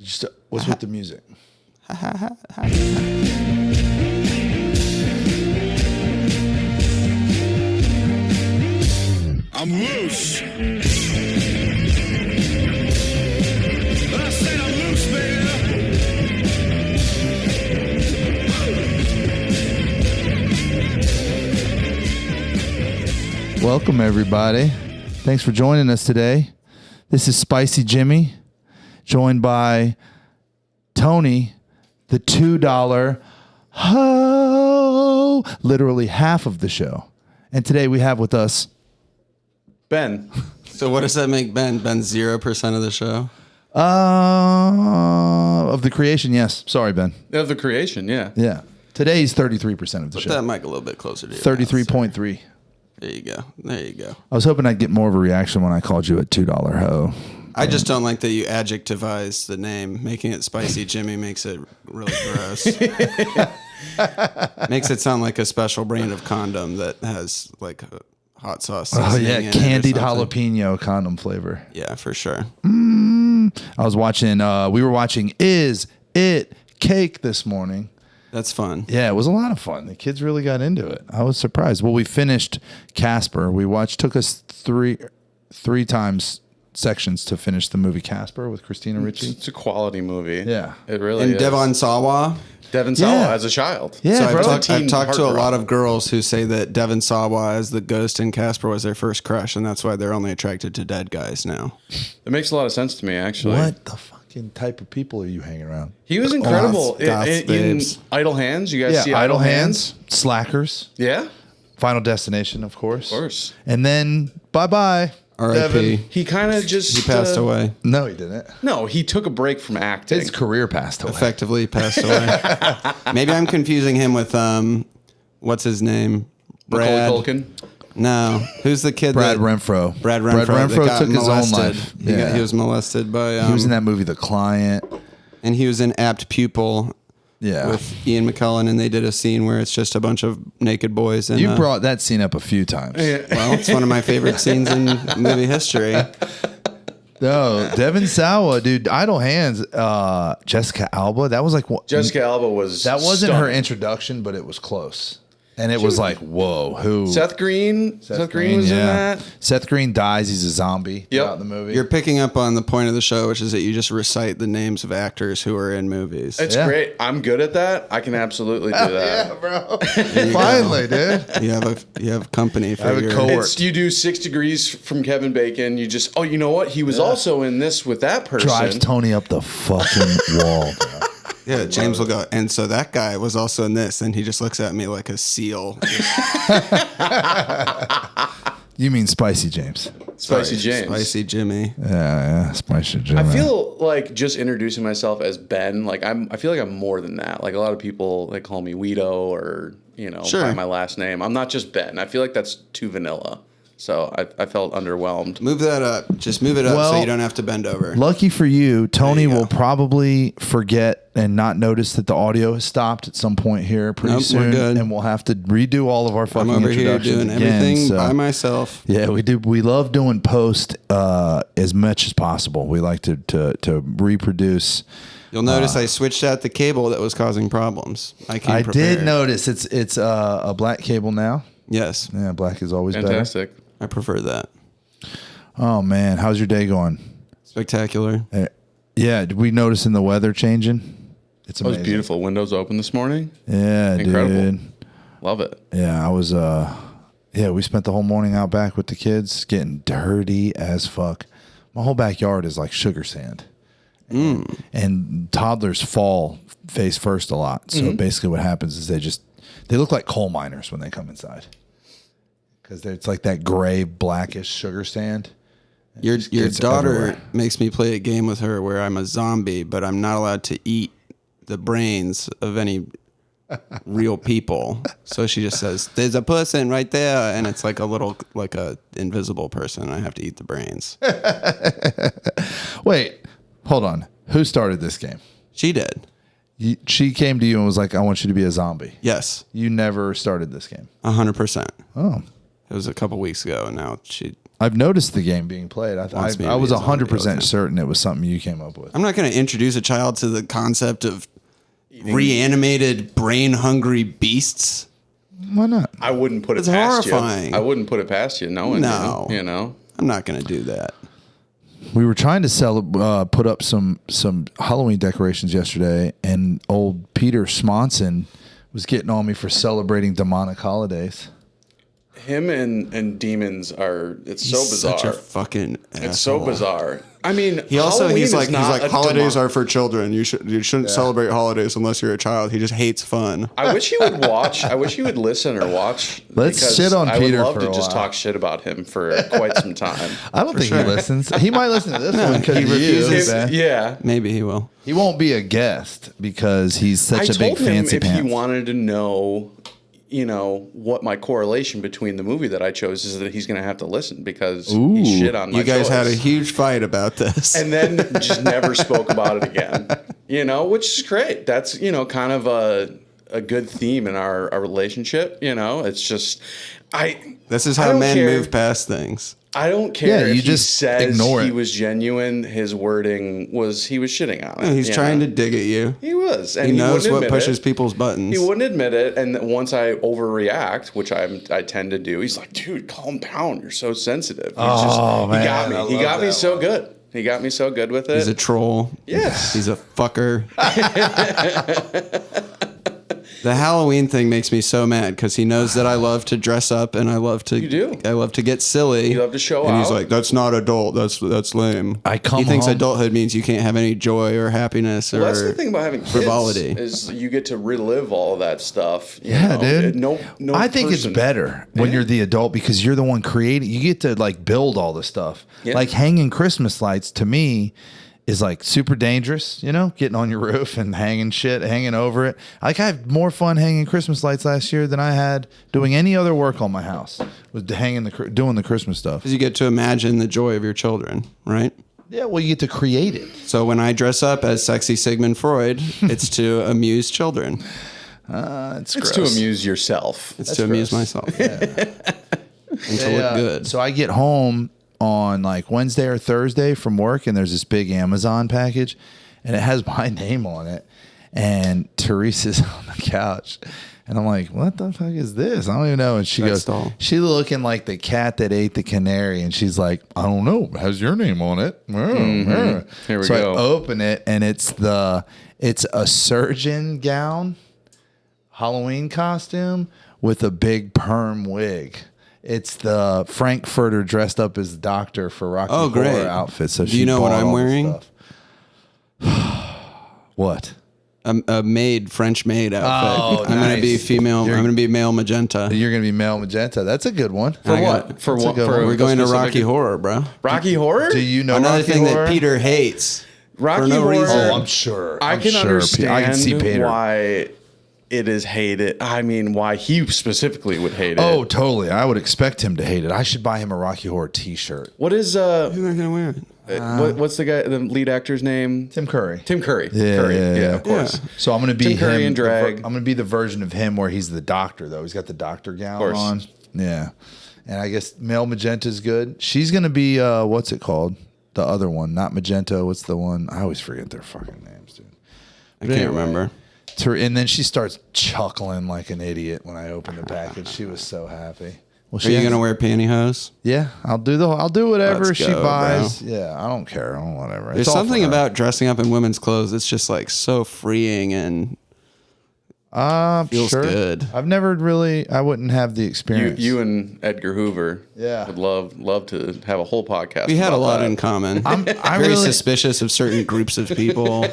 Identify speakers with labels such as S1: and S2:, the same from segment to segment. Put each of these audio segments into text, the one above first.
S1: Just what's with the music?
S2: I'm loose. I said I'm loose, baby.
S1: Welcome, everybody. Thanks for joining us today. This is Spicy Jimmy, joined by Tony, the $2 ho, literally half of the show. And today we have with us
S3: Ben.
S4: So what does that make Ben? Ben's 0% of the show?
S1: of the creation, yes. Sorry, Ben.
S3: Of the creation, yeah.
S1: Yeah. Today's 33% of the
S4: Put
S1: show.
S4: that mic a little bit closer to you.
S1: 33.3.
S4: There you go. There you go.
S1: I was hoping I'd get more of a reaction when I called you a $2 ho.
S4: I just don't like that you adjectivize the name. Making it Spicy Jimmy makes it really gross. Makes it sound like a special brand of condom that has like a hot sauce.
S1: Oh, yeah.
S4: in it or
S1: Candied
S4: something.
S1: jalapeno condom flavor.
S4: Yeah, for sure.
S1: I was watching, we were watching Is It Cake this morning.
S4: That's fun.
S1: Yeah, it was a lot of fun. The kids really got into it. I was surprised. Well, we finished Casper. We watched, took us three times sections to finish the movie Casper with Christina Ricci.
S3: It's a quality movie.
S1: Yeah.
S3: It really
S4: And
S3: is.
S4: Devon Sawa.
S3: Devon Sawa
S1: Yeah.
S3: as a child.
S1: Yeah,
S4: So
S1: bro.
S4: I've talked to a
S3: heartthrob.
S4: lot of girls who say that Devon Sawa as the ghost in Casper was their first crush, and that's why they're only attracted to dead guys now.
S3: It makes a lot of sense to me, actually.
S1: What the fucking type of people are you hanging around?
S3: He was incredible.
S4: Goths,
S3: in
S4: babes.
S3: Idle Hands. You guys see Idle Hands?
S1: Slackers,
S3: Yeah,
S1: Final Destination, of course.
S3: of course.
S1: And then bye-bye.
S4: R.I.P.
S3: He kind of just...
S4: He passed away.
S1: No, he didn't.
S3: No, he took a break from acting.
S1: His career passed away.
S4: Effectively passed away. Maybe I'm confusing him with what's his name?
S3: Macaulay Culkin.
S4: No, who's the kid?
S1: Brad
S4: that,
S1: Renfro.
S4: Brad Renfro. that got
S1: took his own
S4: molested.
S1: life.
S4: He was molested by.
S1: He was in that movie, The Client.
S4: and he was an apt pupil
S1: Yeah.
S4: with Ian McKellen, and they did a scene where it's just a bunch of naked boys. And
S1: You brought that scene up a few times.
S4: well, it's one of my favorite scenes in movie history.
S1: No, Devon Sawa, dude. Idle Hands. Jessica Alba. That was like what?
S3: Jessica Alba was...
S1: That wasn't her
S3: stunning.
S1: introduction, but it was close. And it was like, whoa, who?
S3: Seth Green. Seth Green was in that.
S1: Seth Green dies. He's a zombie throughout the movie.
S4: You're picking up on the point of the show, which is that you just recite the names of actors who are in movies.
S3: It's
S1: Yeah.
S3: great. I'm good at that. I can absolutely do that.
S1: yeah, bro. Finally, dude.
S4: You have company for
S1: I have a
S4: your
S1: cohort.
S3: It's, you do 6 Degrees from Kevin Bacon. You just, oh, you know what? He was also in this with that person.
S1: Drives Tony up the fucking wall, bro.
S4: Yeah, James will go, and so that guy was also in this, and he just looks at me like a seal.
S1: You mean Spicy James?
S3: Spicy James.
S4: Spicy Jimmy.
S1: Yeah, Spicy James.
S3: I feel like just introducing myself as Ben, like I feel like I'm more than that. Like a lot of people, they call me Weedo or,
S4: Sure.
S3: by my last name. I'm not just Ben. I feel like that's too vanilla. So I felt underwhelmed.
S4: Move that up. Just move it up
S1: Well,
S4: so you don't have to bend over.
S1: Lucky for you, Tony
S4: you go.
S1: will probably forget and not notice that the audio has stopped at some point here pretty
S4: Nope, we're
S1: soon,
S4: good.
S1: and we'll have to redo all of our
S4: I'm
S1: fucking
S4: over here
S1: introductions
S4: doing
S1: again.
S4: everything
S1: so-
S4: by myself.
S1: Yeah, we do. We love doing post as much as possible. We like to reproduce.
S4: You'll notice I switched out the cable that was causing problems. I came
S1: I
S4: prepared.
S1: did notice it's a black cable now.
S4: Yes,
S1: Yeah, black is always
S3: Fantastic.
S4: I prefer that.
S1: better. Oh man, how's your day going?
S4: Spectacular.
S1: Yeah, did we notice in the weather changing? It's
S3: It was
S1: amazing.
S3: beautiful. Windows open this morning.
S1: Yeah,
S3: Incredible.
S1: dude.
S3: Love it.
S1: Yeah, I was. Yeah, we spent the whole morning out back with the kids, getting dirty as fuck. My whole backyard is like sugar sand, and toddlers fall face first a lot. So basically, what happens is they look like coal miners when they come inside because it's like that gray, blackish sugar sand.
S4: Your
S1: gets
S4: daughter
S1: everywhere.
S4: makes me play a game with her where I'm a zombie, but I'm not allowed to eat the brains of any real people. So she just says, "There's a person right there," and it's like a invisible person. I have to eat the brains.
S1: Wait, hold on. Who started this game?
S4: She did.
S1: She came to you and was like, "I want you to be a zombie."
S4: Yes,
S1: You never started this game.
S4: 100%.
S1: Oh.
S4: It was a couple weeks ago, and now she.
S1: I've noticed the game being played. I
S4: Wants me to
S1: I was
S4: be a zombie,
S1: 100%
S4: okay.
S1: certain it was something you came up with.
S4: I'm not going to introduce a child to the concept of reanimated, brain-hungry beasts.
S1: Why not?
S3: I wouldn't put it
S4: It's
S3: past
S4: horrifying.
S3: you. I wouldn't put it past you. Knowing
S4: No.
S3: you know.
S4: I'm not going to do that.
S1: We were trying to put up some Halloween decorations yesterday, and old Peter Smonson was getting on me for celebrating demonic holidays.
S3: Him and demons are. It's so
S4: He's
S3: bizarre.
S4: Such a fucking
S3: It's so
S4: asshole.
S3: bizarre. I mean,
S4: He also
S3: Halloween
S4: he's
S3: is
S4: like
S3: not a
S4: holidays
S3: demon-
S4: are for children. You shouldn't celebrate holidays unless you're a child. He just hates fun.
S3: I wish he would watch. I wish he would listen or watch.
S1: Let's
S3: because
S1: shit on
S3: I
S1: Peter
S3: would love
S1: for
S3: to
S1: a
S3: just
S1: while.
S3: talk shit about him for quite some time.
S1: I don't think he listens. He might listen to this one because
S4: he
S1: he
S4: refuses.
S1: refuses.
S3: Yeah.
S4: Maybe he will.
S1: He won't be a guest because he's such
S3: I
S1: a big
S3: told him
S1: fancy
S3: if
S1: pants.
S3: he wanted to know, what my correlation between the movie that I chose is that he's going to have to listen because he shit on my
S4: You guys had a
S3: choice.
S4: huge fight about this.
S3: And then just never spoke about it again. Which is great. That's, kind of a good theme in our relationship. It's just,
S4: This is
S3: I
S4: how
S3: don't
S4: men
S3: care.
S4: move past things.
S3: I don't care
S1: Yeah,
S3: if
S1: you
S3: he
S1: just
S3: says
S1: ignore
S3: he
S1: it.
S3: was genuine. His wording was he was shitting on it.
S4: He's trying to dig at you.
S3: He was. And
S4: He knows
S3: wouldn't
S4: what
S3: admit
S4: pushes
S3: it.
S4: people's buttons.
S3: He wouldn't admit it, and once I overreact, which I tend to do, he's like, "Dude, calm down. You're so sensitive."
S1: Man,
S3: he got me.
S1: I
S3: He
S1: love
S3: got me
S1: that
S3: so
S1: one.
S3: good. He got me so good with it.
S4: He's a troll.
S3: Yes.
S4: He's a fucker. The Halloween thing makes me so mad because he knows that I love to dress up and I love to.
S3: You do.
S4: I love to get silly.
S3: You love to show
S4: and he's
S3: out.
S4: like, "That's not adult. That's lame."
S1: I come
S4: He thinks
S1: home-
S4: adulthood means you can't have any joy or happiness or
S3: Well, that's the thing about having kids
S4: frivolity.
S3: is you get to relive all of that stuff.
S1: Yeah, dude.
S3: No,
S1: I think
S3: person-
S1: it's better when
S3: Yeah.
S1: you're the adult because you're the one creating. You get to like build all the stuff.
S3: Yeah.
S1: Like hanging Christmas lights to me is like super dangerous. Getting on your roof and hanging shit, hanging over it. Like I had more fun hanging Christmas lights last year than I had doing any other work on my house. Was doing the Christmas stuff.
S4: Because you get to imagine the joy of your children, right?
S1: Yeah, well, you get to create it.
S4: So when I dress up as sexy Sigmund Freud, it's to amuse children.
S1: It's
S3: It's
S1: gross.
S3: to amuse yourself.
S4: It's to amuse
S1: gross.
S4: myself. And to look good.
S1: So I get home on like Wednesday or Thursday from work, and there's this big Amazon package, and it has my name on it. And Teresa's on the couch, and I'm like, "What the fuck is this? I don't even know." And she
S4: Sex
S1: goes,
S4: doll.
S1: "She looking like the cat that ate the canary," and she's like, "I don't know. It has your name on it."
S3: Here we
S1: so
S3: go.
S1: I open it, and it's a surgeon gown, Halloween costume with a big perm wig. It's the Frankfurter dressed up as the doctor for Rocky
S4: Oh, great.
S1: Horror outfit. So
S4: Do you know what
S1: bought
S4: I'm
S1: all the
S4: wearing?
S1: stuff. What?
S4: A French maid outfit.
S1: Oh,
S4: I'm going to be
S1: nice.
S4: female. I'm going to be male magenta.
S1: You're gonna be male magenta. That's a good one.
S3: For
S4: I got-
S3: what? For
S1: That's a
S3: what?
S1: good
S3: For
S1: one.
S4: We're going to
S3: specific-
S4: Rocky Horror, bro.
S3: Rocky Horror?
S1: Do you know
S4: Another
S1: Rocky
S4: thing
S1: Horror?
S4: that Peter hates.
S3: Rocky
S4: for no
S3: Horror?
S4: reason.
S1: Oh, I'm sure.
S3: I
S1: I'm
S3: can
S1: sure.
S3: understand
S1: I can see Peter.
S3: why it is hated. I mean, why he specifically would hate it.
S1: Oh, totally. I would expect him to hate it. I should buy him a Rocky Horror T-shirt.
S3: What is
S4: You're not going to wear it.
S3: what's the guy, the lead actor's name?
S1: Tim Curry.
S3: Tim Curry.
S1: Yeah,
S3: Curry.
S1: yeah.
S3: Of course.
S4: Yeah.
S1: So I'm gonna be
S3: Tim Curry
S1: him.
S3: in drag.
S1: I'm gonna be the version of him where he's the doctor though. He's got the doctor gown
S3: course.
S1: on. Yeah, and I guess male magenta is good. She's gonna be what's it called? The other one, not magenta. What's the one? I always forget their fucking names, dude.
S4: I can't remember.
S1: And then she starts chuckling like an idiot when I open the package. She was so happy. Well,
S4: Are you going to wear pantyhose?
S1: Yeah, I'll do whatever
S4: Let's
S1: she
S4: go,
S1: buys. Yeah, I don't care. I don't whatever.
S4: There's
S1: It's all for
S4: something
S1: her.
S4: about dressing up in women's clothes that's just like so freeing and feels
S1: sure.
S4: good.
S1: I've never really. I wouldn't have the experience.
S3: You and Edgar Hoover
S1: Yeah.
S3: would love to have a whole podcast.
S4: We had a
S3: about
S4: lot
S3: that.
S4: in common.
S1: I'm
S4: Very
S1: really.
S4: suspicious of certain groups of people.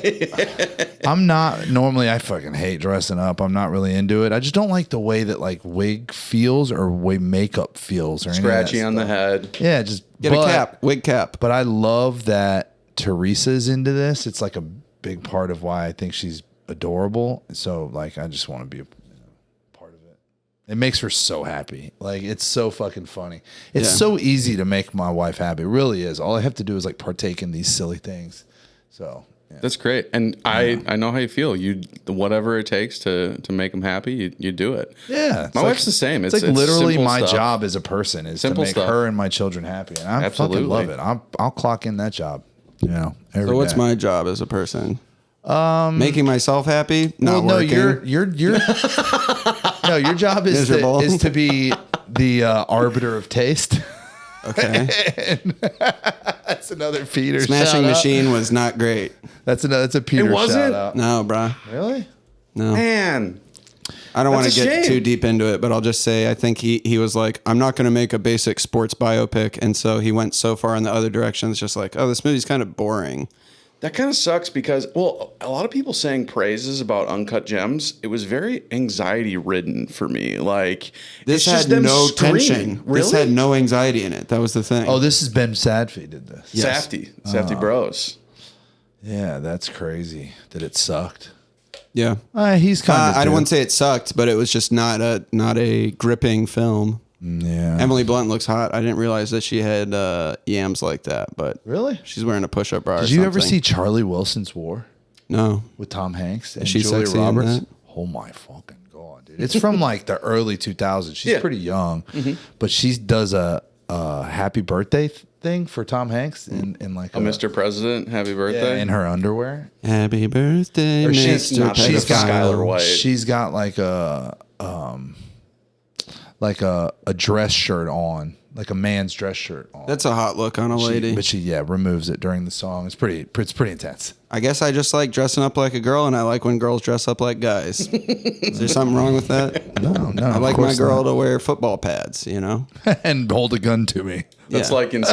S1: I'm not normally. I fucking hate dressing up. I'm not really into it. I just don't like the way that like wig feels or way makeup feels or any of that
S3: Scratchy on the
S1: stuff.
S3: head.
S1: Yeah, just
S4: Get a cap, wig cap.
S1: But I love that Teresa's into this. It's like a big part of why I think she's adorable. So like, I just want to be a part of it. It makes her so happy. Like it's so fucking funny. It's
S4: Yeah.
S1: so easy to make my wife happy. It really is. All I have to do is like partake in these silly things. So
S3: That's great. And I know how you feel. Whatever it takes to make them happy, you do it.
S1: Yeah.
S3: My wife's the same.
S1: It's like literally
S3: simple
S1: my
S3: stuff.
S1: job as a person is
S3: Simple
S1: to make
S3: stuff.
S1: her and my children happy. And I
S3: Absolutely.
S1: fucking love it. I'll clock in that job, every
S4: So what's
S1: day.
S4: my job as a person? Making myself happy? Not
S1: no,
S4: working.
S1: your no, your job is
S4: Miserable.
S1: to be the arbiter of taste.
S4: Okay.
S1: That's another Peter
S4: Smashing
S1: shout out.
S4: Machine was not great.
S1: That's a Peter
S3: It wasn't?
S1: shout out.
S4: No, bruh.
S1: Really?
S4: No.
S3: Man.
S4: I don't want to
S3: That's a
S4: get
S3: shame.
S4: too deep into it, but I'll just say I think he was like, I'm not going to make a basic sports biopic. And so he went so far in the other direction. It's just like, oh, this movie's kind of boring.
S3: That kind of sucks because, well, a lot of people saying praises about Uncut Gems. It was very anxiety ridden for me. Like
S4: This
S3: it's just
S4: had
S3: them
S4: no
S3: screaming.
S4: tension.
S3: Really?
S4: This had no anxiety in it. That was the thing.
S1: Oh, this is Ben Sadfi did this.
S4: Yes.
S3: Safety Bros.
S1: Yeah, that's crazy that it sucked.
S4: Yeah.
S1: He's kind of.
S4: I don't want to say it sucked, but it was just not a gripping film.
S1: Yeah.
S4: Emily Blunt looks hot. I didn't realize that she had yams like that, but
S1: Really?
S4: she's wearing a push-up bra.
S1: Did you ever see Charlie Wilson's War
S4: No.
S1: with Tom Hanks and
S4: she
S1: Julia
S4: sexy in
S1: Roberts?
S4: that?
S1: Oh my fucking god, dude! It's from like the early 2000s. She's
S3: Yeah.
S1: pretty young, but she does a happy birthday thing for Tom Hanks in like
S3: Mr. President, happy birthday.
S1: in her underwear.
S4: Happy birthday,
S3: Or she's
S4: Mr.
S3: not that
S1: She's got
S3: Skylar White.
S1: She's got like a dress shirt on, like a man's dress shirt on.
S4: That's a hot look on a lady.
S1: But she removes it during the song. It's pretty intense.
S4: I guess I just like dressing up like a girl, and I like when girls dress up like guys. Is there something wrong with that?
S1: No,
S4: I like my girl to wear football pads,
S1: and hold a gun to me.
S3: That's
S4: Yeah.
S3: like in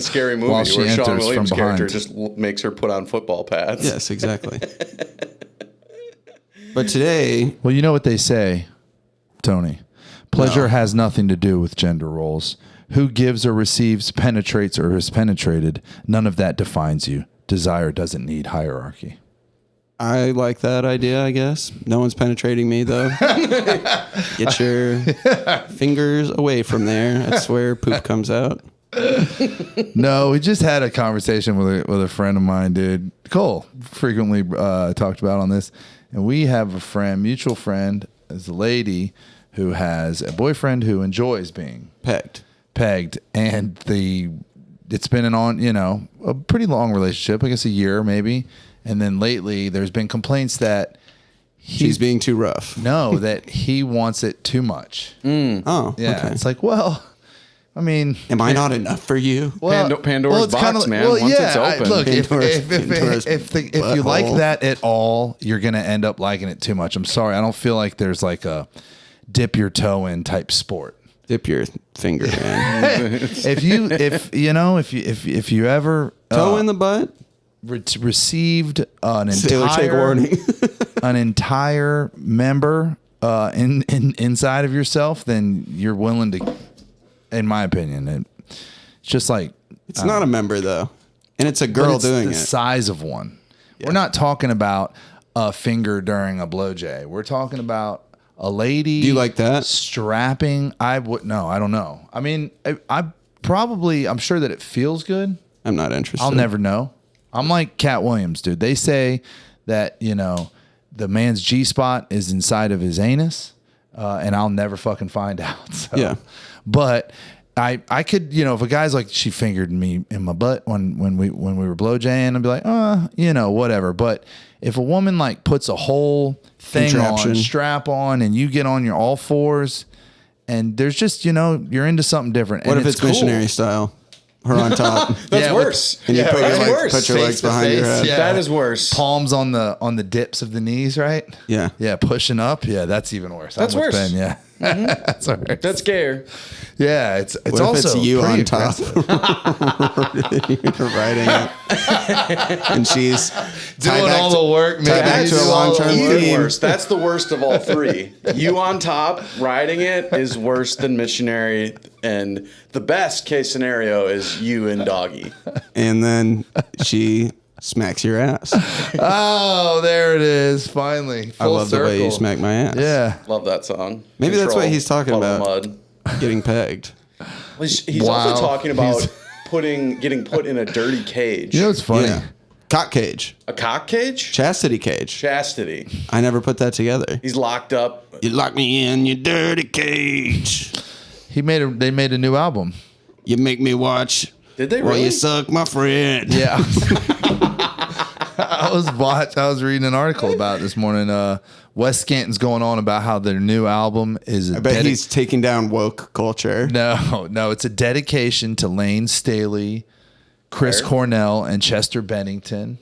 S3: Scary Movie,
S1: While
S3: where
S1: she
S3: Sean
S1: enters
S3: Williams'
S1: from
S3: character
S1: behind.
S3: just makes her put on football pads.
S4: Yes, exactly. But today,
S1: Well, you know what they say, Tony. Pleasure has nothing to do with gender roles. Who gives or receives, penetrates or is penetrated, none of that defines you. Desire doesn't need hierarchy.
S4: I like that idea, I guess. No one's penetrating me, though. Get your fingers away from there. That's where poop comes out.
S1: No, we just had a conversation with a friend of mine, dude. Cole frequently talked about on this. And we have a mutual friend, is a lady who has a boyfriend who enjoys being pegged, and it's been a pretty long relationship, I guess a year maybe, and then lately there's been complaints that
S4: She's being too rough.
S1: no, that he wants it too much.
S4: Oh,
S1: Yeah,
S4: okay.
S1: it's like, well, I mean,
S4: Am I not enough for you?
S3: Pandora's
S1: it's kinda
S3: box, man. Once it's open.
S1: look,
S4: Pandora's
S1: if you like
S4: butthole.
S1: that at all, you're gonna end up liking it too much. I'm sorry, I don't feel like there's like a dip your toe in type sport.
S4: Dip your finger in.
S1: If you ever
S4: Toe in the butt?
S1: received an
S4: Sailor take
S1: entire
S4: warning.
S1: an entire member inside of yourself, then you're willing to, in my opinion, it's just like
S4: It's not a member, though. And it's a
S1: but
S4: girl
S1: it's
S4: doing
S1: the
S4: it.
S1: size of one. We're not talking about a finger during a blowjay. We're talking about a lady.
S4: Do you like that?
S1: Strapping? I don't know. I mean, I'm sure that it feels good.
S4: I'm not interested.
S1: I'll never know. I'm like Cat Williams, dude. They say that, the man's G-spot is inside of his anus, and I'll never fucking find out. So.
S4: Yeah.
S1: But I could, if a guy's like, she fingered me in my butt when we were blowjaying, I'd be like, whatever. But if a woman like puts a whole thing
S4: Contraption.
S1: on, strap on, and you get on your all fours, and there's just, you're into something different.
S4: What
S1: and
S4: if it's
S1: cool.
S4: missionary style? Her on top.
S3: That's
S1: Yeah,
S3: worse.
S4: And you put
S3: that's
S4: your,
S3: worse.
S4: put your legs
S1: Face to
S4: behind your
S1: face,
S4: head.
S1: yeah.
S3: That is worse.
S1: Palms on the dips of the knees, right?
S4: Yeah.
S1: Yeah, pushing up. Yeah, that's even worse.
S3: That's
S1: I'm with
S3: worse.
S1: Ben, yeah. That's all right.
S3: That's gayer.
S1: Yeah, it's
S4: What
S1: also
S4: if it's you
S1: pretty
S4: on top?
S1: aggressive.
S4: You're riding it. And she's
S1: Doing all the work,
S4: tied back
S1: maybe.
S4: to a long-term
S3: Even
S4: theme.
S3: worse. That's the worst of all three. You on top riding it is worse than missionary, and the best case scenario is you and doggy.
S4: And then she smacks your ass.
S1: Oh, there it is. Finally.
S4: I
S1: Full
S4: love the way you
S1: circle.
S4: smack my ass.
S1: Yeah.
S3: Love that song.
S4: Maybe that's what he's talking
S3: Puddle of
S4: about.
S3: Mud.
S4: Getting pegged.
S3: He's
S1: Wow.
S3: also talking about
S1: He's-
S3: getting put in a dirty cage.
S1: You know what's funny?
S4: Yeah. Cock cage.
S3: A cock cage?
S4: Chastity cage.
S3: Chastity.
S4: I never put that together.
S3: He's locked up.
S4: You lock me in your dirty cage.
S1: They made a new album.
S4: You make me watch.
S3: Did they
S4: While
S3: really?
S4: you suck my friend.
S1: Yeah. I was reading an article about it this morning. Wes Scanton's going on about how their new album is
S4: I bet he's taking down woke culture.
S1: No, it's a dedication to Lane Staley, Chris Cornell, and Chester Bennington.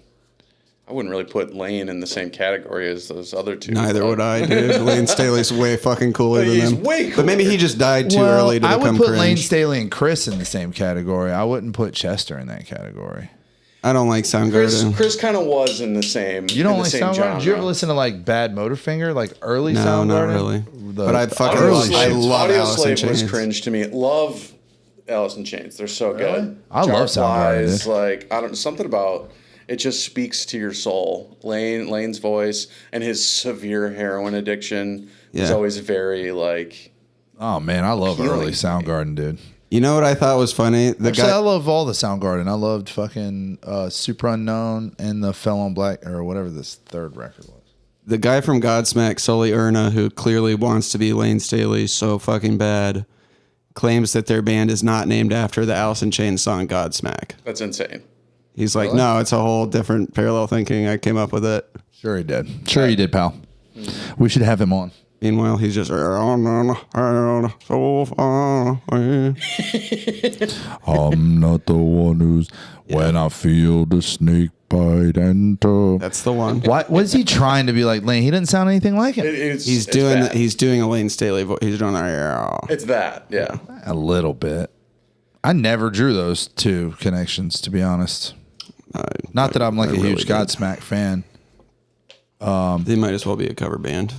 S3: I wouldn't really put Lane in the same category as those other two.
S4: Neither would I, dude. Lane Staley's way fucking cooler than
S3: He's
S4: them.
S3: way cooler.
S4: But maybe he just died too early to
S1: I
S4: become
S1: would put
S4: cringe.
S1: Lane Staley and Chris in the same category. I wouldn't put Chester in that category.
S4: I don't like Soundgarden.
S3: Chris kind of was in the same.
S1: You don't
S3: in the
S1: like
S3: same
S1: Soundgarden?
S3: genre.
S1: Did you ever listen to like Bad Motorfinger, like early
S4: No,
S1: Soundgarden?
S4: not really. But I fucking
S3: Audio
S4: love, I
S3: Slave,
S4: love
S3: Audio
S4: Alice in
S3: Slave was
S4: Chains.
S3: cringe to me. Love Alice in Chains. They're so good.
S1: I love Soundgarden,
S3: Jarflies,
S1: dude.
S3: like I don't something about it just speaks to your soul. Lane's voice and his severe heroin addiction is
S4: Yeah.
S3: always very like.
S1: Oh man, I love
S3: Healing.
S1: early Soundgarden, dude.
S4: You know what I thought was funny? The
S1: Actually, I
S4: guy,
S1: love all the Soundgarden. I loved fucking Super Unknown and the Fell on Black or whatever this third record was.
S4: the guy from Godsmack, Sully Erna, who clearly wants to be Lane Staley so fucking bad, claims that their band is not named after the Alice in Chains song Godsmack.
S3: That's insane.
S4: He's like, no, it's a whole different parallel thinking. I came up with it.
S1: Sure he did. Sure he did, pal. We should have him on.
S4: Meanwhile, he's just so far away.
S1: I'm not the one who's when I feel the snake bite enter.
S4: That's the one.
S1: What was he trying to be like Lane? He didn't sound anything like him.
S4: He's
S3: it's
S4: doing
S3: that.
S4: he's doing a Lane Staley voice. He's doing that.
S3: It's that, yeah.
S1: A little bit. I never drew those two connections, to be honest. Not that I'm like a
S4: really
S1: huge
S4: did.
S1: Godsmack fan.
S4: They might as well be a cover band.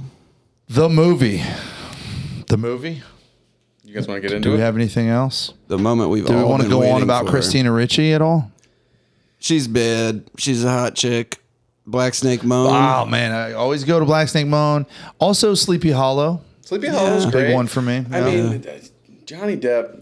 S1: The movie. The movie?
S3: You guys want to get into
S1: Do we
S3: it?
S1: have anything else?
S4: The moment we've
S1: Do we
S4: all
S1: want to
S4: been
S1: go on
S4: waiting
S1: about
S4: for.
S1: Christina Ricci at all?
S4: She's bad. She's a hot chick. Black Snake Moan.
S1: Oh, man. I always go to Black Snake Moan. Also, Sleepy Hollow.
S3: Sleepy Hollow's
S1: Big
S3: great.
S1: one for me.
S3: I
S1: Yeah.
S3: mean, Johnny Depp.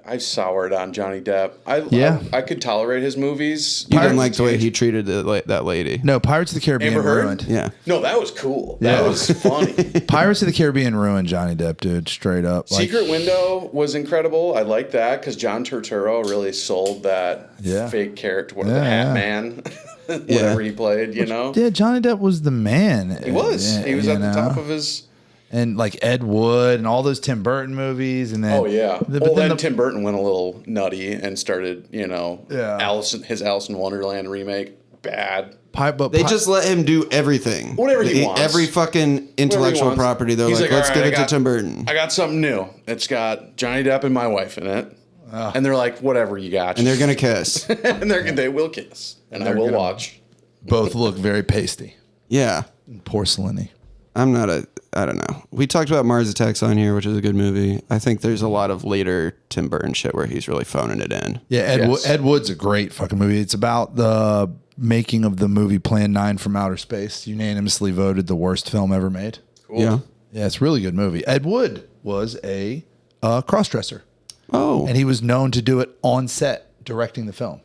S3: I've soured on Johnny Depp. I could tolerate his movies.
S4: You didn't like the way he treated that lady.
S1: No, Pirates of the Caribbean
S3: Amber Heard?
S1: ruined.
S4: Yeah.
S3: No, that was cool.
S1: Yeah.
S3: That was funny.
S1: Pirates of the Caribbean ruined Johnny Depp, dude. Straight up. Like,
S3: Secret Window was incredible. I like that because John Turturro really sold that fake character, the Hat
S1: yeah.
S3: Man, whatever he played. You know,
S1: yeah, Johnny Depp was the man.
S3: he was. He was at the top of his.
S1: And like Ed Wood and all those Tim Burton movies, and then
S3: Oh yeah.
S1: but
S3: Then
S1: the-
S3: Tim Burton went a little nutty and started,
S1: Yeah.
S3: his Alice in Wonderland remake bad.
S4: They just let him do everything.
S3: Whatever he wants.
S4: Every fucking intellectual
S3: wants.
S4: property. They're
S3: He's
S4: like,
S3: like,
S4: let's
S3: "All
S4: give
S3: right,
S4: it
S3: I
S4: to
S3: got-
S4: Tim Burton.
S3: I got something new. It's got Johnny Depp and my wife in it. And they're like, whatever you got.
S4: And they're going to kiss.
S3: and they will kiss. And I
S1: they're
S3: will
S1: gonna-
S3: watch.
S1: both look very pasty,
S4: Yeah.
S1: porcelainy.
S4: I'm not I don't know. We talked about Mars Attacks on here, which is a good movie. I think there's a lot of later Tim Burton shit where he's really phoning it in.
S1: Yeah,
S3: Yes.
S1: Ed Wood's a great fucking movie. It's about the making of the movie Plan 9 from Outer Space, unanimously voted the worst film ever made.
S3: Cool.
S4: Yeah.
S1: Yeah, it's a really good movie. Ed Wood was a cross-dresser,
S4: Oh.
S1: and he was known to do it on set, directing the film.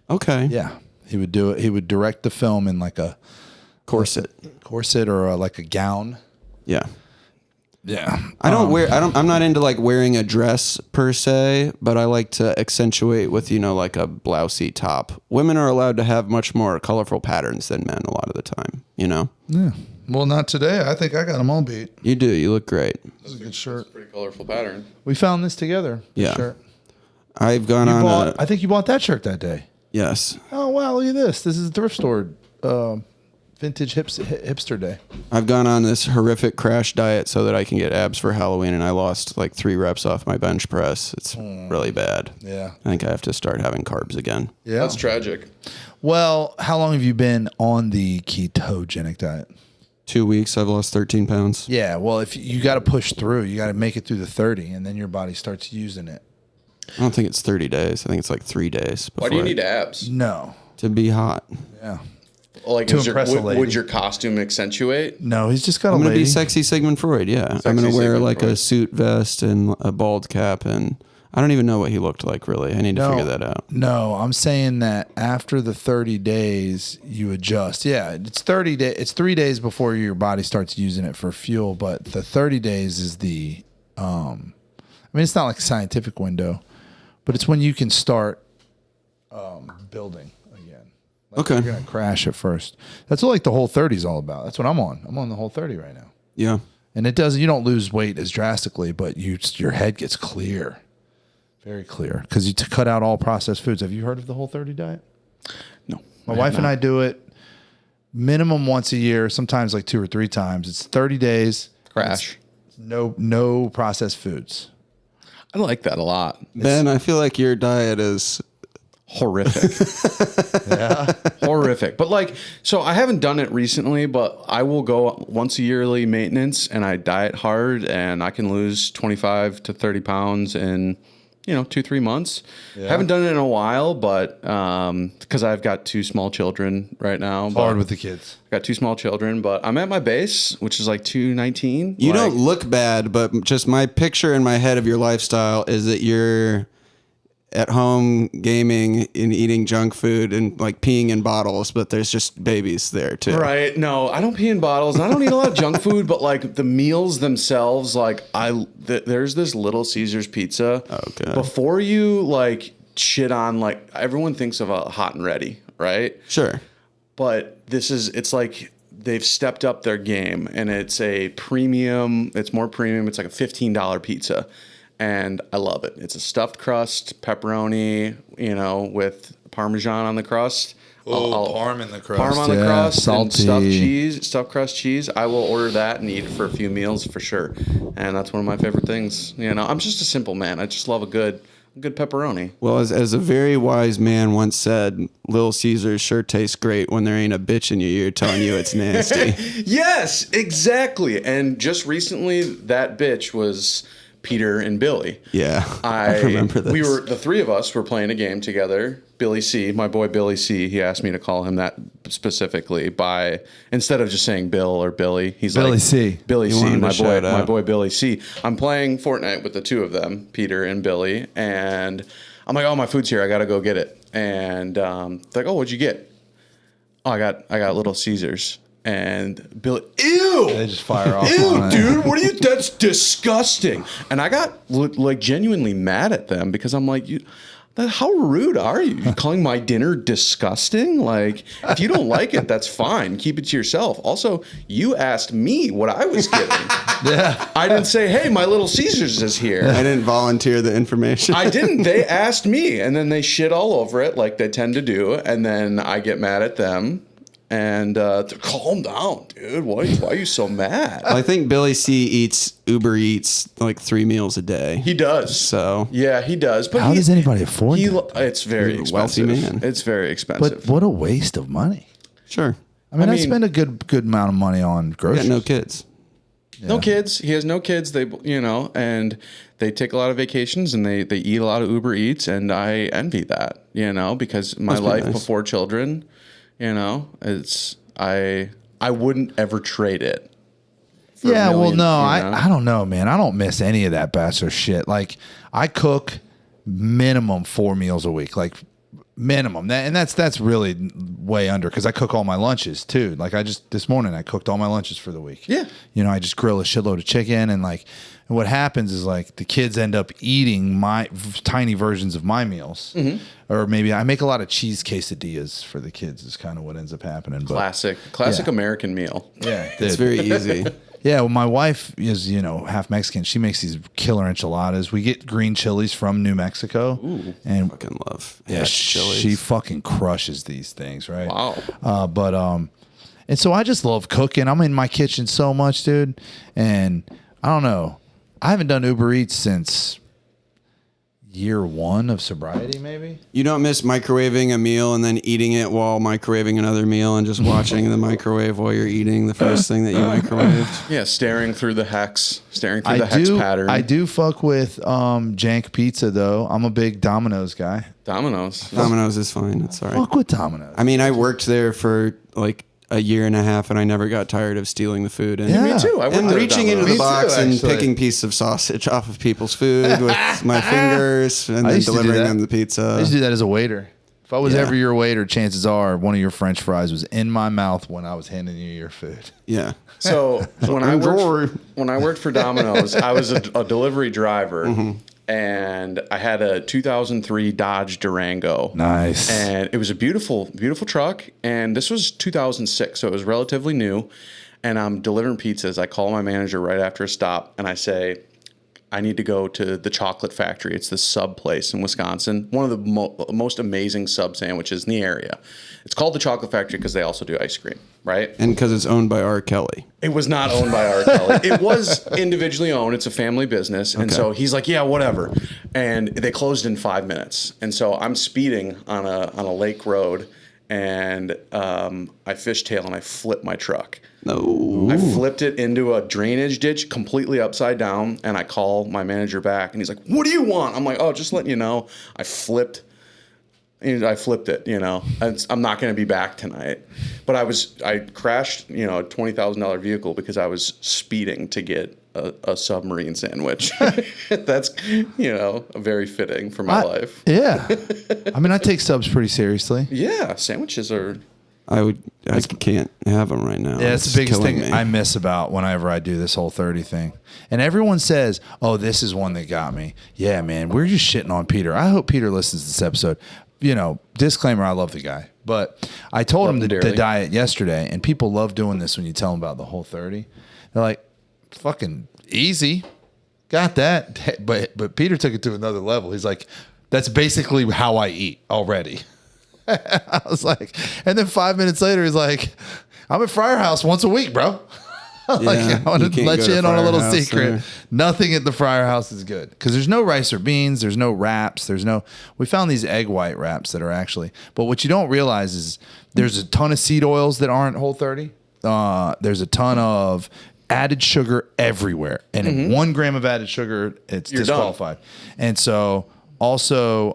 S4: Okay.
S1: Yeah, he would do it. He would direct the film in like a
S4: Corset.
S1: corset or like a gown.
S4: Yeah.
S1: Yeah,
S4: I'm not into like wearing a dress per se, but I like to accentuate with, like a blousey top. Women are allowed to have much more colorful patterns than men a lot of the time,
S1: Yeah. Well, not today. I think I got them all beat.
S4: You do. You look great.
S1: This is a good shirt.
S3: Pretty colorful pattern.
S1: We found this together. This
S4: Yeah.
S1: Shirt.
S4: I've gone
S1: You
S4: on
S1: bought, I think you bought that shirt that day.
S4: yes.
S1: Oh, wow. Look at this. This is thrift store vintage hipster day.
S4: I've gone on this horrific crash diet so that I can get abs for Halloween, and I lost like 3 reps off my bench press. It's really bad.
S1: Yeah.
S4: I think I have to start having carbs again.
S1: Yeah.
S3: That's tragic.
S1: Well, how long have you been on the ketogenic diet?
S4: 2 weeks, I've lost 13 pounds.
S1: Yeah. Well, if you got to push through, you got to make it through the 30, and then your body starts using it.
S4: I don't think it's 30 days. I think it's like 3 days.
S3: Why do you
S4: before
S3: need abs?
S1: No.
S4: to be hot?
S1: Yeah.
S3: Like,
S1: To
S3: is
S1: impress a lady.
S3: would your costume accentuate?
S1: No, he's just got
S4: I'm
S1: a
S4: gonna
S1: lady.
S4: be sexy Sigmund Freud. Yeah, I'm gonna wear
S3: Sigmund
S4: like a
S3: Freud.
S4: suit vest and a bald cap, and I don't even know what he looked like, really. I need to figure that out.
S1: No, I'm saying that after the 30 days, you adjust. Yeah, it's 30 days. It's 3 days before your body starts using it for fuel, but the 30 days is the, I mean, it's not like a scientific window, but it's when you can start building again. Like
S4: Okay.
S1: You're going to crash at first. That's what like the whole 30 is all about. That's what I'm on. I'm on the whole 30 right now.
S4: Yeah.
S1: And it doesn't, you don't lose weight as drastically, but your head gets clear. Very clear. Because you cut out all processed foods. Have you heard of the Whole30 diet?
S3: No.
S1: My wife and I do it minimum once a year, sometimes like 2 or 3 times. It's 30 days.
S3: Crash.
S1: No processed foods.
S3: I like that a lot.
S4: Ben, I feel like your diet is
S3: Horrific. Yeah. Horrific. But like, so I haven't done it recently, but I will go once a yearly maintenance and I diet hard and I can lose 25 to 30 pounds in, 2-3 months. Yeah. Haven't done it in a while, but because I've got 2 small children right now.
S1: Hard with the kids.
S3: Got 2 small children, but I'm at my base, which is like 219.
S4: You don't look bad, but just my picture in my head of your lifestyle is that you're at home gaming and eating junk food and like peeing in bottles, but there's just babies there too.
S3: Right. No, I don't pee in bottles. And I don't eat a lot of junk food, but like the meals themselves, like there's this Little Caesars pizza.
S4: Okay.
S3: Before you like shit on, like everyone thinks of a hot and ready, right?
S4: Sure.
S3: But it's like they've stepped up their game and it's a premium. It's more premium. It's like a $15 pizza. And I love it. It's a stuffed crust, pepperoni, with Parmesan on the crust.
S1: Parm in the crust.
S3: Parm on the crust,
S1: salty.
S3: and stuffed crust cheese. I will order that and eat it for a few meals for sure. And that's one of my favorite things. I'm just a simple man. I just love a good pepperoni.
S4: Well, as a very wise man once said, Little Caesars sure tastes great when there ain't a bitch in your ear telling you it's nasty.
S3: Yes, exactly. And just recently, that bitch was Peter and Billy.
S4: Yeah, I remember this.
S3: The 3 of us were playing a game together. Billy C, my boy Billy C, he asked me to call him that specifically instead of just saying Bill or Billy. He's
S1: Billy
S3: like
S1: C.
S3: Billy
S4: You
S3: C,
S4: wanted to
S3: my
S4: shout out.
S3: boy Billy C. I'm playing Fortnite with the 2 of them, Peter and Billy, and I'm like, oh, my food's here. I gotta go get it. And they're like, oh, what'd you get? Oh, I got Little Caesars. And Billy, ew!
S1: They just fire off.
S3: Ew, dude, what are you? That's disgusting. And I got like genuinely mad at them because I'm like, how rude are you? You're calling my dinner disgusting? Like, if you don't like it, that's fine. Keep it to yourself. Also, you asked me what I was getting.
S1: Yeah.
S3: I didn't say, hey, my Little Caesars is here.
S4: I didn't volunteer the information.
S3: I didn't. They asked me, and then they shit all over it like they tend to do, and then I get mad at them. And calm down, dude. Why are you so mad?
S4: I think Billy C eats Uber Eats like 3 meals a day.
S3: He does.
S4: So
S3: yeah, he does. But
S1: How does anybody afford that?
S3: It's very
S4: He's a wealthy
S3: expensive.
S4: man.
S3: It's very expensive.
S1: But what a waste of money.
S4: sure.
S1: I mean, spend a good amount of money on
S4: Got
S1: groceries.
S4: no kids.
S3: No kids. He has no kids. They, and they take a lot of vacations and they eat a lot of Uber Eats, and I envy that, because my
S4: Must be
S3: life
S4: nice.
S3: before children, it's I wouldn't ever trade it. for a
S1: Yeah, well,
S3: million,
S1: no,
S3: you know?
S1: I don't know, man. I don't miss any of that bachelor shit. Like, I cook minimum 4 meals a week, like minimum. And that's really way under because I cook all my lunches too. Like this morning I cooked all my lunches for the week.
S3: Yeah.
S1: I just grill a shitload of chicken and what happens is like the kids end up eating my tiny versions of my meals. Mm-hmm. Or maybe I make a lot of cheese quesadillas for the kids is kind of what ends up happening. But
S3: Classic
S1: yeah.
S3: American meal.
S1: Yeah.
S4: It's very easy.
S1: Yeah, well, my wife is, half Mexican. She makes these killer enchiladas. We get green chilies from New Mexico.
S4: Ooh,
S1: and
S4: fucking love.
S1: yeah, she fucking crushes these things, right?
S3: Wow.
S1: And so I just love cooking. I'm in my kitchen so much, dude. And I don't know. I haven't done Uber Eats since year 1 of sobriety, maybe.
S4: You don't miss microwaving a meal and then eating it while microwaving another meal and just watching the microwave while you're eating the first thing that you microwaved?
S3: Yeah, staring through the hex pattern.
S1: I do fuck with jank pizza, though. I'm a big Domino's guy.
S3: Domino's.
S4: Domino's is fine. It's all right.
S1: Fuck with Domino's.
S4: I mean, I worked there for like a year and a half, and I never got tired of stealing the food and,
S1: Yeah.
S3: Me too. I worked
S4: and
S3: at a
S4: reaching into
S3: Domino's.
S4: the box and
S1: actually.
S4: picking pieces of sausage off of people's food with my fingers and then
S1: used to do
S4: delivering
S1: that.
S4: them the
S1: I
S4: pizza.
S1: used to do that as a waiter. If I was
S4: Yeah.
S1: ever your waiter, chances are one of your French fries was in my mouth when I was handing you your food.
S4: Yeah.
S3: So when I worked for Domino's, I was a delivery driver, and I had a 2003 Dodge Durango.
S1: Nice.
S3: And it was a beautiful, beautiful truck. And this was 2006, so it was relatively new. And I'm delivering pizzas. I call my manager right after a stop, and I say, I need to go to the Chocolate Factory. It's this sub place in Wisconsin. One of the most amazing sub sandwiches in the area. It's called the Chocolate Factory because they also do ice cream, right?
S4: And because it's owned by R. Kelly.
S3: It was not owned by R. Kelly. It was individually owned. It's a family business. And so he's like, yeah, whatever. And they closed in 5 minutes. And so I'm speeding on a lake road, and I fishtail and I flip my truck.
S4: No.
S3: I flipped it into a drainage ditch completely upside down, and I call my manager back, and he's like, what do you want? I'm like, oh, just letting you know, I flipped it, you know. I'm not going to be back tonight. But I crashed, you know, a $20,000 vehicle because I was speeding to get a submarine sandwich. That's, you know, very fitting for my life.
S1: Yeah. I mean, I take subs pretty seriously.
S3: Yeah, sandwiches are...
S4: I can't have them right now.
S1: Yeah, it's the biggest
S4: killing
S1: thing
S4: me.
S1: I miss about whenever I do this whole 30 thing. And everyone says, oh, this is one that got me. Yeah, man, we're just shitting on Peter. I hope Peter listens to this episode. You know, disclaimer, I love the guy. But I told him the diet yesterday, and people love doing this when you tell them about the whole 30. They're like, fucking easy. Got that. But Peter took it to another level. He's like, that's basically how I eat already. I was like, and then 5 minutes later, he's like, I'm at Friar House once a week, bro. I want to let you in on a little secret. Nothing at the Friar House is good because there's no rice or beans. There's no wraps. We found these egg white wraps that are actually, but what you don't realize is there's a ton of seed oils that aren't Whole 30. There's a ton of added sugar everywhere. And in 1 gram of added sugar, it's disqualified. Done. And so also,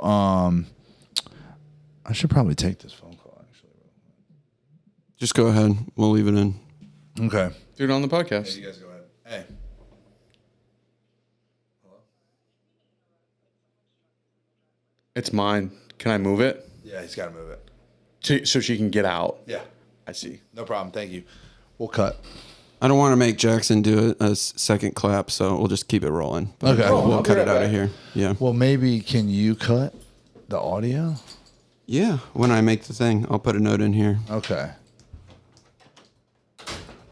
S1: I should probably take this phone call, actually.
S4: Just go ahead. We'll leave it in.
S1: Okay.
S3: Do it on the podcast.
S1: Hey, you guys go ahead. Hey. Hello?
S3: It's mine. Can I move it?
S1: Yeah, he's got to move it.
S3: So she can get out.
S1: Yeah.
S3: I see.
S1: No problem. Thank you. We'll cut.
S4: I don't want to make Jackson do a second clap, so we'll just keep it rolling. But
S1: Okay.
S4: We'll cut it out of here. Yeah.
S1: Well, maybe can you cut the audio?
S4: Yeah. When I make the thing, I'll put a note in here.
S1: Okay.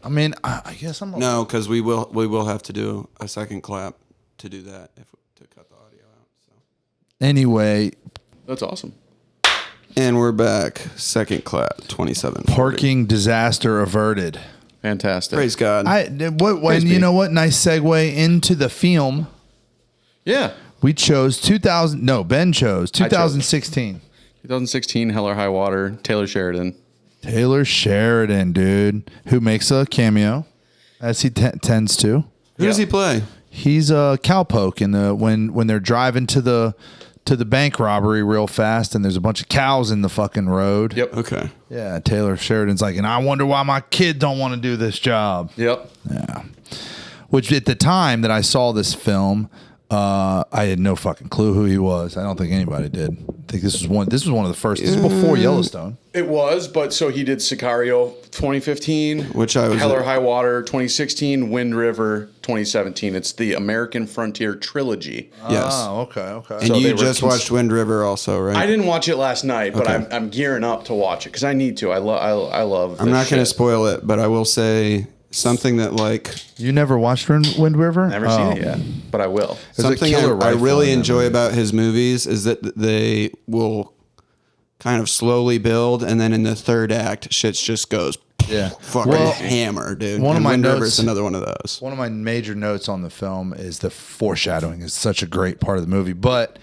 S1: I mean, I guess I'm...
S4: No, because we will have to do a second clap to do that to cut the audio out. So.
S1: Anyway,
S3: That's awesome.
S4: And we're back. Second clap. 27.
S1: parking disaster averted.
S3: Fantastic.
S4: Praise God.
S1: You know what? Nice segue into the film.
S3: Yeah.
S1: We chose Ben chose 2016.
S3: 2016 Hell or High Water, Taylor Sheridan.
S1: Taylor Sheridan, dude, who makes a cameo, as he tends to.
S4: Who does he play?
S1: He's a cowpoke in when they're driving to the bank robbery real fast, and there's a bunch of cows in the fucking road.
S3: Yep.
S4: Okay.
S1: Yeah, Taylor Sheridan's like, and I wonder why my kid don't want to do this job.
S3: Yep.
S1: Yeah. Which at the time that I saw this film, I had no fucking clue who he was. I don't think anybody did. I think this was one of the first. This is before Yellowstone.
S3: It was, but so he did Sicario 2015,
S4: Which I was
S3: Hell or High Water 2016, Wind River 2017. It's the American Frontier trilogy.
S4: Yes.
S1: Oh, okay.
S4: And
S3: So they
S4: you
S3: were
S4: just watched Wind River also, right?
S3: I didn't watch it last night, but
S4: Okay.
S3: I'm gearing up to watch it because I need to. I love.
S4: I'm not going to spoil it, but I will say something that
S1: You never watched Wind River?
S3: Never seen it yet, but I will.
S1: There's a
S4: something
S1: killer
S4: I
S1: rifle
S4: really
S1: in that
S4: enjoy
S1: movie.
S4: about his movies is that they will kind of slowly build, and then in the third act, shit just goes
S1: Yeah.
S4: fucking
S1: Well,
S4: hammer, dude.
S1: one of
S4: And
S1: my
S4: Wind River
S1: notes-
S4: is another one of those.
S1: One of my major notes on the film is the foreshadowing is such a great part of the movie. But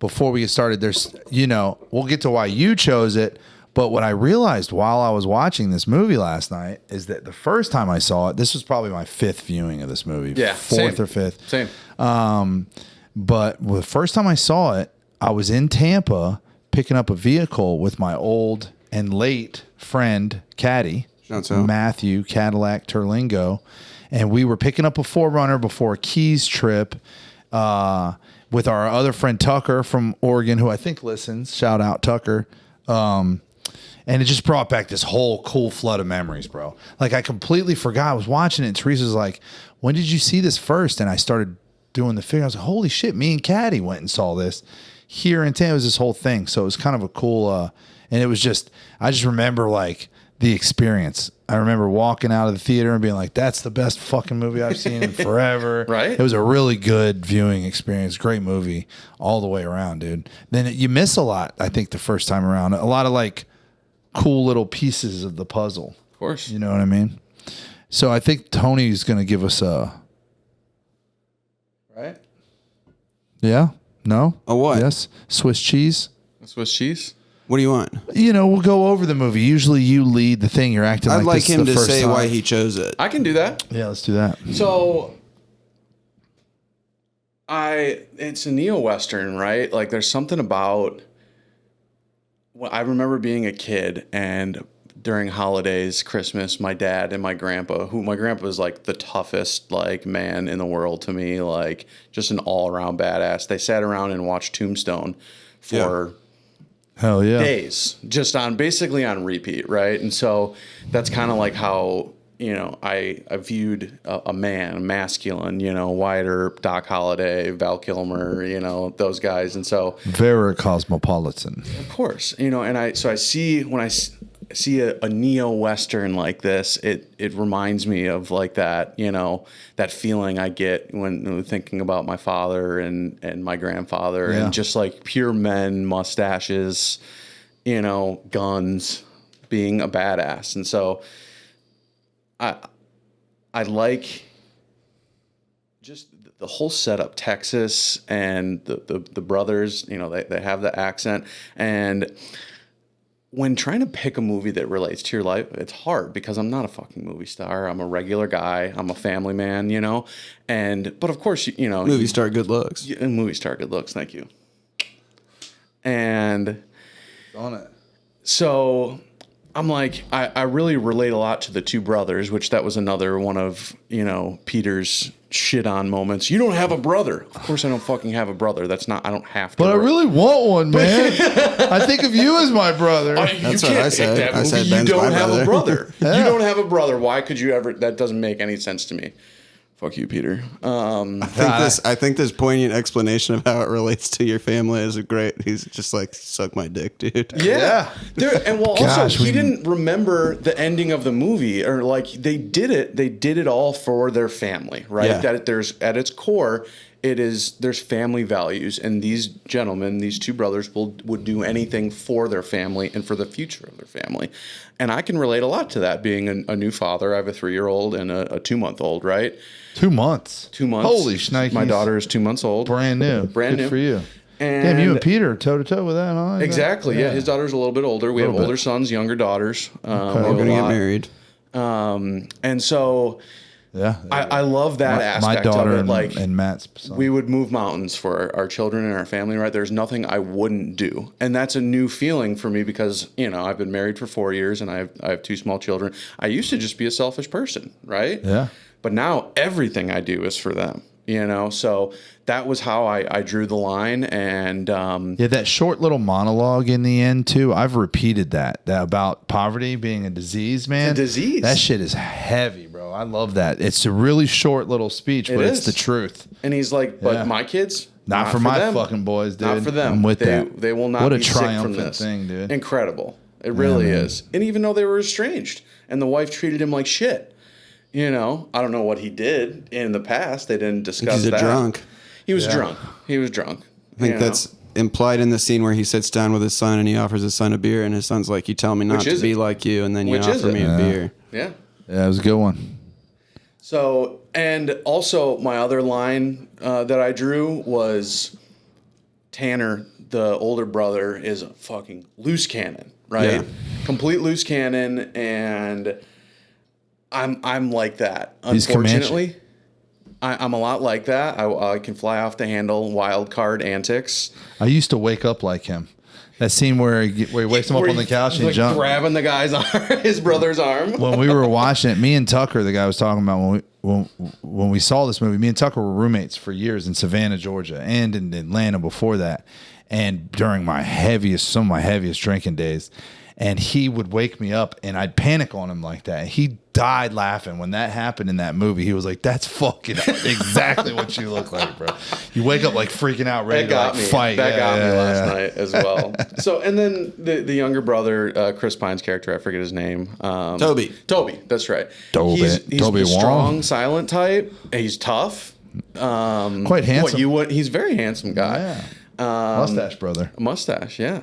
S1: before we get started, we'll get to why you chose it. But what I realized while I was watching this movie last night is that the first time I saw it, this was probably my 5th viewing of this movie.
S3: Yeah,
S1: 4th
S3: same.
S1: or 5th.
S3: Same.
S1: But the first time I saw it, I was in Tampa picking up a vehicle with my old and late friend Caddy,
S4: Shouts out.
S1: Matthew Cadillac Terlingo, and we were picking up a 4Runner before a Keys trip with our other friend Tucker from Oregon, who I think listens. Shout out Tucker. And it just brought back this whole cool flood of memories, bro. Like, I completely forgot. I was watching it, and Teresa's like, when did you see this first? And I started doing the figure. I was like, holy shit, me and Caddy went and saw this here in town. It was this whole thing. So it was kind of a cool, and it was just, I just remember, like, the experience. I remember walking out of the theater and being like, that's the best fucking movie I've seen in forever.
S3: Right?
S1: It was a really good viewing experience. Great movie all the way around, dude. Then you miss a lot, I think, the first time around. A lot of, like, cool little pieces of the puzzle.
S3: Of course.
S1: You know what I mean? So I think Tony's going to give us a...
S3: Right?
S1: Yeah? No?
S4: A what?
S1: Yes? Swiss cheese?
S3: Swiss cheese?
S4: What do you want?
S1: You know, we'll go over the movie. Usually you lead the thing. You're acting
S4: I'd like
S1: this
S4: him
S1: the
S4: to
S1: first
S4: say
S1: time.
S4: why he chose it.
S3: I can do that.
S1: Yeah, let's do that.
S3: So it's a neo-Western, right? Like, there's something about... Well, I remember being a kid, and during holidays, Christmas, my dad and my grandpa was like the toughest, like, man in the world to me, like, just an all-around badass. They sat around and watched Tombstone for
S1: Hell yeah.
S3: days, just basically on repeat, right? And so that's kind of like how, you know, I viewed a man, masculine, you know, Wyatt Earp, Doc Holliday, Val Kilmer, you know, those guys. And so,
S1: Very cosmopolitan.
S3: of course, you know, and I see when I see a neo-Western like this, it reminds me of, like, that, you know, that feeling I get when thinking about my father and my grandfather,
S1: Yeah.
S3: and just, like, pure men, mustaches, you know, guns, being a badass. And so I like just the whole setup, Texas, and the brothers, you know, they have the accent. And when trying to pick a movie that relates to your life, it's hard because I'm not a fucking movie star. I'm a regular guy. I'm a family man, you know. But of course, you know,
S4: Movie star, good looks.
S3: movie star, good looks. Thank you. And
S1: On it.
S3: so I'm like, I really relate a lot to the two brothers, which that was another one of, you know, Peter's shit on moments. You don't have a brother. Of course I don't fucking have a brother. That's not, I don't have to.
S1: But I really want one, man. I think of you as my brother.
S4: That's what I said. I said
S3: You
S4: Ben's
S3: don't
S4: my
S3: have a
S4: brother.
S3: brother. You don't have a brother. Why could you ever? That doesn't make any sense to me. Fuck you, Peter.
S4: I think this poignant explanation of how it relates to your family is great. He's just like, suck my dick, dude.
S3: Yeah. And well,
S1: Gosh,
S3: also, he didn't remember the ending of the movie, or, like, they did it all for their family, right?
S4: Yeah.
S3: That there's, at its core, there's family values, and these gentlemen, these two brothers, would do anything for their family and for the future of their family. And I can relate a lot to that, being a new father. I have a 3-year-old and a 2-month-old, right?
S1: 2 months.
S3: 2 months.
S1: Holy shnikes.
S3: My daughter is 2 months old.
S1: Brand new.
S3: Brand
S1: Good
S3: new.
S1: for you.
S3: And
S1: Damn, you and Peter toe to toe with that, huh?
S3: exactly. Yeah. His daughter's a little bit older. We have
S1: Little bit.
S3: older sons, younger daughters.
S4: We're going to get married.
S3: And so
S1: Yeah.
S3: I love that
S1: my
S3: aspect
S1: daughter
S3: of it. Like,
S1: and Matt's son.
S3: we would move mountains for our children and our family, right? There's nothing I wouldn't do. And that's a new feeling for me because, you know, I've been married for 4 years and I have 2 small children. I used to just be a selfish person, right?
S1: Yeah.
S3: But now everything I do is for them, you know? So that was how I drew the line. And
S1: Yeah, that short little monologue in the end too. I've repeated that about poverty being a disease, man.
S3: It's a disease.
S1: That shit is heavy, bro. I love that. It's a really short little speech, but it's
S3: is.
S1: the truth.
S3: and he's like, but
S1: Yeah.
S3: my kids,
S1: Not for my
S3: them.
S1: fucking boys, dude.
S3: Not for them.
S1: I'm with
S3: they,
S1: that.
S3: They will not
S1: What a
S3: be sick from
S1: triumphant
S3: this.
S1: thing, dude.
S3: Incredible. It really
S1: man.
S3: is. And even though they were estranged and the wife treated him like shit, you know, I don't know what he did in the past. They didn't discuss
S4: He's a
S3: that.
S4: drunk.
S3: He was drunk. He was drunk.
S4: I think that's implied in the scene where he sits down with his son and he offers his son a beer, and his son's like, "You tell me not
S3: Which
S4: to
S3: is
S4: be
S3: it?
S4: like you, and then you
S3: Which is
S4: offer
S3: it?
S4: me a beer."
S3: Yeah.
S1: Yeah, it was a good one.
S3: So, and also my other line that I drew was Tanner, the older brother, is a fucking loose cannon, right?
S4: Yeah.
S3: Complete loose cannon, and I'm like that.
S1: He's
S3: Unfortunately, I'm a lot like that. I can fly off the handle, wild card antics.
S1: I used to wake up like him. That scene where he wakes him up
S3: Where
S1: on the couch and he
S3: like
S1: jumps.
S3: grabbing the guy's arm, his brother's arm.
S1: When we were watching it, me and Tucker, the guy I was talking about, when we saw this movie, me and Tucker were roommates for years in Savannah, Georgia, and in Atlanta before that. And during some of my heaviest drinking days, and he would wake me up and I'd panic on him like that. He died laughing when that happened in that movie. He was like, "That's fucking exactly what you look like, bro." You wake up like freaking out, ready to fight.
S3: That got me last night as well. So, and then the younger brother, Chris Pine's character, I forget his name.
S4: Toby,
S3: that's right.
S1: Toby.
S3: He's
S1: Toby
S3: the
S1: Wong.
S3: strong, silent type. He's tough.
S1: Quite handsome.
S3: He's a very handsome guy.
S1: Yeah. Mustache brother.
S3: Mustache, yeah.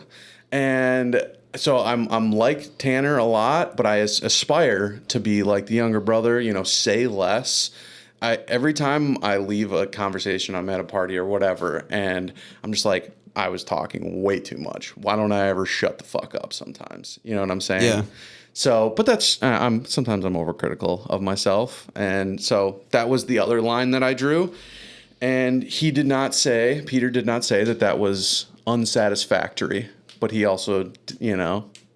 S3: And so I'm like Tanner a lot, but I aspire to be like the younger brother, say less. Every time I leave a conversation, I'm at a party or whatever, and I'm just like, I was talking way too much. Why don't I ever shut the fuck up sometimes? You know what I'm saying?
S4: Yeah.
S3: So, but that's, sometimes I'm overcritical of myself. And so that was the other line that I drew. And Peter did not say that was unsatisfactory. But he also,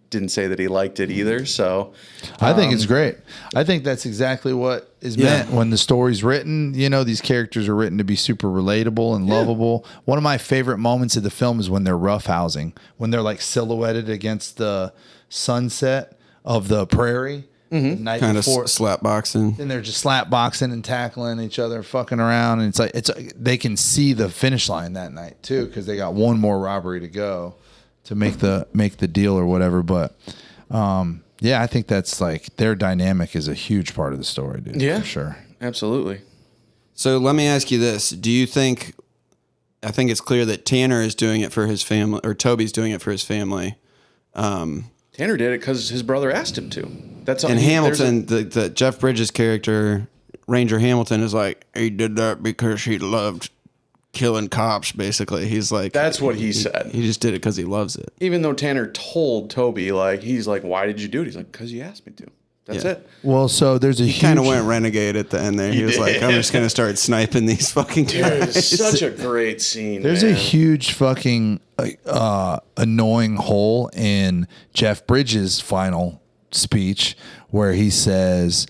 S3: didn't say that he liked it either. So
S1: I think it's great. I think that's exactly what is meant when the story's written. These characters are written to be super relatable and lovable. One of my favorite moments of the film is when they're roughhousing, when they're like silhouetted against the sunset of the prairie. The night
S4: kind of
S1: before.
S4: slap boxing.
S1: And they're just slap boxing and tackling each other, fucking around. And it's like they can see the finish line that night too, because they got one more robbery to go to make the deal or whatever. But I think that's like their dynamic is a huge part of the story, dude.
S3: yeah,
S1: for sure,
S3: absolutely.
S4: So let me ask you this: do you think? I think it's clear that Tanner is doing it for his family, or Toby's doing it for his family.
S3: Tanner did it because his brother asked him to. That's all.
S4: And Hamilton, the Jeff Bridges character, Ranger Hamilton, is like, he did that because he loved killing cops, basically. He's like,
S3: that's what he said.
S4: He just did it because he loves it.
S3: Even though Tanner told Toby, he's like, why did you do it? He's like, because you asked me to. That's it.
S1: Well, so there's
S4: He kind of went renegade at the end there. He was like, I'm just going to start sniping these fucking guys.
S3: It's such a great scene.
S1: There's a huge fucking annoying hole in Jeff Bridges' final speech where he says,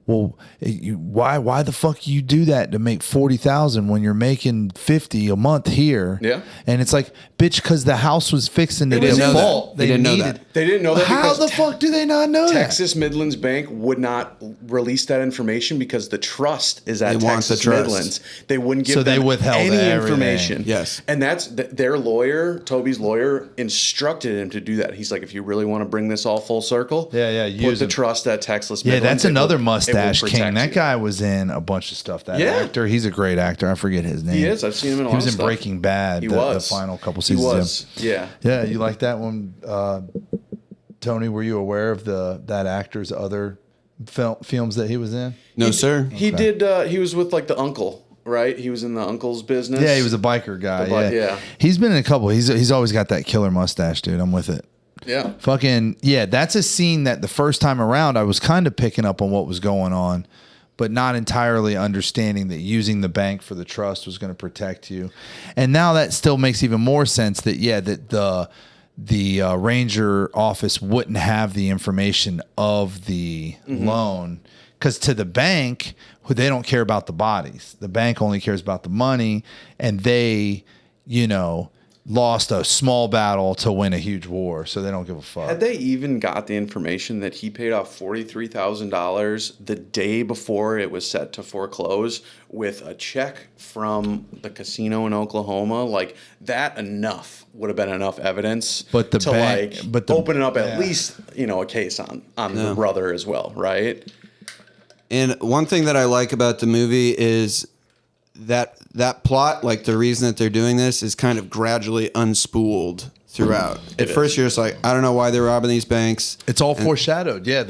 S1: "Well, why the fuck you do that to make 40,000 when you're making 50 a month here?"
S3: Yeah.
S1: And it's like, bitch, because the house was fixing to default.
S4: They didn't know that.
S3: They didn't know that.
S1: How
S3: because
S1: the fuck do they not know
S3: Texas Midlands Bank would not release that information because the trust is at
S4: They want
S3: Texas
S4: the trust.
S3: Midlands. They wouldn't give
S1: So they
S3: them
S1: withheld
S3: any
S1: everything.
S3: information.
S4: Yes.
S3: And that's their lawyer, Toby's lawyer, instructed him to do that. He's like, if you really want to bring this all full circle, put
S1: use
S3: the
S1: them.
S3: trust at Texas
S1: Yeah,
S3: Midlands.
S1: that's another mustache
S3: protect
S1: king. That
S3: you.
S1: guy was in a bunch of stuff. That
S3: Yeah.
S1: actor, he's a great actor. I forget his name.
S3: He is. I've seen him in a lot
S1: He was
S3: of
S1: in
S3: stuff.
S1: Breaking Bad.
S3: He
S1: the
S3: was.
S1: final couple
S3: He
S1: seasons.
S3: was. Yeah.
S1: Yeah, you like that one, Tony? Were you aware of that actor's other films that he was in?
S4: No, sir.
S3: He did. He was with the uncle, right? He was in the uncle's business.
S1: Yeah, he was a biker guy.
S3: Yeah.
S1: He's been in a couple. He's always got that killer mustache, dude. I'm with it.
S3: Yeah.
S1: Fucking yeah. That's a scene that the first time around I was kind of picking up on what was going on, but not entirely understanding that using the bank for the trust was going to protect you. And now that still makes even more sense that the ranger office wouldn't have the information of the loan, because to the bank, they don't care about the bodies. The bank only cares about the money, and they, lost a small battle to win a huge war, so they don't give a fuck.
S3: Had they even got the information that he paid off $43,000 the day before it was set to foreclose with a check from the casino in Oklahoma, that enough would have been enough evidence
S1: But the
S3: to
S1: bank- but the-
S3: open up at
S1: yeah.
S3: least, a case on the brother as well, right?
S4: And one thing that I like about the movie is that plot, the reason that they're doing this, is kind of gradually unspooled throughout. At first, you're just like, I don't know why they're robbing these banks.
S1: It's all foreshadowed. Yeah,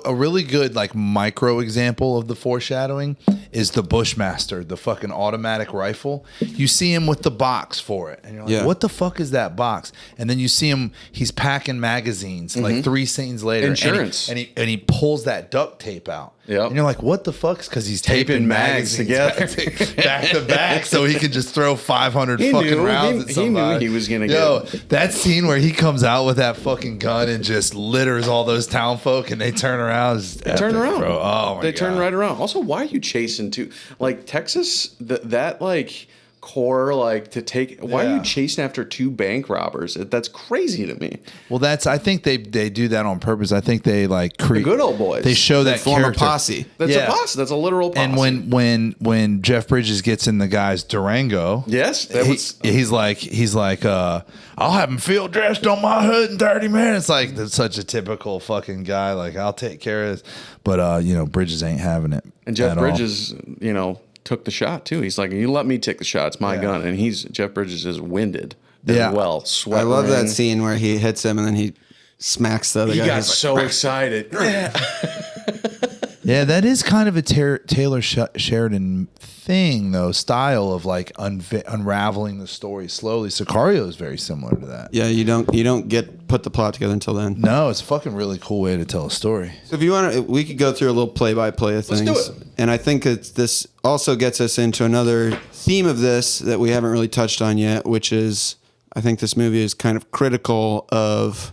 S1: a really good micro example of the foreshadowing is the Bushmaster, the fucking automatic rifle. You see him with the box for it, and you're like, what the fuck is that box? And then you see him, he's packing magazines 3 scenes later.
S3: Insurance.
S1: And he pulls that duct tape out.
S3: Yep.
S1: And you're like, what the fuck? Because he's
S3: Taping
S1: taping
S3: mags
S1: magazines
S3: together.
S1: back to back so he could just throw 500
S3: He
S1: fucking
S3: knew.
S1: rounds at
S3: He knew
S1: somebody.
S3: he was gonna
S1: Yo,
S3: get-
S1: that scene where he comes out with that fucking gun and just litters all those town folk and they turn around.
S3: They turn around.
S1: Bro. Oh, my
S3: They
S1: God.
S3: turn right around. Also, why are you chasing to like Texas? That like core like to take. Why are
S1: Yeah.
S3: you chasing after 2 bank robbers? That's crazy to me.
S1: Well, I think they do that on purpose. I think they like create.
S3: The good old boys.
S1: They show that
S4: Form a
S1: character.
S4: posse.
S3: That's
S1: Yeah.
S3: a posse. That's a literal posse.
S1: And when Jeff Bridges gets in the guy's Durango,
S3: yes, that was
S1: he's like, I'll have him field dressed on my hood in 30 minutes. Like that's such a typical fucking guy. Like I'll take care of this, but Bridges ain't having it.
S3: and Jeff
S1: at all.
S3: Bridges, took the shot too. He's like, you let me take the shot. It's my gun. And Jeff Bridges is winded.
S1: Yeah.
S3: As well, sweat.
S4: I love that
S3: ring.
S4: scene where he hits him and then he smacks the other
S3: He
S4: guy.
S3: got
S4: He's like,
S3: so excited.
S1: Yeah, that is kind of a Taylor Sheridan thing, though, style of like unraveling the story slowly. Sicario is very similar to that.
S4: yeah, you don't get put the plot together until then.
S1: No, it's a fucking really cool way to tell a story.
S4: So if you want to, we could go through a little play-by-play of things.
S3: Let's do it.
S4: And I think this also gets us into another theme of this that we haven't really touched on yet, which is I think this movie is kind of critical of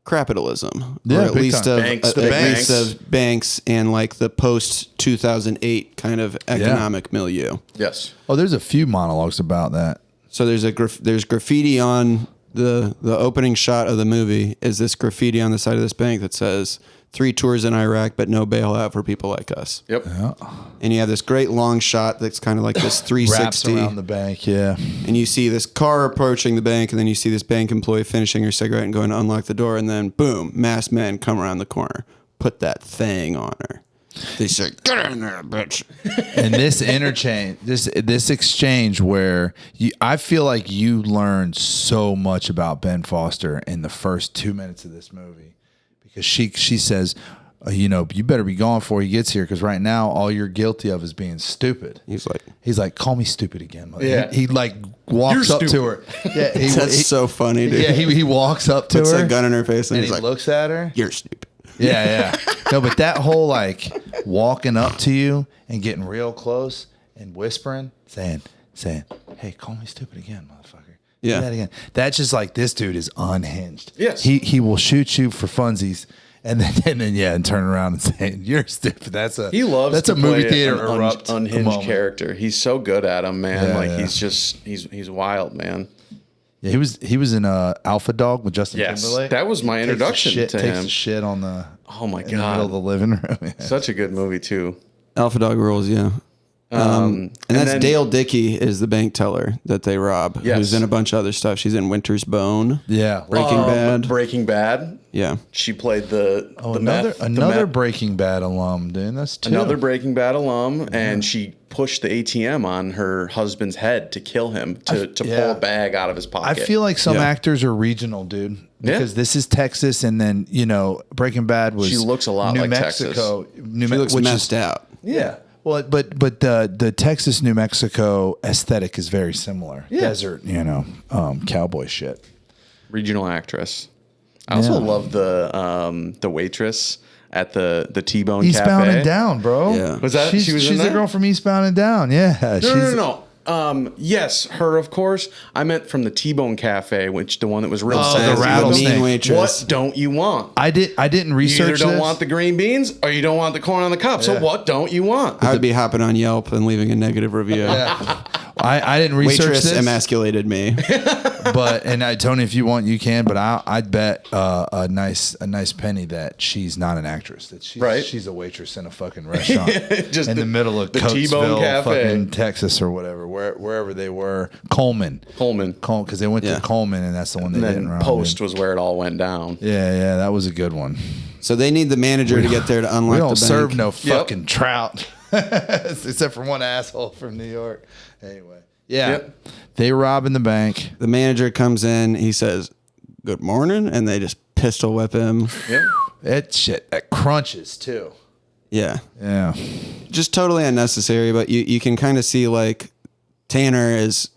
S4: capitalism,
S1: Yeah,
S4: or at
S1: big
S4: least
S1: time.
S4: of
S3: Banks,
S4: at
S3: the
S4: least
S3: banks.
S4: of banks and like the post 2008 kind of economic milieu.
S3: Yes.
S1: Oh, there's a few monologues about that.
S4: So there's graffiti on the opening shot of the movie. Is this graffiti on the side of this bank that says 3 tours in Iraq, but no bailout for people like us.
S3: Yep.
S4: And you have this great long shot that's kind of like this
S1: Wraps
S4: 360.
S1: around the bank, yeah.
S4: And you see this car approaching the bank, and then you see this bank employee finishing her cigarette and going to unlock the door, and then boom, masked men come around the corner, put that thing on her. They say, "Get in there, bitch."
S1: And this interchange, this exchange where I feel like you learned so much about Ben Foster in the first 2 minutes of this movie, because she says, you better be gone before he gets here, because right now all you're guilty of is being stupid.
S4: He's like,
S1: call me stupid again.
S3: Yeah.
S1: He like walks
S3: You're
S1: up to her. Yeah,
S4: that's so funny, dude.
S1: Yeah, he walks up to
S4: Puts
S1: her,
S4: that gun in her face, and
S1: and
S4: he's
S1: he
S4: like,
S1: looks at her.
S4: "You're stupid."
S1: Yeah. No, but that whole like walking up to you and getting real close and whispering, saying, "Hey, call me stupid again, motherfucker."
S4: Yeah.
S1: Do that again. That's just like, this dude is unhinged.
S3: Yes.
S1: He will shoot you for funsies. And then turn around and say, "You're stupid." That's a
S3: That's
S1: a movie theater
S3: an
S1: erupt
S3: unhinged
S1: moment.
S3: character. He's so good at him, man.
S1: Yeah,
S3: like
S1: yeah.
S3: he's just he's wild, man.
S1: Yeah, he was in Alpha Dog with Justin
S3: Yes,
S1: Timberlake.
S3: that was my introduction
S1: takes
S3: to
S1: takes
S3: him.
S1: the shit on the
S3: Oh my
S1: in the middle of
S3: god,
S1: the living room. Yeah.
S3: such a good movie too.
S4: Alpha Dog rules, yeah. And that's
S3: then-
S4: Dale Dickey is the bank teller that they rob,
S3: Yes.
S4: who's in a bunch of other stuff. She's in Winter's Bone.
S1: Yeah.
S4: Breaking Bad.
S3: Breaking Bad.
S4: Yeah.
S3: She played the
S1: another
S3: meth-
S1: Breaking Bad alum, dude. That's two.
S3: another Breaking Bad alum, and she pushed the ATM on her husband's head to kill him, to pull
S1: yeah.
S3: a bag out of his
S1: I
S3: pocket.
S1: feel like some
S4: Yeah.
S1: actors are regional, dude.
S3: Yeah.
S1: Because this is Texas, and then Breaking Bad was
S3: She looks a lot
S1: New
S3: like
S1: Mexico.
S4: She looks messed out.
S1: Yeah. Well, but the Texas New Mexico aesthetic is very similar.
S3: Yeah.
S1: Desert, cowboy shit.
S3: regional actress. I also
S1: Yeah.
S3: love the waitress at the T-Bone
S1: Eastbound
S3: Cafe.
S1: and Down, bro.
S4: Yeah.
S3: Was that-
S1: she's
S3: she was in
S1: she's the
S3: that?
S1: girl from Eastbound and Down. Yeah.
S3: No. Yes, her, of course. I meant from the T-Bone Cafe, which the one that was real
S1: Oh,
S3: sassy.
S1: the rattlesnake.
S4: mean waitress.
S3: What don't you want?
S1: I didn't
S3: You
S1: research
S3: either don't
S1: this.
S3: want the green beans or you don't want the corn on the cob. So
S1: Yeah.
S3: what don't you want?
S4: I would be hopping on Yelp and leaving a negative review.
S1: I didn't research
S4: Waitress
S1: this.
S4: emasculated me.
S1: Tony, if you want, you can. But I'd bet a nice penny that she's not an actress. That she's a waitress in a fucking restaurant,
S3: Just
S1: in the middle of
S3: the T-Bone
S1: Coatesville,
S3: Cafe.
S1: fucking Texas or whatever, wherever they were. Coleman, because they went
S4: Yeah.
S1: to Coleman, and that's the one they
S3: And
S1: didn't
S3: then
S1: rob.
S3: Post was where it all went down.
S1: Yeah, that was a good one.
S4: So they need the manager to get there to unlock
S1: We
S4: the
S1: don't
S4: bank.
S1: serve no fucking trout, except for one asshole from New York. Anyway, yeah,
S3: Yep.
S1: they rob in the bank.
S4: The manager comes in. He says, "Good morning," and they just pistol whip him.
S3: Yep.
S1: That crunches too.
S4: Yeah,
S1: Yeah.
S4: just totally unnecessary. But you can kind of see like Tanner is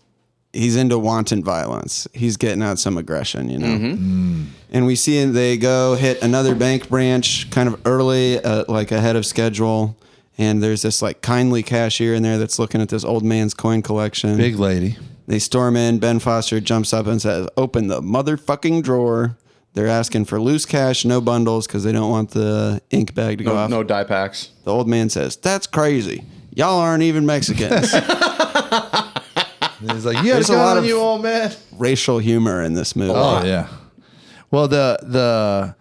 S4: he's into wanton violence. He's getting out some aggression, you know. And we see they go hit another bank branch kind of early, like ahead of schedule. And there's this like kindly cashier in there that's looking at this old man's coin collection.
S1: Big lady.
S4: They storm in. Ben Foster jumps up and says, "Open the motherfucking drawer." They're asking for loose cash, no bundles, because they don't want the ink bag to go off.
S3: No die packs.
S4: The old man says, "That's crazy. Y'all aren't even Mexicans."
S1: He's like, "You have
S4: There's
S1: a
S4: a
S1: gun
S4: lot
S1: on
S4: of-
S1: you, old man."
S4: Racial humor in this movie.
S1: Oh yeah. Well, the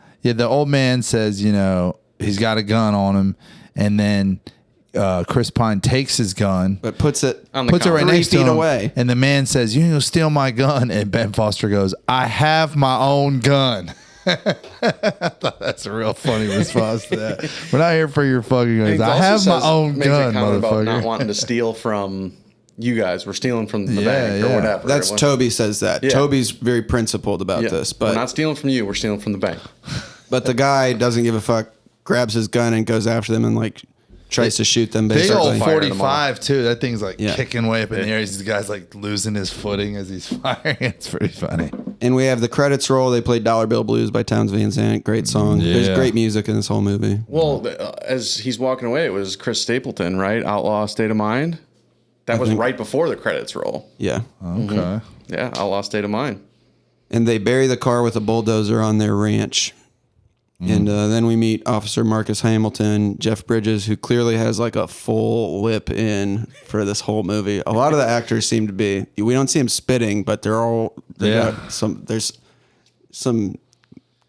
S1: old man says, you know, he's got a gun on him, and then Chris Pine takes his gun,
S4: But puts it
S3: On the
S1: puts it right
S3: counter.
S4: 3
S1: next to
S4: feet
S1: him,
S4: away.
S1: and the man says, "You gonna steal my gun?" And Ben Foster goes, "I have my own gun." I thought that's a real funny response to that. We're not here for your fucking guns.
S3: He
S1: I
S3: also
S1: have my
S3: says-
S1: own
S3: makes a
S1: gun,
S3: comment about not
S1: motherfucker.
S3: wanting to steal from you guys. We're stealing from the
S1: Yeah,
S3: bank or
S1: yeah.
S3: whatever.
S4: That's Toby says that.
S3: Yeah.
S4: Toby's very principled about
S3: Yeah.
S4: this,
S3: we're
S4: but
S3: not stealing from you. We're stealing from the bank.
S4: the guy doesn't give a fuck, grabs his gun and goes after them and like tries to shoot them
S1: Big
S4: basically.
S1: old
S3: Fire them
S1: 45 too. That thing's like
S4: Yeah.
S1: kicking way up in the air. This guy's like losing his footing as he's firing. It's pretty funny.
S4: And we have the credits roll. They played Dollar Bill Blues by Townes Van Zandt. Great song. There's
S1: Yeah.
S4: great music in this whole movie.
S3: Well, as he's walking away, it was Chris Stapleton, right? Outlaw State of Mind. That was right before the credits roll.
S4: Yeah.
S1: Okay.
S3: Yeah, Outlaw State of Mind.
S4: And they bury the car with a bulldozer on their ranch. And then we meet Officer Marcus Hamilton, Jeff Bridges, who clearly has like a full lip in for this whole movie. A lot of the actors seem to be. We don't see him spitting, but there's some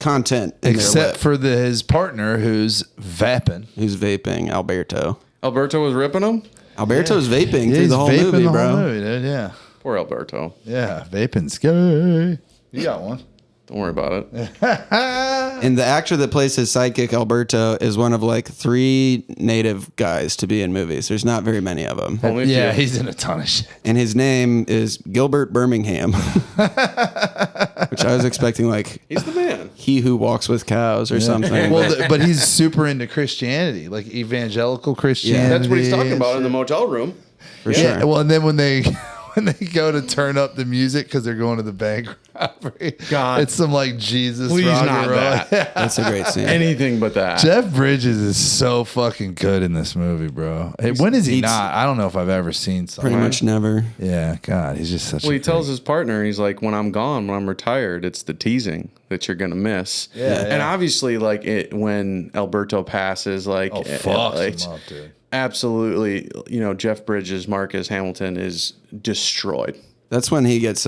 S4: content in their
S1: Except
S4: lip.
S1: for his partner who's vaping.
S4: Who's vaping, Alberto.
S3: Alberto was ripping him.
S4: Alberto's vaping
S1: Yeah,
S4: through
S1: he's
S4: the whole
S1: vaping
S4: movie,
S1: the
S4: bro.
S1: whole movie, dude. Yeah.
S3: Poor Alberto.
S1: Yeah. Vaping's gay. You got one.
S3: Don't worry about it.
S4: And the actor that plays his sidekick, Alberto, is one of like 3 native guys to be in movies. There's not very many of them.
S3: Only a
S1: Yeah,
S3: few.
S1: he's in a ton of shit.
S4: And his name is Gilbert Birmingham, which I was expecting like
S3: He's the man.
S4: He Who Walks with Cows or something.
S1: Well, but he's super into Christianity, like evangelical Christianity.
S3: That's what he's talking
S1: and
S3: about in the
S1: shit.
S3: motel room.
S4: for
S1: Yeah.
S4: sure.
S1: Well, and then when they go to turn up the music because they're going to the bank robbery,
S3: God.
S1: it's some like Jesus
S3: Please
S1: rock
S3: not
S1: and roll.
S3: that.
S4: That's a great scene.
S3: Anything but that.
S1: Jeff Bridges is so fucking good in this movie, bro. Hey, when is he
S4: he's-
S1: not? I don't know if I've ever seen something.
S4: Pretty much never.
S1: Yeah, God, he's just such.
S3: Well,
S1: a
S3: he tells
S1: great-
S3: his partner, he's like, when I'm gone, when I'm retired, it's the teasing that you're gonna miss.
S1: Yeah,
S3: And
S1: yeah.
S3: obviously, like when Alberto passes, like,
S1: Oh, fuck
S3: it's
S1: him up, dude.
S3: absolutely, you know, Jeff Bridges, Marcus Hamilton is destroyed.
S4: That's when he gets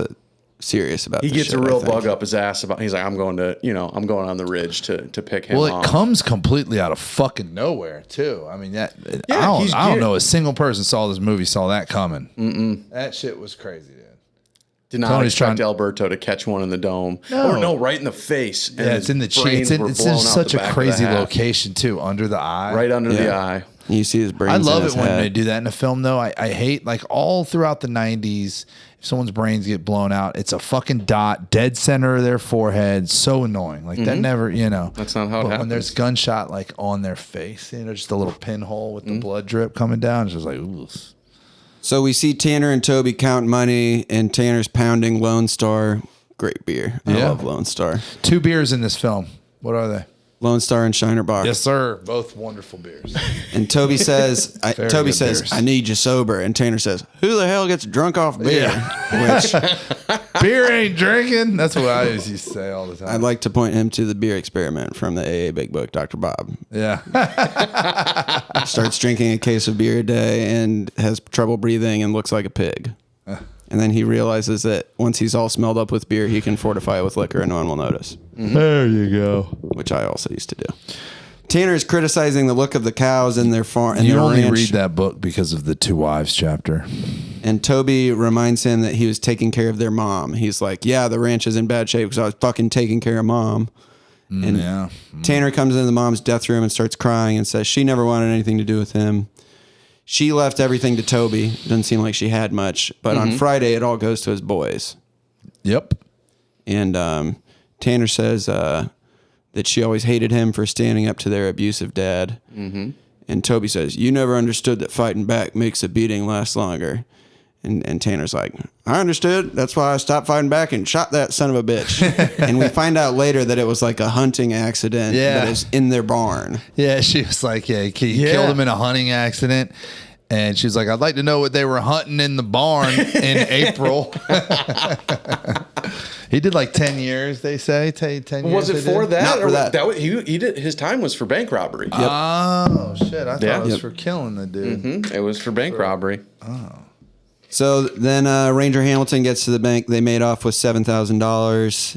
S4: serious about
S3: He
S4: this
S3: gets
S4: shit,
S3: a
S4: I
S3: real
S4: think.
S3: bug up his ass about. He's like, I'm going on the ridge to pick him
S1: Well, it
S3: off.
S1: comes completely out of fucking nowhere, too. I mean, that
S3: Yeah, he's
S1: I don't
S3: geared-
S1: know a single person saw this movie saw that coming. That shit was crazy, dude.
S3: Did not
S1: Tony's
S3: expect
S1: trying-
S3: Alberto to catch one in the dome.
S1: No.
S3: Or no, right in the face. And
S1: Yeah, it's
S3: his
S1: in the cheek.
S3: brains
S1: It's
S3: were
S1: in
S3: blown out
S1: such
S3: the
S1: a
S3: back of the
S1: crazy
S3: hat.
S1: location, too, under the eye.
S3: Right under the
S4: Yeah.
S3: eye.
S4: You see his brains.
S1: I love
S4: in his
S1: it when
S4: head.
S1: they do that in a film, though. I hate, like, all throughout the 90s, if someone's brains get blown out, it's a fucking dot, dead center of their forehead. So annoying. Like, that never, you know.
S3: That's not how it
S1: But when
S3: happens.
S1: there's gunshot, like, on their face, you know, just a little pinhole with the blood drip coming down, it's just like, ooh.
S4: So we see Tanner and Toby count money, and Tanner's pounding Lone Star. Great beer. I
S1: Yeah.
S4: love Lone Star.
S1: 2 beers in this film. What are they?
S4: Lone Star and Shiner Bock.
S1: Yes, sir. Both wonderful beers.
S4: And Toby says,
S1: Very
S4: Toby
S1: good
S4: says,
S1: beers.
S4: I need you sober. And Tanner says, who the hell gets drunk off beer? Which
S1: Beer ain't drinking. That's what I used to say all the time.
S4: I'd like to point him to the beer experiment from the AA Big Book, Dr. Bob.
S1: Yeah.
S4: Starts drinking a case of beer a day and has trouble breathing and looks like a pig. And then he realizes that once he's all smelled up with beer, he can fortify it with liquor and no one will notice,
S1: There you go.
S4: which I also used to do. Tanner is criticizing the look of the cows in their farm.
S1: You
S4: their
S1: only
S4: ranch,
S1: read that book because of the 2 wives chapter.
S4: And Toby reminds him that he was taking care of their mom. He's like, yeah, the ranch is in bad shape because I was fucking taking care of mom. And
S1: Yeah.
S4: Tanner comes into the mom's death room and starts crying and says she never wanted anything to do with him. She left everything to Toby. Doesn't seem like she had much. But on Friday, it all goes to his boys.
S1: Yep.
S4: And Tanner says that she always hated him for standing up to their abusive dad. Mm-hmm. And Toby says, you never understood that fighting back makes a beating last longer. And Tanner's like, I understood. That's why I stopped fighting back and shot that son of a bitch. And we find out later that it was like a hunting accident that is in their barn.
S1: Yeah, she was like, he killed him in a hunting accident. And she was like, I'd like to know what they were hunting in the barn in April. He did like 10 years, they say. 10 years.
S3: Was it for that?
S4: Not for that.
S3: He did. His time was for bank robbery.
S4: Yep.
S1: Oh, shit. I thought it was for killing the dude.
S3: Mm-hmm. It was for bank robbery.
S1: Oh.
S4: So then Ranger Hamilton gets to the bank. They made off with $7,000.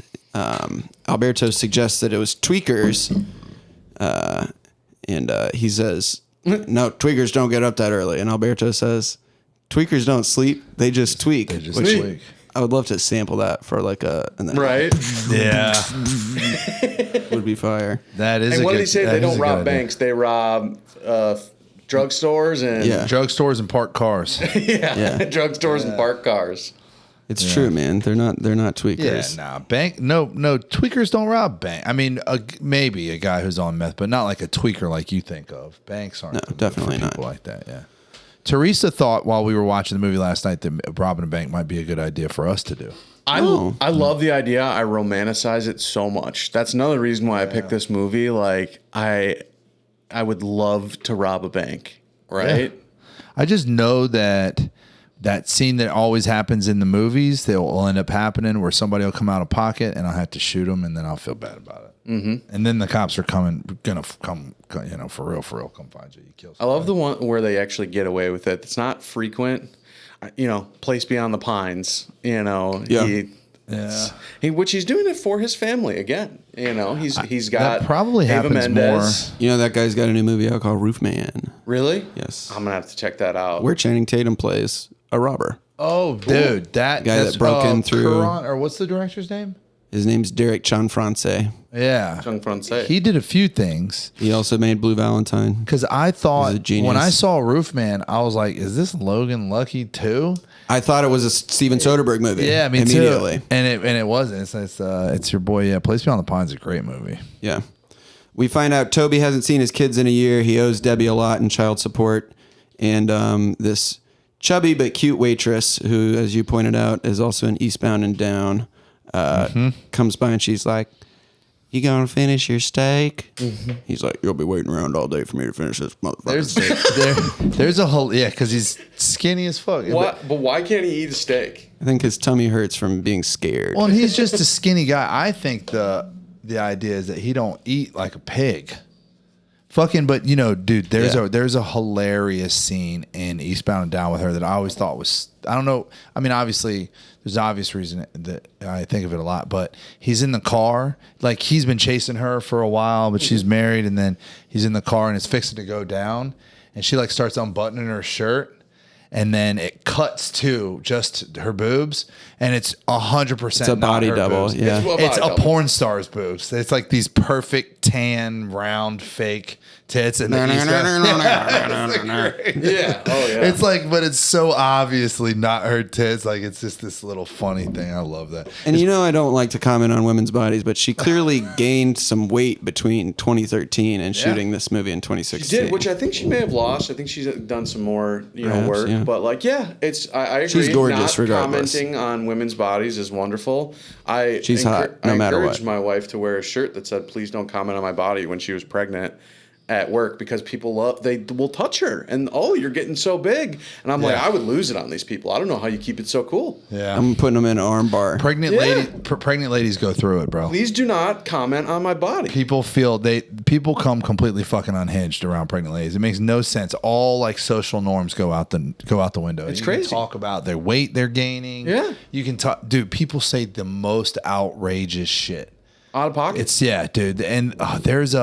S4: Alberto suggests that it was tweakers. And he says, no, tweakers don't get up that early. And Alberto says, tweakers don't sleep. They just tweak.
S1: They just tweak.
S4: I would love to sample that for like
S3: Right.
S1: Yeah.
S4: would be fire.
S1: That is
S3: And
S1: a
S3: what
S1: good,
S3: did he say? They don't rob banks. They rob drugstores and
S1: drugstores and parked cars.
S3: drugstores and parked cars.
S4: It's true, man. They're not tweakers.
S1: Yeah, no, tweakers don't rob bank. I mean, maybe a guy who's on meth, but not like a tweaker like you think of. Banks aren't.
S4: No, definitely
S1: for people
S4: not.
S1: like that. Yeah. Teresa thought while we were watching the movie last night that robbing a bank might be a good idea for us to do.
S3: I love the idea. I romanticize it so much. That's another reason why I picked this movie. Like I would love to rob a bank, right?
S1: Yeah. I just know that scene that always happens in the movies, that will end up happening where somebody will come out of pocket and I'll have to shoot them and then I'll feel bad about it. Mm-hmm. And then the cops are gonna come, for real, come find you. You kill somebody.
S3: I love the one where they actually get away with it. It's not frequent. Place beyond the pines. Which he's doing it for his family again. He's got
S1: that probably
S3: Eva
S1: happens
S3: Mendes.
S1: more.
S4: That guy's got a new movie out called Roofman.
S3: Really?
S4: Yes.
S3: I'm gonna have to check that out.
S4: Where Channing Tatum plays a robber.
S1: Oh, dude, that
S4: guy that broke in through.
S1: Quran, or what's the director's name?
S4: His name's Derek Chanfrancais.
S1: Yeah,
S3: Chung Francais.
S1: He did a few things.
S4: He also made Blue Valentine.
S1: Because I thought
S4: He's a genius.
S1: when I saw Roofman, I was like, "Is this Logan Lucky too?"
S4: I thought it was a Steven Soderbergh movie.
S1: Yeah, me
S4: immediately.
S1: too. And it wasn't. It's your boy. Yeah, Place Beyond the Pines is a great movie.
S4: Yeah. We find out Toby hasn't seen his kids in a year. He owes Debbie a lot in child support. And this chubby but cute waitress, who, as you pointed out, is also in Eastbound and Down, comes by and she's like, "You gonna finish your steak?" Mm-hmm. He's like, "You'll be waiting around all day for me to finish this motherfucking steak."
S1: There's a whole because he's skinny as fuck.
S3: What? But why can't he eat a steak?
S4: I think his tummy hurts from being scared.
S1: Well, and he's just a skinny guy. I think the idea is that he don't eat like a pig. Fucking, but dude, there's a hilarious scene in Eastbound and Down with her that I always thought was, I don't know. I mean, obviously, there's an obvious reason that I think of it a lot, but he's in the car, like he's been chasing her for a while, but she's married, and then he's in the car and it's fixing to go down, and she like starts unbuttoning her shirt. And then it cuts to just her boobs, and it's 100%.
S4: It's a body double,
S1: boobs.
S4: yeah.
S1: It's a porn star's boobs. It's like these perfect tan, round, fake tits, and
S3: Yeah. Oh yeah.
S1: it's like, but it's so obviously not her tits. Like it's just this little funny thing. I love that.
S4: And I don't like to comment on women's bodies, but she clearly gained some weight between 2013 and shooting this movie in 2016.
S3: She did, which I think she may have lost. I think she's done some more,
S4: Perhaps,
S3: work.
S4: yeah.
S3: But I agree.
S4: She's gorgeous,
S3: Not
S4: regardless.
S3: commenting on women's bodies is wonderful.
S4: She's hot, no matter what.
S3: I encouraged my wife to wear a shirt that said, "Please don't comment on my body" when she was pregnant at work, because people they will touch her and, "Oh, you're getting so big," and I'm like, I would lose it on these people. I don't know how you keep it so cool.
S1: Yeah,
S4: I'm putting them in an arm bar.
S1: Pregnant ladies go through it, bro.
S3: Please do not comment on my body.
S1: People come completely fucking unhinged around pregnant ladies. It makes no sense. All like social norms go out the window.
S3: It's
S1: you
S3: crazy.
S1: Can talk about their weight they're gaining.
S3: Yeah.
S1: You can talk, dude. People say the most outrageous shit.
S3: Out of pocket.
S1: Dude. And there's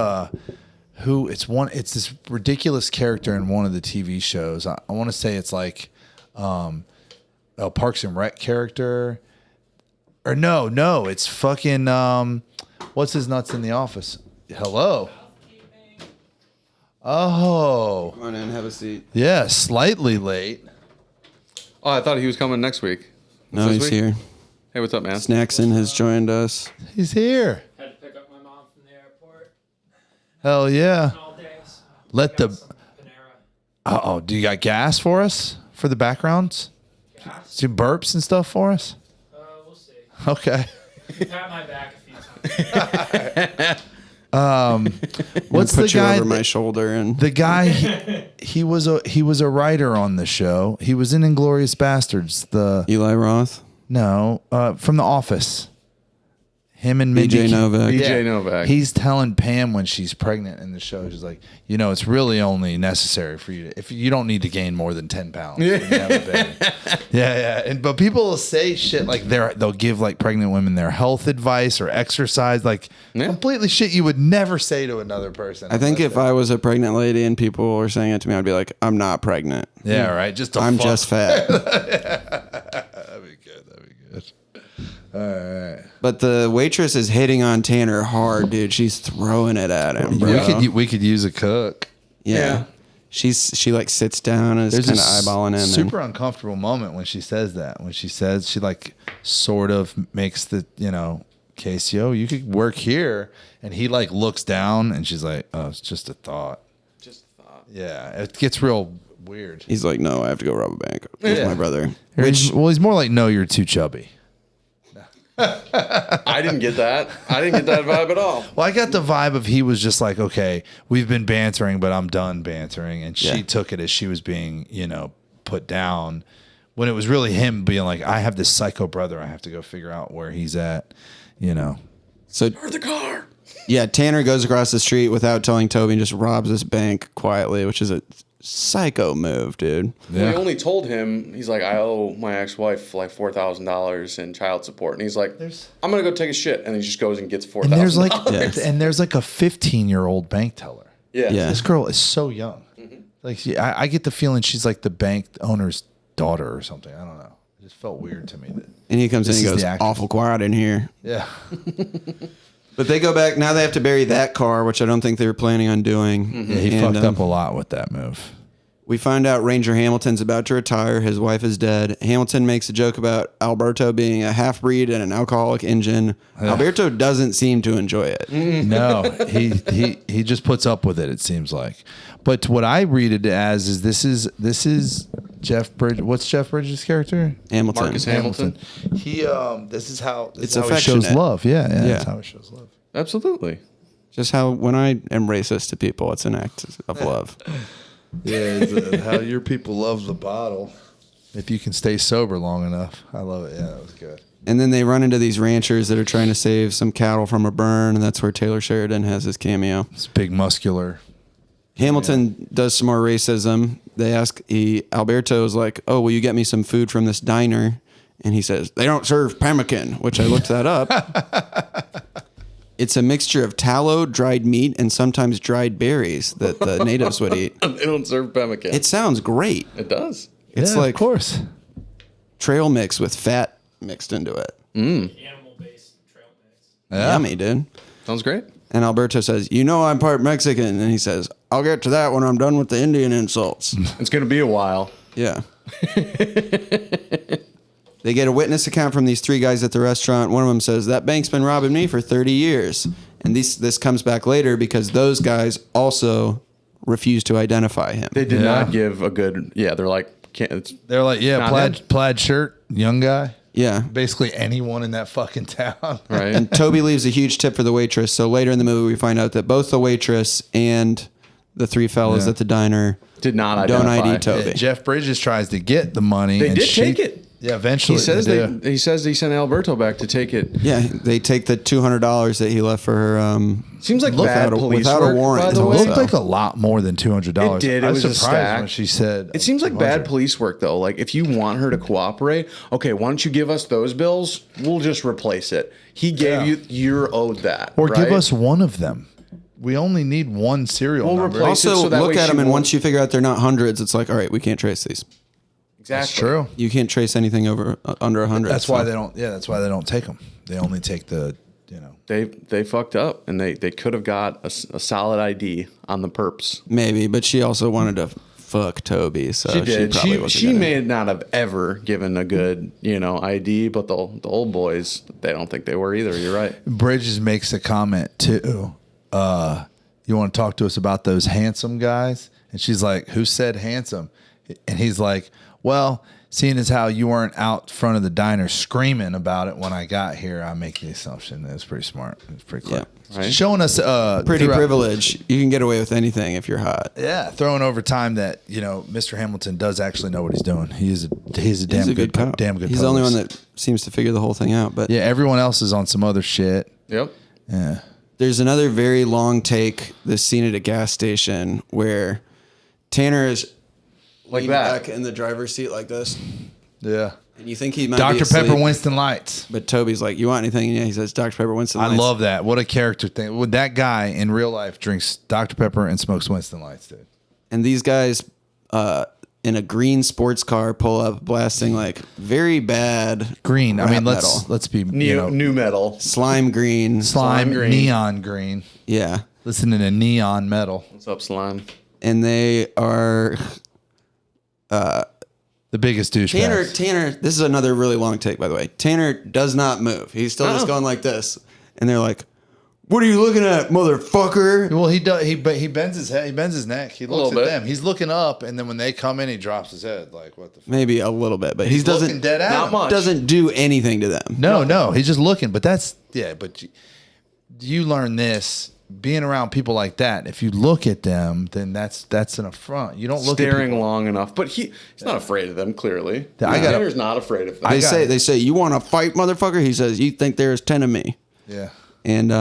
S1: it's this ridiculous character in one of the TV shows. I want to say it's like a Parks and Rec character. Or no, it's fucking what's his nuts in The Office? Hello. Oh.
S4: Come on in, have a seat.
S1: Yeah, slightly late.
S3: Oh, I thought he was coming next week.
S4: No,
S3: This
S4: he's
S3: week?
S4: here.
S3: Hey, what's up, man?
S4: Snackson has joined us.
S1: He's here.
S5: Had to pick up my mom from the airport
S1: Hell yeah.
S5: all day. So
S1: Let
S5: got
S1: the
S5: some Panera.
S1: do you got gas for us for the backgrounds? some burps and stuff for us?
S5: We'll see.
S1: Okay.
S5: Pat my back a few times.
S1: What's
S4: Put
S1: the
S4: you
S1: guy?
S4: over my shoulder and
S1: The guy, he was a writer on the show. He was in Inglourious Bastards.
S4: Eli Roth,
S1: From The Office. Him and Mindy.
S4: BJ Novak.
S3: BJ Novak.
S1: He's telling Pam when she's pregnant in the show, she's like, it's really only necessary for you if you don't need to gain more than 10 pounds. Yeah, yeah. But people will say shit like they'll give like pregnant women their health advice or exercise, like completely shit you would never say to another person.
S4: I think if I was a pregnant lady and people were saying it to me, I'd be like, I'm not pregnant.
S1: Yeah, right.
S4: I'm just fat.
S1: That'd be good. All right.
S4: But the waitress is hitting on Tanner hard, dude. She's throwing it at him, bro.
S1: We could use a cook.
S4: Yeah. She like sits down and is kind of eyeballing him.
S1: Super uncomfortable moment when she says that. When she says she like sort of makes the case, you could work here, and he like looks down and she's like, oh, it's just a thought.
S3: Just thought.
S1: Yeah, it gets real weird.
S4: He's like, no, I have to go rob a bank with my brother.
S1: He's more like, no, you're too chubby.
S3: I didn't get that. I didn't get that vibe at all.
S1: Well, I got the vibe of he was just like, okay, we've been bantering, but I'm done bantering. And she took it as she was being, put down, when it was really him being like, I have this psycho brother. I have to go figure out where he's at,
S4: So
S3: Or the car.
S4: yeah, Tanner goes across the street without telling Toby and just robs this bank quietly, which is a psycho move, dude.
S3: Well, he only told him, he's like, I owe my ex-wife like $4,000 in child support. And he's like, I'm going to go take a shit. And he just goes and gets $4,000.
S1: And there's like a 15-year-old bank teller.
S3: Yeah.
S1: This girl is so young. Like I get the feeling she's like the bank owner's daughter or something. I don't know. It just felt weird to me.
S4: And he comes in and
S1: This
S4: he
S1: is
S4: goes,
S1: the actress.
S4: awful quiet in here.
S1: Yeah.
S4: But they go back. Now they have to bury that car, which I don't think they were planning on doing.
S1: Yeah, he
S4: And,
S1: fucked up a lot with that move.
S4: We find out Ranger Hamilton's about to retire. His wife is dead. Hamilton makes a joke about Alberto being a half-breed and an alcoholic Injun. Alberto doesn't seem to enjoy it.
S1: No, he just puts up with it seems like. But what I read it as is this is Jeff Bridges. What's Jeff Bridges' character?
S4: Hamilton.
S3: Marcus Hamilton.
S1: He this is how
S4: It's
S1: he shows
S4: affectionate.
S1: love. Yeah, that's how he shows love.
S3: Absolutely.
S4: Just how when I am racist to people, it's an act of love.
S1: Yeah, it's how your people love the bottle. If you can stay sober long enough. I love it. Yeah, that was good.
S4: And then they run into these ranchers that are trying to save some cattle from a burn, and that's where Taylor Sheridan has his cameo.
S1: It's big, muscular.
S4: Hamilton does some more racism. They ask, Alberto is like, oh, will you get me some food from this diner? And he says, they don't serve pemmican, which I looked that up. It's a mixture of tallow, dried meat, and sometimes dried berries that the natives would eat.
S3: They don't serve pemmican.
S4: It sounds great.
S3: It does.
S4: It's
S1: Yeah,
S4: like
S1: of course.
S4: trail mix with fat mixed into it.
S5: Animal-based trail mix.
S1: Yeah.
S4: Yummy, dude.
S3: Sounds great.
S4: And Alberto says, I'm part Mexican. And he says, I'll get to that when I'm done with the Indian insults.
S3: It's going to be a while.
S4: Yeah. They get a witness account from these three guys at the restaurant. One of them says, that bank's been robbing me for 30 years. And this comes back later because those guys also refuse to identify him.
S3: They did not give a good, they're like,
S1: They're like,
S3: Not
S1: plaid shirt, young guy.
S4: Yeah.
S1: Basically anyone in that fucking town.
S3: right?
S4: And Toby leaves a huge tip for the waitress. So later in the movie, we find out that both the waitress and the three fellas at the diner
S3: Did not
S4: don't
S3: identify.
S4: ID Toby.
S1: Jeff Bridges tries to get the money.
S3: They
S1: and
S3: did take it.
S1: Yeah, eventually.
S3: He says
S1: they do.
S3: he says he sent Alberto back to take it.
S4: Yeah, they take the $200 that he left for her.
S3: Seems like
S1: Look,
S3: bad police
S4: without a
S3: work,
S4: warrant,
S3: by the
S4: it
S3: way.
S1: Looked like a lot more than $200.
S3: It did. It
S1: I
S3: was a
S1: surprised
S3: stack.
S1: when she said.
S3: It seems like
S1: 200.
S3: bad police work, though. Like, if you want her to cooperate, okay, why don't you give us those bills? We'll just replace it. He gave you're owed that.
S1: Or
S3: right?
S1: give us one of them. We only need one serial
S3: We'll
S1: number.
S3: replace it
S4: Also,
S3: so that
S4: look
S3: way
S4: at
S3: she
S4: them, and
S3: won't-
S4: once you figure out they're not hundreds, it's like, all right, we can't trace these.
S3: Exactly.
S1: That's true.
S4: You can't trace anything over under 100.
S1: That's why they don't. Yeah, that's why they don't take them. They only take the.
S3: They fucked up, and they could have got a solid ID on the perps.
S4: Maybe, but she also wanted to fuck Toby, so
S3: She did.
S4: probably
S3: She,
S4: wasn't
S3: she
S4: gonna-
S3: may not have ever given a good, ID, but the old boys, they don't think they were either. You're right.
S1: Bridges makes a comment too. You want to talk to us about those handsome guys? And she's like, "Who said handsome?" And he's like, well, seeing as how you weren't out front of the diner screaming about it when I got here, I make the assumption that it's pretty smart. It's pretty clever.
S4: Yeah.
S3: Right.
S1: Showing us
S4: Pretty
S1: throughout-
S4: privilege. You can get away with anything if you're hot.
S1: Yeah, throwing over time that Mr. Hamilton does actually know what he's doing. He's a damn
S4: He's a good cop.
S1: damn good.
S4: He's the only
S1: police.
S4: one that seems to figure the whole thing out. But
S1: Yeah, everyone else is on some other shit.
S3: Yep.
S1: Yeah.
S4: there's another very long take, this scene at a gas station where Tanner is
S3: Like
S4: leaning
S3: that.
S4: back in the driver's seat like this.
S1: Yeah.
S4: And you think he might
S1: Dr.
S4: be asleep,
S1: Pepper Winston Lights.
S4: but Toby's like, you want anything? Yeah, he says, Dr. Pepper Winston
S1: I
S4: Lights.
S1: love that. What a character thing. Well, that guy in real life drinks Dr. Pepper and smokes Winston Lights, dude.
S4: And these guys in a green sports car pull up blasting like very bad
S1: Green. I
S4: rap
S1: mean,
S4: metal.
S1: let's be
S3: New metal.
S4: Slime green.
S1: slime
S3: green.
S1: neon green.
S4: Yeah.
S1: Listening to neon metal.
S3: What's up, slime?
S4: And they are
S1: The biggest douchebags.
S4: Tanner, this is another really long take, by the way. Tanner does not move. He's still just
S3: Oh.
S4: going like this. And they're like, what are you looking at, motherfucker?
S1: Well, he does. He bends his head. He bends his neck. He looks
S3: little
S1: at
S3: bit.
S1: them. He's looking up, and then when they come in, he drops his head. Like what the?
S4: Maybe a little bit, but he
S1: He's looking
S4: doesn't
S1: dead at
S3: Not
S1: him.
S3: much.
S4: doesn't do anything to them.
S1: No. He's just looking. But that's But you learn this being around people like that. If you look at them, then that's an affront. You don't look at
S3: Staring
S1: people.
S3: long enough, but he's not afraid of them. Clearly,
S1: I gotta-
S3: Tanner's not afraid of them.
S4: They say, you want to fight, motherfucker? He says, you think there's 10 of me.
S1: Yeah.
S4: And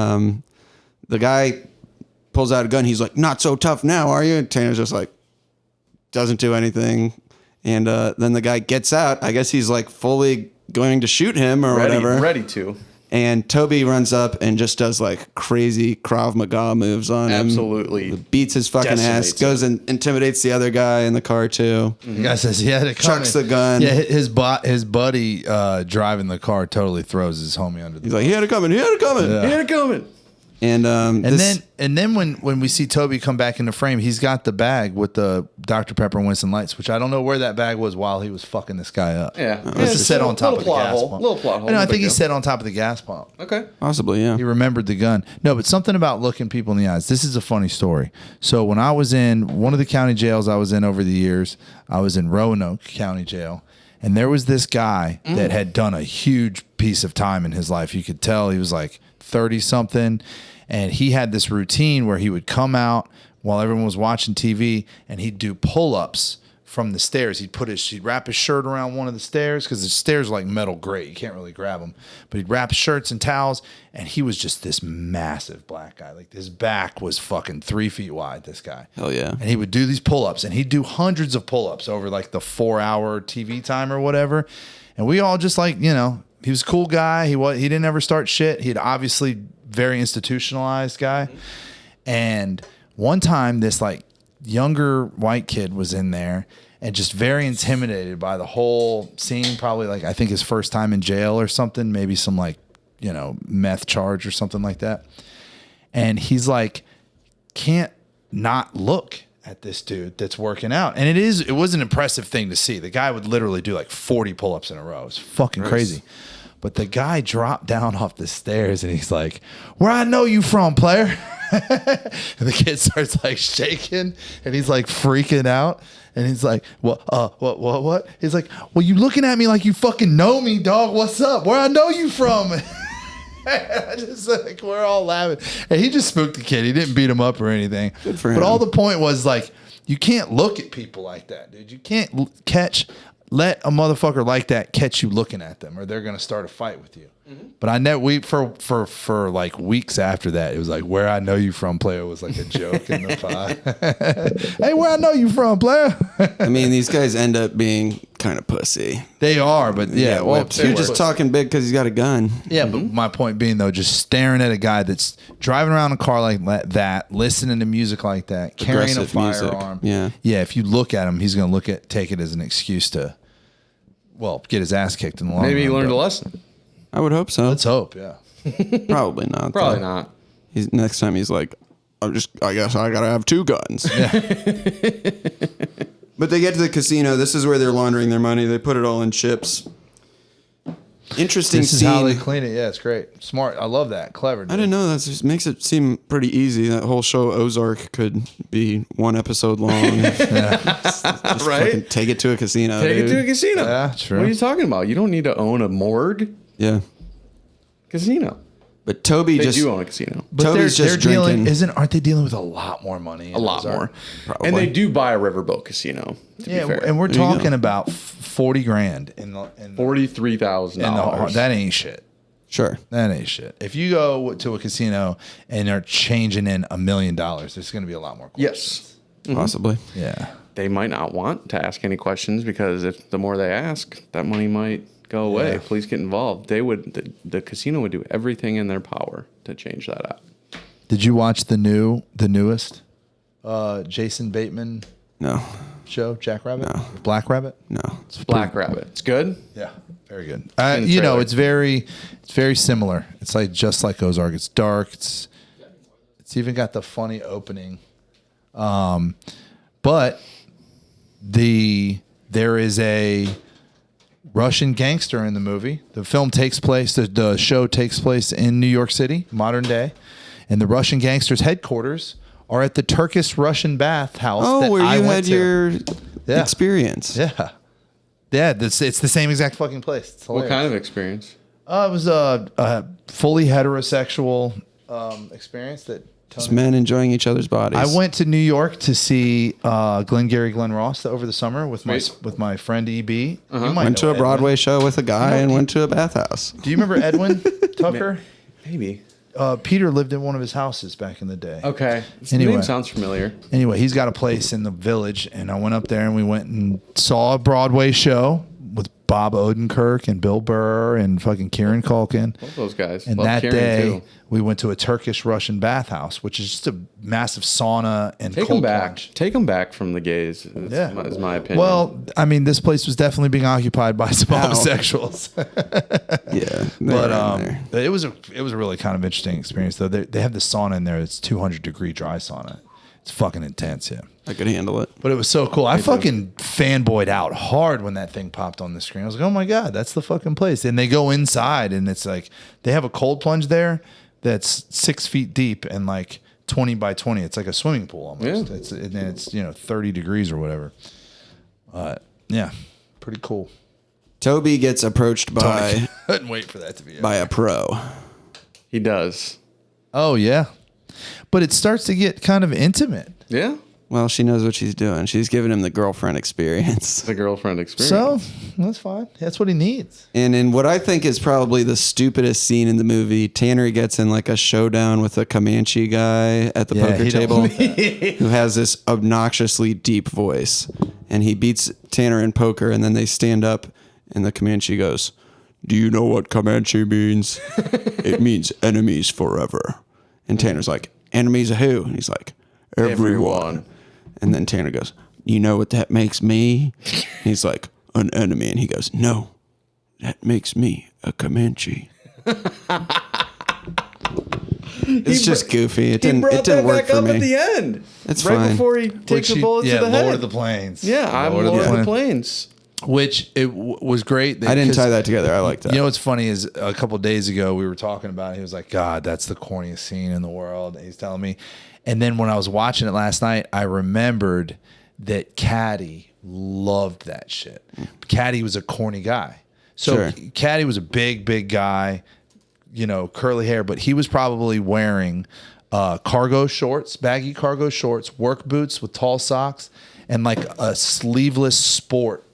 S4: the guy pulls out a gun. He's like, not so tough now, are you? And Tanner's just like, doesn't do anything. And then the guy gets out. I guess he's like fully going to shoot him or whatever.
S3: ready to.
S4: And Toby runs up and just does like crazy Krav Maga moves on him.
S3: Absolutely.
S4: Beats his fucking ass.
S3: Decimates
S4: Goes and intimidates the other guy in the car too.
S1: The guy says he had to
S4: Chucks the gun.
S1: Yeah, his buddy driving the car totally throws his homie under the.
S4: He's like, he had it coming. He had it coming.
S1: Yeah.
S3: Here it coming.
S4: And
S1: then when we see Toby come back into frame, he's got the bag with the Dr. Pepper and Winston Lights, which I don't know where that bag was while he was fucking this guy up.
S3: Yeah.
S1: It's just set on top of the gas pump.
S3: Little plot hole.
S1: I know, I
S3: no
S1: think
S3: big
S1: he
S3: deal.
S1: set on top of the gas pump.
S3: Okay.
S4: possibly, yeah.
S1: He remembered the gun. No, but something about looking people in the eyes. This is a funny story. So when I was in one of the county jails I was in over the years, I was in Roanoke County Jail, and there was this guy that had done a huge piece of time in his life. You could tell he was like 30-something, and he had this routine where he would come out while everyone was watching TV, and he'd do pull-ups from the stairs. He'd wrap his shirt around one of the stairs because the stairs are like metal grate. You can't really grab them. But he'd wrap shirts and towels, and he was just this massive black guy. Like his back was fucking 3 feet wide, this guy.
S4: Hell yeah.
S1: And he would do these pull-ups, and he'd do hundreds of pull-ups over like the 4-hour TV time or whatever. And we all just like, he was a cool guy. He didn't ever start shit. He'd obviously very institutionalized guy. And one time this like younger white kid was in there and just very intimidated by the whole scene. Probably like, I think his first time in jail or something, maybe some like, meth charge or something like that. And he's like, can't not look at this dude that's working out. And it was an impressive thing to see. The guy would literally do like 40 pull-ups in a row. It's fucking crazy. But the guy dropped down off the stairs and he's like, where I know you from, player? And the kid starts like shaking and he's like freaking out. And he's like, what? He's like, well, you looking at me like you fucking know me, dog. What's up? Where I know you from? I just like, we're all laughing. And he just spooked the kid. He didn't beat him up or anything.
S4: Good for
S1: But
S4: him.
S1: all the point was like, you can't look at people like that, dude. You can't let a motherfucker like that catch you looking at them, or they're gonna start a fight with you. But I know for like weeks after that, it was like, where I know you from, player, was like a joke in the pod. Hey, where I know you from, player?
S4: I mean, these guys end up being kind of pussy.
S1: They are, but yeah,
S4: well,
S1: but
S4: you're just talking big because he's got a gun.
S1: yeah, but my point being though, just staring at a guy that's driving around a car like that, listening to music like that, carrying a
S4: Aggressive music.
S1: firearm.
S4: Yeah.
S1: If you look at him, he's gonna take it as an excuse to, get his ass kicked in the long run.
S3: Maybe he learned
S1: but
S3: a lesson.
S4: I would hope so.
S1: Let's hope, yeah.
S4: Probably not.
S3: Probably
S4: though.
S3: not.
S4: Next time he's like, I guess I gotta have 2 guns. But they get to the casino. This is where they're laundering their money. They put it all in chips. Interesting
S1: This is how they
S4: scene.
S1: clean it. Yeah, it's great. Smart. I love that. Clever. Dude.
S4: I didn't know that. Just makes it seem pretty easy. That whole show Ozark could be 1 episode long. Just
S3: Right?
S4: fucking take it to a casino.
S3: Take it
S4: dude.
S3: to a casino.
S1: Yeah, true.
S3: What are you talking about? You don't need to own a morgue.
S4: Yeah.
S3: Casino.
S4: But Toby
S3: They
S4: just
S3: do own a casino.
S1: But
S4: Toby's just
S1: dealing.
S4: drinking.
S1: Aren't they dealing with a lot more money?
S3: A lot more.
S4: Probably.
S3: And they do buy a riverboat casino. To
S1: Yeah,
S3: be fair.
S1: and we're
S4: There you
S1: talking
S4: go.
S1: about 40 grand in the
S3: $43,000.
S1: that ain't shit.
S4: Sure.
S1: That ain't shit. If you go to a casino and they're changing in $1 million, there's going to be a lot more questions.
S3: Yes.
S4: Possibly.
S1: Yeah.
S3: They might not want to ask any questions because if the more they ask, that money might go away.
S1: Yeah.
S3: Please get involved. They would. The casino would do everything in their power to change that out.
S1: Did you watch the newest Jason Bateman
S4: No.
S1: show, Jack Rabbit?
S4: No.
S1: Black Rabbit?
S4: No.
S3: Black Rabbit. It's good.
S1: Yeah, very good.
S3: In the
S1: You know,
S3: trailer.
S1: it's very similar. It's like just like Ozark. It's dark. It's even got the funny opening. But there is a Russian gangster in the movie. The film takes place. The show takes place in New York City, modern day, and the Russian gangster's headquarters are at the Turkish Russian bathhouse.
S4: Oh,
S1: that
S4: where
S1: I
S4: you
S1: went
S4: had
S1: to.
S4: your
S1: Yeah.
S4: experience.
S1: Yeah. Yeah, it's the same exact fucking place. It's
S3: What
S1: hilarious.
S3: kind of experience?
S1: It was a fully heterosexual experience that
S4: Just
S1: Tony.
S4: men enjoying each other's bodies.
S1: I went to New York to see Glenn Ross over the summer with
S3: Sweet.
S1: my friend EB. You might
S4: Went to
S1: know
S4: a Broadway
S1: Edwin.
S4: show with a guy and went to a bathhouse.
S1: Do you remember Edwin Tucker?
S3: Maybe.
S1: Peter lived in one of his houses back in the day.
S3: Okay. The
S1: Anyway.
S3: name sounds familiar.
S1: Anyway, he's got a place in the Village, and I went up there and we went and saw a Broadway show with Bob Odenkirk and Bill Burr and fucking Kieran Culkin.
S3: Love those guys.
S1: And
S3: Love
S1: that
S3: Kieran,
S1: day,
S3: too.
S1: we went to a Turkish Russian bathhouse, which is just a massive sauna and
S3: Take
S1: cold
S3: them back.
S1: plunge.
S3: Take them back from the gays.
S1: Yeah.
S3: Is my opinion.
S1: Well, I mean, this place was definitely being occupied by some
S4: Ow.
S1: homosexuals,
S4: Yeah.
S1: but it was a really kind of interesting experience. Though they have the sauna in there; it's 200-degree dry sauna. It's fucking intense, yeah.
S4: I could handle it.
S1: But it was so cool. I fucking fanboyed out hard when that thing popped on the screen. I was like, oh my God, that's the fucking place. And they go inside and it's like, they have a cold plunge there that's 6 feet deep and like 20 by 20. It's like a swimming pool almost.
S3: Yeah.
S1: And then it's, 30 degrees or whatever. Yeah, pretty cool.
S4: Toby gets approached by
S1: Couldn't wait for that to be
S4: by a pro.
S3: he does.
S1: Oh, yeah. But it starts to get kind of intimate.
S3: Yeah.
S4: Well, she knows what she's doing. She's giving him the girlfriend experience.
S3: The girlfriend experience.
S1: So that's fine. That's what he needs.
S4: And in what I think is probably the stupidest scene in the movie, Tanner gets in like a showdown with a Comanche guy at the
S1: Yeah,
S4: poker
S1: he don't-
S4: table who has this obnoxiously deep voice. And he beats Tanner in poker, and then they stand up, and the Comanche goes, "Do you know what Comanche means? It means enemies forever." And Tanner's like, "Enemies of who?" And he's like, "Everyone." And then Tanner goes, "You know what that makes me?" He's like, "An enemy." And he goes, "No, that makes me a Comanche." It's just goofy. It didn't work for me.
S3: at the end.
S4: It's
S3: right
S4: fine.
S3: before he takes a bullet to the
S1: Lord
S3: head.
S1: of the Plains.
S3: Yeah, I'm Lord of the Plains.
S1: Which was great.
S4: I didn't
S1: 'cause
S4: tie that together. I like that.
S1: You know what's funny is a couple of days ago we were talking about it. He was like, God, that's the corniest scene in the world. And he's telling me. And then when I was watching it last night, I remembered that Caddy loved that shit. Caddy was a corny guy. So
S4: Sure.
S1: Caddy was a big guy, curly hair, but he was probably wearing cargo shorts, baggy cargo shorts, work boots with tall socks, and like a sleeveless sport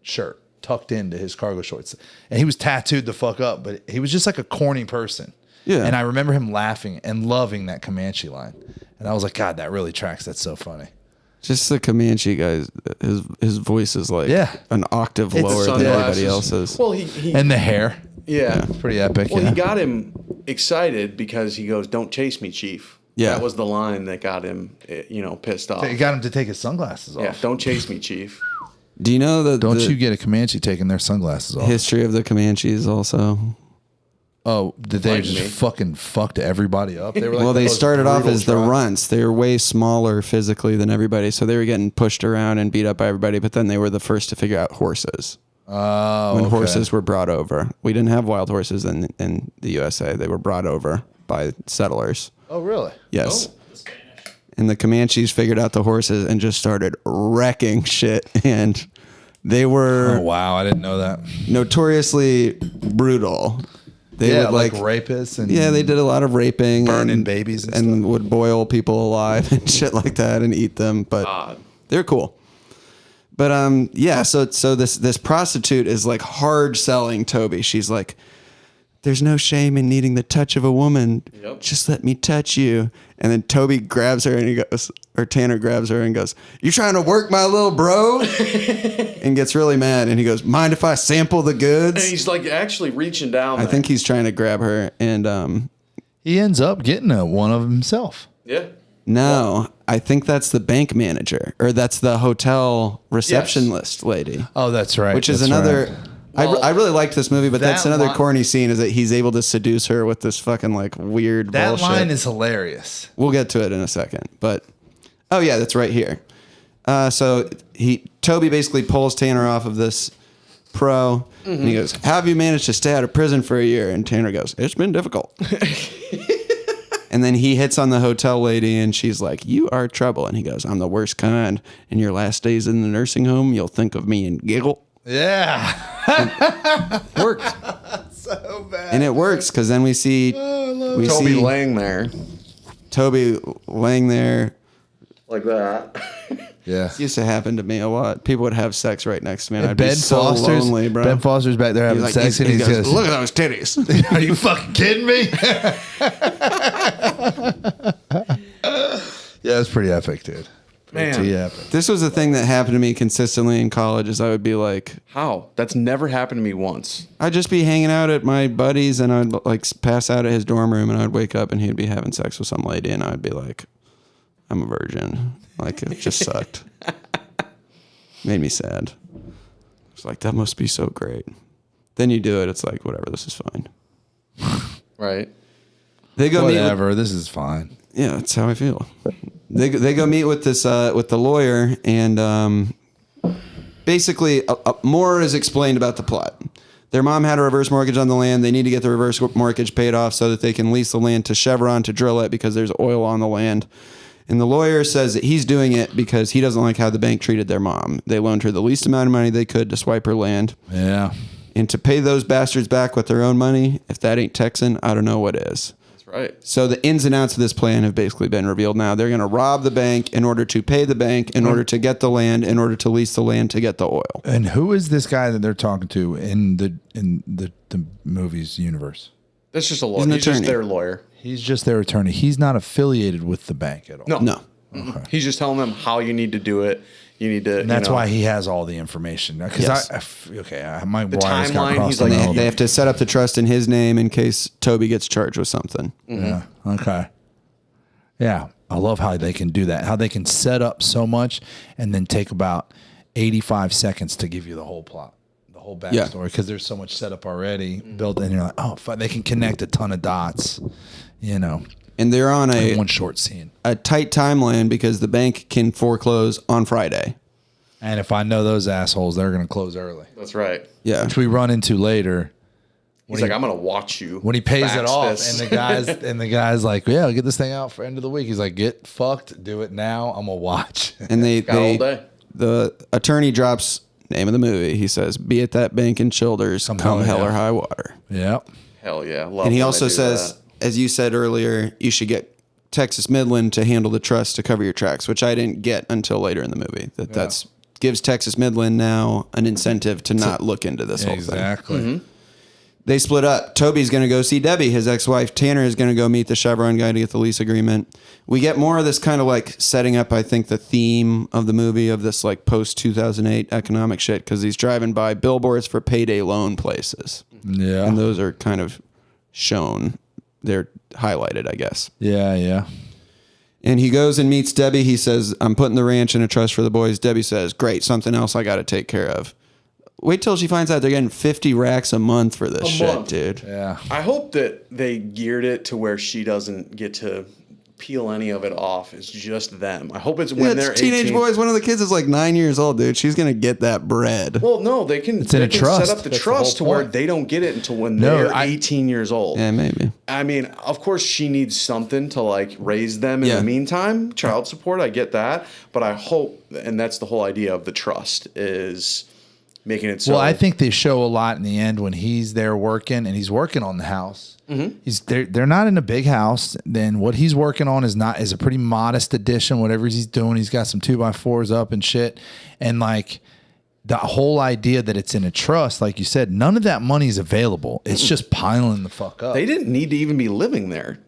S1: shirt tucked into his cargo shorts. And he was tattooed the fuck up, but he was just like a corny person.
S4: Yeah.
S1: And I remember him laughing and loving that Comanche line. And I was like, God, that really tracks. That's so funny.
S4: Just the Comanche guy, his voice is like an octave
S1: It's
S4: lower than
S3: sunglasses.
S4: everybody else's.
S3: Well, he
S1: And the hair.
S3: yeah.
S1: Pretty epic.
S3: Well,
S1: yeah.
S3: he got him excited because he goes, "Don't chase me, Chief."
S4: Yeah.
S3: That was the line that got him, pissed off.
S1: It got him to take his sunglasses off.
S3: Yeah, don't chase me, Chief.
S4: Do you know the
S1: Don't you get a Comanche taking their sunglasses off?
S4: history of the Comanches also?
S1: Oh, did they
S3: Like
S1: just
S3: me.
S1: fucking fucked everybody up? They were like
S4: Well,
S1: the
S4: they
S1: most
S4: started off
S1: brutal
S4: as the
S1: tribe.
S4: runts. They were way smaller physically than everybody, so they were getting pushed around and beat up by everybody, but then they were the first to figure out horses.
S1: Oh,
S4: when horses were brought over. We didn't have wild horses in the USA. They were brought over by settlers.
S1: Oh, really?
S4: Yes.
S5: The Spanish.
S4: And the Comanches figured out the horses and just started wrecking shit. And they were
S1: Oh, wow. I didn't know that.
S4: notoriously brutal. They
S1: Yeah,
S4: would
S1: like rapists and
S4: yeah, they did a lot of raping,
S1: burning
S4: and,
S1: babies and
S4: and would boil people alive and shit like that and eat them. But they're cool. But yeah, so this prostitute is like hard selling Toby. She's like, there's no shame in needing the touch of a woman.
S3: Yep.
S4: Just let me touch you. And then Toby grabs her and he goes, or Tanner grabs her and goes, you trying to work my little bro? And gets really mad. And he goes, mind if I sample the goods?
S3: And he's like actually reaching down.
S4: I think he's trying to grab her. And
S1: he ends up getting one of himself.
S3: Yeah.
S4: no, I think that's the bank manager, or that's the hotel receptionist lady.
S1: Oh, that's right.
S4: Which is
S1: That's
S4: another.
S1: right.
S3: Well,
S4: I really liked this movie, but that's
S1: that
S4: another
S1: line-
S4: corny scene, is that he's able to seduce her with this fucking like weird
S1: That
S4: bullshit.
S1: line is hilarious.
S4: We'll get to it in a second, but oh yeah, that's right here. So Toby basically pulls Tanner off of this pro, and he goes, "How have you managed to stay out of prison for a year?" And Tanner goes, "It's been difficult." And then he hits on the hotel lady, and she's like, "You are trouble." And he goes, "I'm the worst kind. In your last days in the nursing home, you'll think of me and giggle."
S1: Yeah.
S4: Worked.
S1: So bad.
S4: And it works, because then we see
S3: Toby
S4: see
S3: laying there
S4: Toby laying there.
S3: like that.
S1: Yeah.
S4: It used to happen to me a lot. People would have sex right next to me, and I'd
S1: Ben
S4: be so
S1: Foster's
S4: lonely, bro.
S1: Ben Foster's back there having
S4: He's
S1: sex, and
S4: he
S1: he
S4: goes,
S1: goes,
S4: "Look at those titties."
S1: "Are you fucking kidding me?" Yeah, it's pretty epic, dude. Pretty epic.
S4: This was a thing that happened to me consistently in college. Is I would be like,
S3: How? That's never happened to me once.
S4: I'd just be hanging out at my buddy's, and I'd like pass out at his dorm room, and I'd wake up, and he'd be having sex with some lady, and I'd be like, I'm a virgin. Like, it just sucked. Made me sad. It's like, that must be so great. Then you do it. It's like, whatever. This is fine.
S3: Right.
S4: They go meet with,
S1: Whatever. This is fine.
S4: yeah, that's how I feel. They go meet with this with the lawyer, and basically more is explained about the plot. Their mom had a reverse mortgage on the land. They need to get the reverse mortgage paid off so that they can lease the land to Chevron to drill it, because there's oil on the land. And the lawyer says that he's doing it because he doesn't like how the bank treated their mom. They loaned her the least amount of money they could to swipe her land.
S1: Yeah.
S4: And to pay those bastards back with their own money, if that ain't Texan, I don't know what is.
S3: That's right.
S4: So the ins and outs of this plan have basically been revealed now. They're going to rob the bank in order to pay the bank, in order to get the land, in order to lease the land to get the oil.
S1: And who is this guy that they're talking to in the movie's universe?
S3: That's just a lawyer.
S4: He's an
S3: He's just
S4: attorney.
S3: their lawyer.
S1: He's just their attorney. He's not affiliated with the bank at all.
S3: No.
S4: No.
S3: He's just telling them how you need to do it. You need to.
S1: And that's why he has all the information. Because
S4: Yes.
S1: my wires
S3: timeline,
S1: got crossed.
S3: he's
S1: on
S3: like-
S1: the
S4: They,
S1: whole-
S4: they have to set up the trust in his name in case Toby gets charged with something.
S1: Yeah. Okay. Yeah. I love how they can do that. How they can set up so much and then take about 85 seconds to give you the whole plot, the whole
S4: Yeah.
S1: backstory. Because there's so much set up already built, and you're like, oh, fuck, they can connect a ton of dots,
S4: And they're on
S1: in one short scene.
S4: a tight timeline because the bank can foreclose on Friday.
S1: And if I know those assholes, they're going to close early,
S3: That's right.
S4: Yeah.
S1: which we run into later.
S3: He's like, I'm gonna watch you
S1: When he pays it
S3: fax
S1: off,
S3: this.
S1: and the guy's like, "Yeah, I'll get this thing out for end of the week." He's like, "Get fucked, do it now. I'm gonna watch."
S4: And
S3: Got all day.
S4: the attorney drops name of the movie. He says, "Be at that bank in Childers, come hell
S1: yeah.
S4: or high water."
S1: Yep.
S3: Hell yeah. Love
S4: And he
S3: when
S4: also
S3: they do
S4: says,
S3: that.
S4: as you said earlier, you should get Texas Midland to handle the trust to cover your tracks, which I didn't get until later in the movie. That's gives Texas Midland now an incentive to not look into this whole thing.
S1: Exactly.
S4: They split up. Toby's going to go see Debbie, his ex-wife. Tanner is going to go meet the Chevron guy to get the lease agreement. We get more of this kind of like setting up, I think, the theme of the movie of this like post-2008 economic shit, because he's driving by billboards for payday loan places.
S1: Yeah.
S4: And those are kind of shown. They're highlighted, I guess.
S1: Yeah. Yeah.
S4: And he goes and meets Debbie. He says, I'm putting the ranch in a trust for the boys. Debbie says, great, something else I got to take care of. Wait till she finds out they're getting 50 racks a month for this shit,
S3: month.
S4: dude.
S1: Yeah.
S3: I hope that they geared it to where she doesn't get to peel any of it off. It's just them. I hope it's when
S4: Yeah,
S3: they're
S4: it's teenage
S3: 18.
S4: boys. One of the kids is like 9 years old, dude. She's gonna get that bread.
S3: Well, no, they can.
S1: It's in
S3: they
S1: a
S3: can
S1: trust.
S3: set up the
S1: That's the
S3: trust to
S1: whole
S3: where
S1: point.
S3: they don't get it until when
S1: No,
S3: they're
S1: I-
S3: 18 years old.
S4: Yeah, maybe.
S3: I mean, of course, she needs something to like raise them in
S4: Yeah.
S3: the meantime. Child support, I get that, but I hope, and that's the whole idea of the trust is making it so.
S1: Well, I think they show a lot in the end when he's there working and he's working on the house. They're not in a big house. Then what he's working on is a pretty modest addition. Whatever he's doing, he's got some 2x4s up and shit. And like the whole idea that it's in a trust, like you said, none of that money is available. It's just piling the fuck up.
S3: they didn't need to even be living there.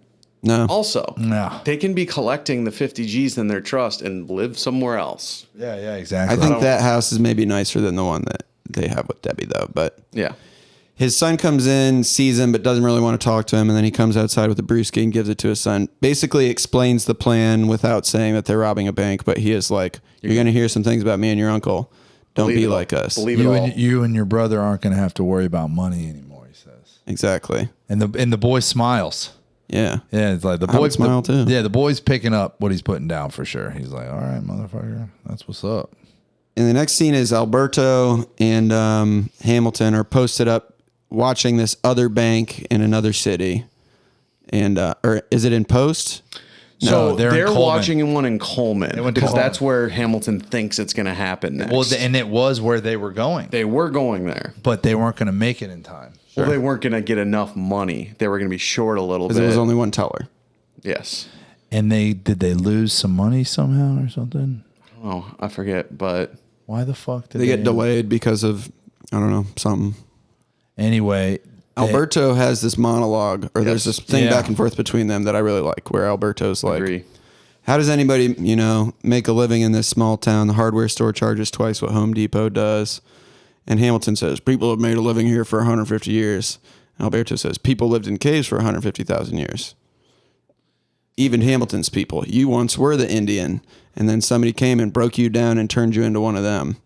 S4: No.
S3: Also,
S1: No.
S3: they can be collecting the 50 G's in their trust and live somewhere else.
S1: Yeah,
S4: I
S1: exactly.
S4: think that house is maybe nicer than the one that they have with Debbie, though. But
S3: Yeah.
S4: his son comes in, sees him, but doesn't really want to talk to him. And then he comes outside with a brewski and gives it to his son. Basically explains the plan without saying that they're robbing a bank. But he is like, you're going to hear some things about me and your uncle. Don't
S3: Believe
S4: be
S3: it all.
S4: like us.
S3: Believe it all.
S1: you and your brother aren't going to have to worry about money anymore, he says.
S4: Exactly.
S1: And the boy smiles.
S4: Yeah.
S1: Yeah, it's like the
S4: I would
S1: boy
S4: smile too.
S1: Yeah, the boy's picking up what he's putting down for sure. He's like, all right, motherfucker, that's what's up.
S4: And the next scene is Alberto and Hamilton are posted up watching this other bank in another city. And, or is it in Post?
S3: So
S1: No, they're in
S3: they're
S1: Coleman.
S3: watching one in Coleman
S1: went to
S3: because
S1: Coleman.
S3: that's where Hamilton thinks it's going to happen next.
S1: Well, and it was where they were going,
S3: they were going there.
S1: but they weren't going to make it in time.
S3: Well, they weren't going to get enough money. They were going to be short a little bit.
S4: Because it was only one teller.
S3: Yes.
S1: And did they lose some money somehow or something?
S3: Oh, I forget, but
S1: Why the fuck did
S4: They get delayed because of, I don't know, something.
S1: Anyway,
S4: Alberto has this monologue, or there's this thing
S1: Yeah.
S4: back and forth between them that I really like, where Alberto's like,
S3: agree.
S4: how does anybody, make a living in this small town? The hardware store charges twice what Home Depot does. And Hamilton says, people have made a living here for 150 years. And Alberto says, people lived in caves for 150,000 years. Even Hamilton's people. You once were the Indian, and then somebody came and broke you down and turned you into one of them.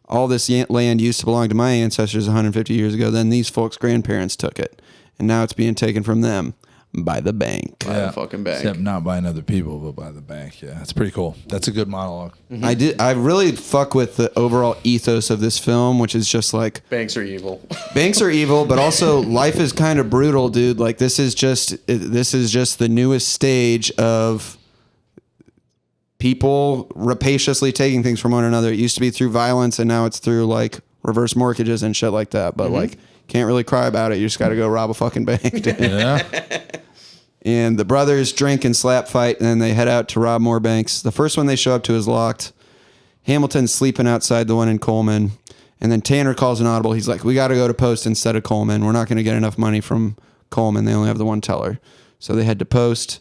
S4: All this land used to belong to my ancestors 150 years ago. Then these folks' grandparents took it, and now it's being taken from them by the bank.
S3: By the fucking bank.
S1: except not by other people, but by the bank. Yeah, that's pretty cool. That's a good monologue.
S4: I really fuck with the overall ethos of this film, which is just like
S3: Banks are evil.
S4: banks are evil, but also life is kind of brutal, dude. Like this is just the newest stage of people rapaciously taking things from one another. It used to be through violence, and now it's through like reverse mortgages and shit like that. But like, can't really cry about it. You just got to go rob a fucking bank, dude.
S1: Yeah.
S4: And the brothers drink and slap fight, and then they head out to rob more banks. The first one they show up to is locked. Hamilton's sleeping outside the one in Coleman. And then Tanner calls an audible. He's like, we got to go to Post instead of Coleman. We're not going to get enough money from Coleman. They only have the one teller. So they head to Post.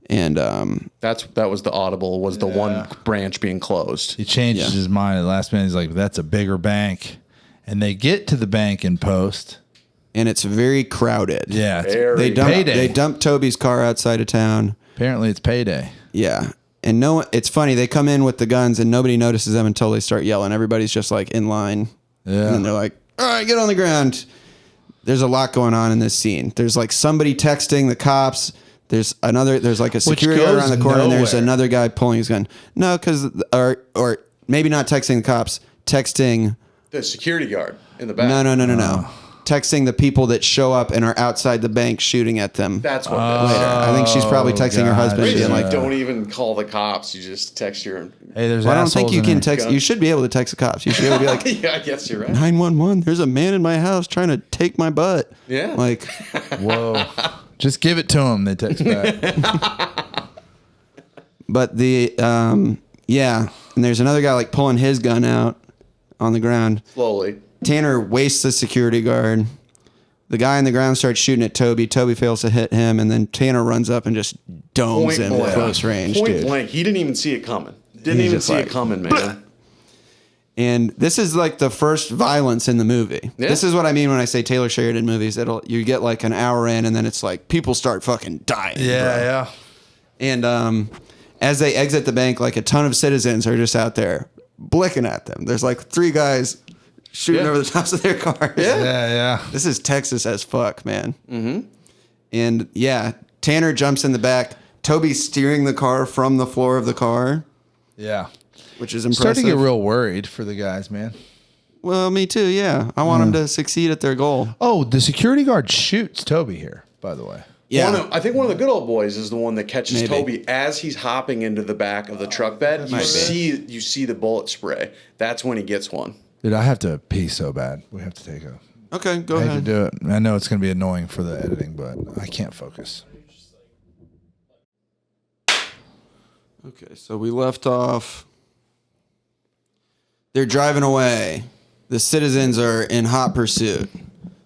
S4: And
S3: That was the audible, was the one branch being closed.
S1: He changes his mind at the last minute. He's like, that's a bigger bank. And they get to the bank in Post.
S4: it's very crowded.
S1: Yeah. It's
S3: Very.
S1: payday.
S4: They dump Toby's car outside of town.
S1: Apparently it's payday.
S4: Yeah. And no, it's funny. They come in with the guns and nobody notices them until they start yelling. Everybody's just like in line.
S1: Yeah.
S4: And then they're like, all right, get on the ground. There's a lot going on in this scene. There's like somebody texting the cops. There's like a security guard
S1: goes
S4: around the corner, and there's
S1: nowhere.
S4: another guy pulling his gun. No, because, or maybe not texting the cops, texting.
S3: The security guard in the back.
S4: No. Texting the people that show up and are outside the bank shooting at them.
S3: That's what
S4: later. I think she's probably texting her husband,
S3: it is.
S4: being
S3: You
S4: like,
S3: don't even call the cops. You just text your.
S1: Hey, there's
S4: well, I don't think
S1: assholes
S4: you
S1: in
S4: can
S1: there.
S4: text. You should be able to text the cops. You should be able to be like,
S3: Yeah, I guess you're right.
S4: 911, there's a man in my house trying to take my butt.
S3: Yeah.
S4: Like,
S1: Whoa. Just give it to him. They text back.
S4: but and there's another guy like pulling his gun out on the ground.
S3: Slowly.
S4: Tanner wastes the security guard. The guy on the ground starts shooting at Toby. Toby fails to hit him, and then Tanner runs up and just domes him at close range,
S3: Point
S4: dude.
S3: blank. He didn't even see it coming. Didn't
S4: He's
S3: even
S4: just
S3: see
S4: like,
S3: it coming, man.
S4: And this is like the first violence in the movie.
S3: Yeah.
S4: This is what I mean when I say Taylor Sheridan movies. You get like an hour in, and then it's like people start fucking dying. bro.
S1: Yeah.
S4: And as they exit the bank, like a ton of citizens are just out there blicking at them. There's like 3 guys shooting
S3: Yeah.
S4: over the tops of their cars.
S1: Yeah.
S4: This is Texas as fuck, man. Mm-hmm. And yeah, Tanner jumps in the back. Toby's steering the car from the floor of the car,
S1: Yeah.
S4: which is impressive.
S1: Starting to get real worried for the guys, man.
S4: Well, me too. Yeah, I want them to succeed at their goal.
S1: Oh, the security guard shoots Toby here, by the way.
S4: Yeah,
S3: I think one of the good old boys is the one that catches
S4: Maybe.
S3: Toby as he's hopping into the back of the truck bed. You see the bullet spray. That's when he gets one.
S1: Dude, I have to pee so bad. We have to take a...
S4: okay, go
S1: I hate to
S4: ahead.
S1: do it. I know it's going to be annoying for the editing, but I can't focus.
S4: Okay, so we left off. They're driving away. The citizens are in hot pursuit.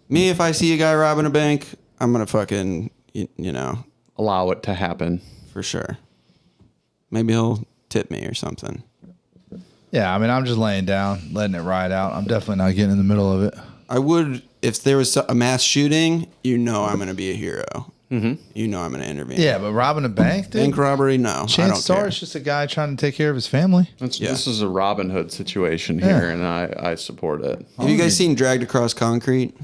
S4: Me, if I see a guy robbing a bank, I'm gonna fucking, you know,
S3: Allow it to happen.
S4: for sure. Maybe he'll tip me or something.
S1: Yeah, I mean, I'm just laying down, letting it ride out. I'm definitely not getting in the middle of it.
S4: I would, if there was a mass shooting, you know I'm gonna be a hero. Mm-hmm. You know I'm gonna intervene.
S1: Yeah, but robbing a bank, dude?
S4: Bank robbery, no. I don't
S1: Chances are
S4: care.
S1: it's just a guy trying to take care of his family.
S3: This is a Robin Hood situation here, and I support it.
S4: Have you guys seen Dragged Across Concrete?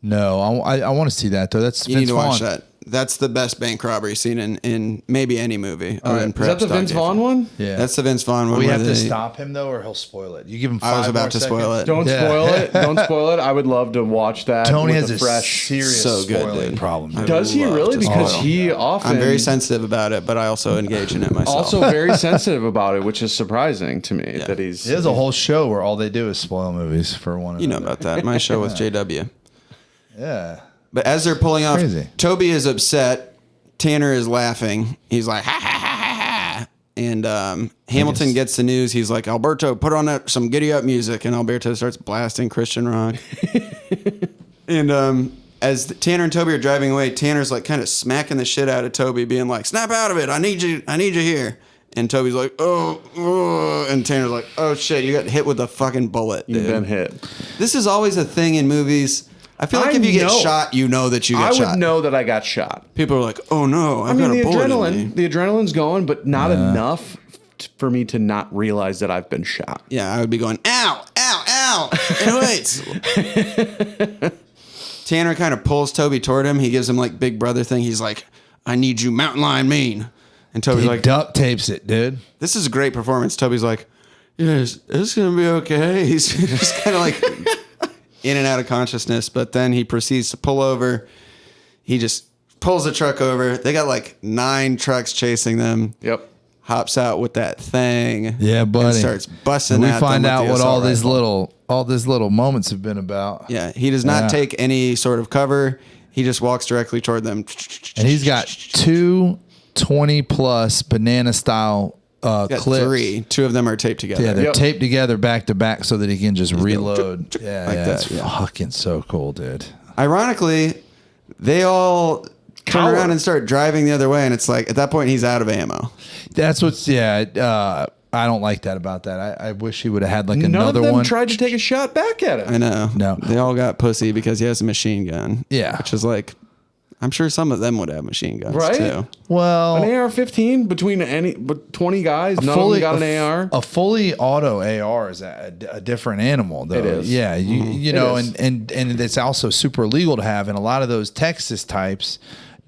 S1: No, I want to see that, though. That's
S4: You
S1: Vince
S4: need to watch
S1: Vaughn.
S4: that. That's the best bank robbery scene in maybe any movie. Other than
S3: Is that the
S4: perhaps
S3: Vince
S4: Dog
S3: Vaughn
S4: Days.
S3: one?
S1: Yeah.
S4: That's the Vince Vaughn one.
S1: We
S4: where
S1: have to
S4: they-
S1: stop him, though, or he'll spoil it. You give him 5
S4: I was
S1: more
S4: about to spoil
S1: seconds.
S4: it.
S3: Don't
S1: Yeah.
S3: spoil it. Don't spoil it. I would love to watch that.
S1: Tony
S3: with
S1: has
S3: a
S1: a
S3: fresh.
S1: serious
S4: So good,
S1: spoiling
S4: dude.
S1: problem. dude.
S3: Does he
S4: love
S3: really?
S4: to
S3: Because
S4: spoil.
S3: he often.
S4: I'm very sensitive about it, but I also engage in it myself.
S3: Also very sensitive about it, which is surprising to me that he's.
S1: He has a whole show where all they do is spoil movies for one
S4: you know
S1: another.
S4: about that. My show with JW.
S1: Yeah.
S4: But as they're pulling off,
S1: Crazy.
S4: Toby is upset. Tanner is laughing. He's like, ha, ha, ha, ha, ha. And Hamilton gets the news. He's like, Alberto, put on some giddy up music. And Alberto starts blasting Christian rock. And as Tanner and Toby are driving away, Tanner's like kind of smacking the shit out of Toby, being like, snap out of it. I need you here. And Toby's like, oh. And Tanner's like, oh shit, you got hit with a fucking bullet, dude.
S3: You've been hit.
S4: This is always a thing in movies. I feel like if you get shot, you know that you
S3: I
S4: got shot.
S3: would know that I got shot.
S4: People are like, "Oh no,
S3: I
S4: I've
S3: mean,
S4: got
S3: the
S4: a bullet in me."
S3: adrenaline's going, but not enough for me to not realize that I've been shot.
S4: Yeah, I would be going, "Ow, ow, ow!" It hurts. Tanner kind of pulls Toby toward him. He gives him like big brother thing. He's like, "I need you, mountain lion mean." And Toby's
S1: He
S4: like,
S1: duct tapes it, dude.
S4: "This is a great performance." Toby's like, "Yes, it's gonna be okay." He's just kind of like in and out of consciousness, but then he proceeds to pull over. He just pulls the truck over. They got like 9 trucks chasing them.
S3: Yep.
S4: Hops out with that thing.
S1: Yeah, buddy.
S4: And starts busting
S1: And we
S4: at
S1: find
S4: them
S1: out
S4: with the
S1: what all
S4: assault rifle.
S1: these little moments have been about.
S4: Yeah, he does not
S1: Yeah.
S4: take any sort of cover. He just walks directly toward them.
S1: And he's got 2 20-plus banana-style
S4: Got
S1: clips.
S4: 3. 2 of them are taped together.
S1: Yeah, they're
S3: Yep.
S1: taped together back to back so that he can just reload. Yeah,
S4: like
S1: yeah,
S4: that,
S1: it's
S4: yeah.
S1: fucking so cool, dude.
S4: Ironically, they all turn
S3: Cower.
S4: around and start driving the other way, and it's like at that point he's out of ammo.
S1: That's what's I don't like that about that. I wish he would have had like
S3: None
S1: another
S3: of them
S1: one.
S3: tried to take a shot back at him.
S4: I know.
S1: No.
S4: They all got pussy because he has a machine gun.
S1: Yeah.
S4: Which is like, I'm sure some of them would have machine guns
S3: Right?
S4: too.
S1: Well,
S3: An AR-15 between 20 guys, none of them got an AR.
S1: A fully auto AR is a different animal, though.
S3: It is.
S1: Yeah, you know,
S3: is.
S1: and it's also super legal to have, and a lot of those Texas types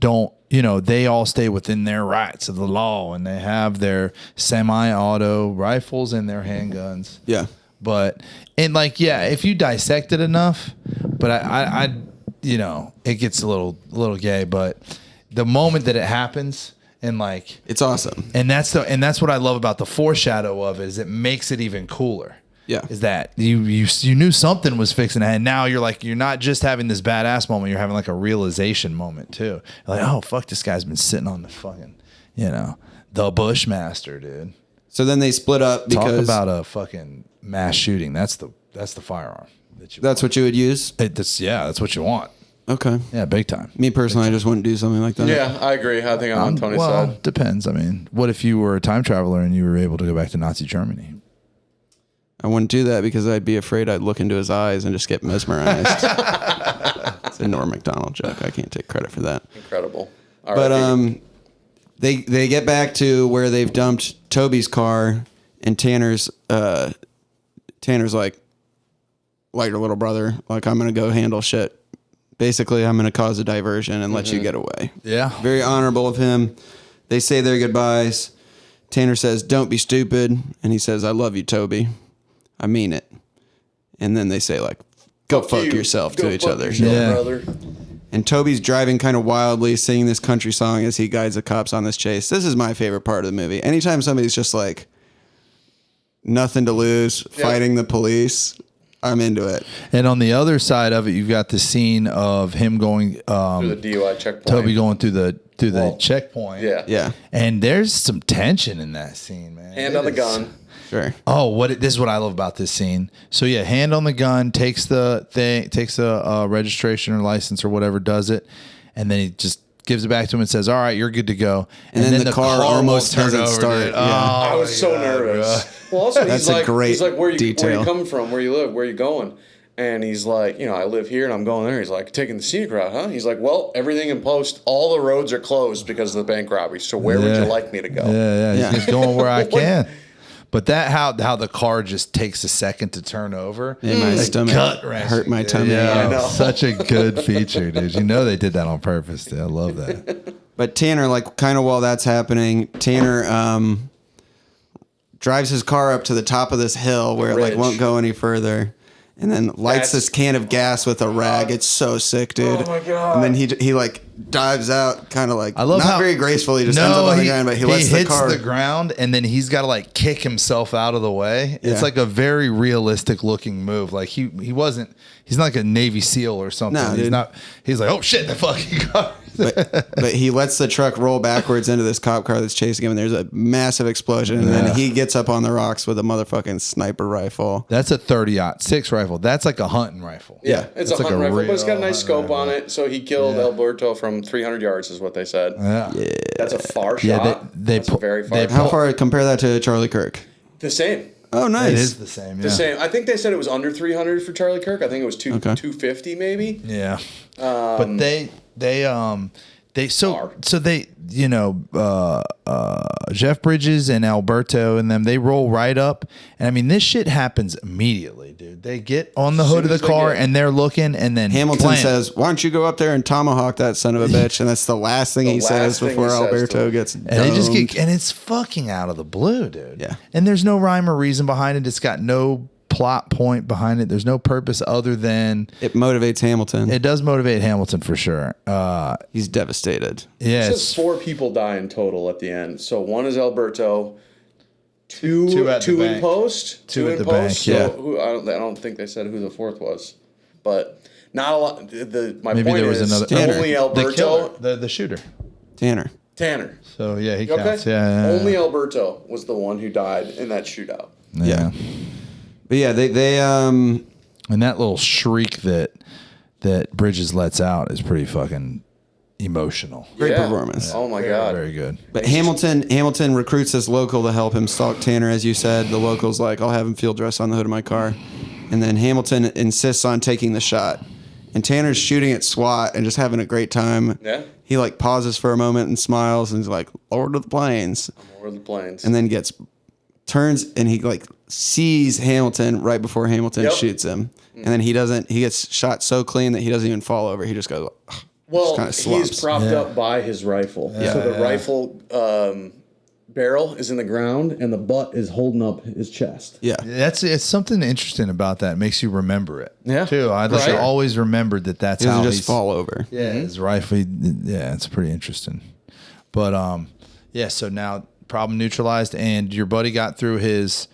S1: don't. You know, they all stay within their rights of the law, and they have their semi-auto rifles and their handguns.
S4: Yeah.
S1: But and like, yeah, if you dissect it enough, but I you know, it gets a little gay. But the moment that it happens, and like,
S4: It's awesome.
S1: and that's what I love about the foreshadow of it, is it makes it even cooler.
S4: Yeah.
S1: Is that you knew something was fixing to happen, and now you're not just having this badass moment, you're having like a realization moment too. You're like, oh fuck, this guy's been sitting on the fucking, you know, the Bushmaster, dude.
S4: So then they split up
S1: Talk
S4: because
S1: about a fucking mass shooting. That's the firearm that you.
S4: that's what you would use.
S1: That's what you want.
S4: Okay.
S1: Yeah, big time.
S4: Me personally, I just wouldn't do something like that.
S3: Yeah, I agree. I think I'm on Tony's
S1: well,
S3: side.
S1: depends. I mean, what if you were a time traveler and you were able to go back to Nazi Germany?
S4: I wouldn't do that because I'd be afraid I'd look into his eyes and just get mesmerized. It's a Norm Macdonald joke. I can't take credit for that.
S3: Incredible.
S4: But they get back to where they've dumped Toby's car, and Tanner's like your little brother. Like, I'm gonna go handle shit. Basically, I'm gonna cause a diversion and let you get away.
S1: Yeah.
S4: Very honorable of him. They say their goodbyes. Tanner says, "Don't be stupid," and he says, "I love you, Toby. I mean it." And then they say like, "Go fuck yourself" to each other.
S1: Yeah.
S3: brother.
S4: And Toby's driving kind of wildly, singing this country song as he guides the cops on this chase. This is my favorite part of the movie. Anytime somebody's just like nothing to lose, fighting the police, I'm into it.
S1: And on the other side of it, you've got the scene of him going,
S3: Through the DUI checkpoint.
S1: Toby going through the checkpoint.
S3: Yeah.
S4: Yeah,
S1: And there's some tension in that scene, man.
S3: Hand
S1: It
S3: on the
S1: is-
S3: gun.
S4: sure.
S1: Oh, this is what I love about this scene. So yeah, hand on the gun, takes the registration or license or whatever, does it, and then he just gives it back to him and says, "All right, you're good to go."
S4: And then the car almost
S1: won't
S4: doesn't
S1: over,
S4: start.
S1: dude.
S4: Yeah.
S3: I was so
S1: God,
S3: nervous.
S1: bro.
S3: Well, also
S4: That's a great
S3: he's like, where you
S4: detail.
S3: coming from? Where you live? Where you going? And he's like, I live here and I'm going there. He's like, taking the scenic route, huh? He's like, well, everything in post, all the roads are closed because of the bank robbery. So where would
S1: Yeah.
S3: you like me to go?
S1: Yeah,
S4: Yeah.
S1: he's just going where I can. But that how the car just takes a second to turn over.
S4: In my stomach,
S1: gut-wrenching,
S4: hurt my
S1: dude.
S4: tummy.
S1: Yeah,
S3: I know.
S1: such a good feature, dude. They did that on purpose, dude. I love that.
S4: But Tanner, like, kind of while that's happening, Tanner drives his car up to the top of this hill where it like
S3: Ridge.
S4: won't go any further, and then lights this can of gas with a rag. It's so sick, dude.
S3: Oh my God.
S4: And then he like dives out, kind of like
S1: I love
S4: not
S1: how
S4: very gracefully, just ends up on the ground, but he lets the
S1: hits
S4: car.
S1: the ground and then he's got to like kick himself out of the way.
S4: Yeah.
S1: It's like a very realistic looking move. Like he's not like a Navy SEAL or something.
S4: No,
S1: he's
S4: dude.
S1: not. He's like, oh shit, the fucking car.
S4: but he lets the truck roll backwards into this cop car that's chasing him, and there's a massive explosion, and then he gets up on the rocks with a motherfucking sniper rifle.
S1: That's a 30-06 rifle. That's like a hunting rifle.
S3: Yeah, it's
S1: That's
S3: a
S1: like
S3: hunting
S1: a
S3: rifle, but it's got a
S1: real
S3: nice
S1: hunting
S3: scope on
S1: rifle.
S3: it. So he killed
S1: Yeah.
S3: Alberto from 300 yards, is what they said.
S1: Yeah.
S3: That's a far
S1: Yeah,
S3: shot. That's a very far
S1: they
S3: shot.
S4: How far? Compare that to Charlie Kirk.
S3: The same.
S4: Oh, nice.
S1: It is the same. Yeah.
S3: The same. I think they said it was under 300 for Charlie Kirk. I think it was 250 maybe.
S1: Yeah. But they Jeff Bridges and Alberto and them, they roll right up. And I mean, this shit happens immediately, dude. They get on the hood of the
S3: as they
S1: car
S3: get-
S1: and they're looking, and then
S4: Hamilton
S1: blam.
S4: says, "Why don't you go up there and tomahawk that son of a bitch?" And that's the last thing he
S3: last
S4: says
S3: thing he
S4: before
S3: says to
S4: Alberto
S3: him.
S4: gets.
S1: And they just
S4: domed.
S1: get, and it's fucking out of the blue, dude.
S4: Yeah.
S1: And there's no rhyme or reason behind it. It's got no plot point behind it. There's no purpose other than
S4: It motivates Hamilton.
S1: it does motivate Hamilton for sure.
S4: He's devastated.
S1: Yeah.
S3: It
S1: It's,
S3: says 4 people die in total at the end. So one is Alberto, two
S1: at the
S3: in
S1: bank.
S3: post,
S1: Two
S3: two
S1: at
S3: in
S1: the
S3: post.
S1: bank, yeah.
S3: So I don't think they said who the fourth was, but not a lot. My
S1: maybe
S3: point
S1: there was
S3: is
S1: another
S3: only
S1: the
S3: Alberto,
S1: killer, the shooter.
S4: Tanner.
S3: Tanner.
S1: So yeah, he
S3: Okay.
S1: counts. Yeah.
S3: Only Alberto was the one who died in that shootout.
S1: yeah.
S4: But yeah, they
S1: And that little shriek that Bridges lets out is pretty fucking emotional.
S4: Great
S3: Yeah.
S4: performance.
S3: Oh my
S1: Very,
S3: god.
S1: very good.
S4: But Hamilton recruits this local to help him stalk Tanner, as you said. The local's like, "I'll have him field dress on the hood of my car," and then Hamilton insists on taking the shot. And Tanner's shooting at SWAT and just having a great time.
S3: Yeah.
S4: He like pauses for a moment and smiles and he's like, "Lord of the Plains,"
S3: Over the plains.
S4: and then turns and he like sees Hamilton right before Hamilton
S3: Yep.
S4: shoots him, and then he gets shot so clean that he doesn't even fall over. He just goes. "Ugh."
S3: well,
S4: kinda slumps.
S3: he's propped up by his rifle. So the rifle barrel is in the ground, and the butt is holding up his chest.
S4: Yeah.
S1: It's something interesting about that. It makes you remember it.
S3: Yeah.
S1: Too. I
S3: Right.
S1: always remembered that's
S4: He
S1: how
S4: doesn't
S1: he's
S4: just fall over.
S1: Yeah, his rifle. Yeah, it's pretty interesting. But yeah. So now problem neutralized, and your buddy got through his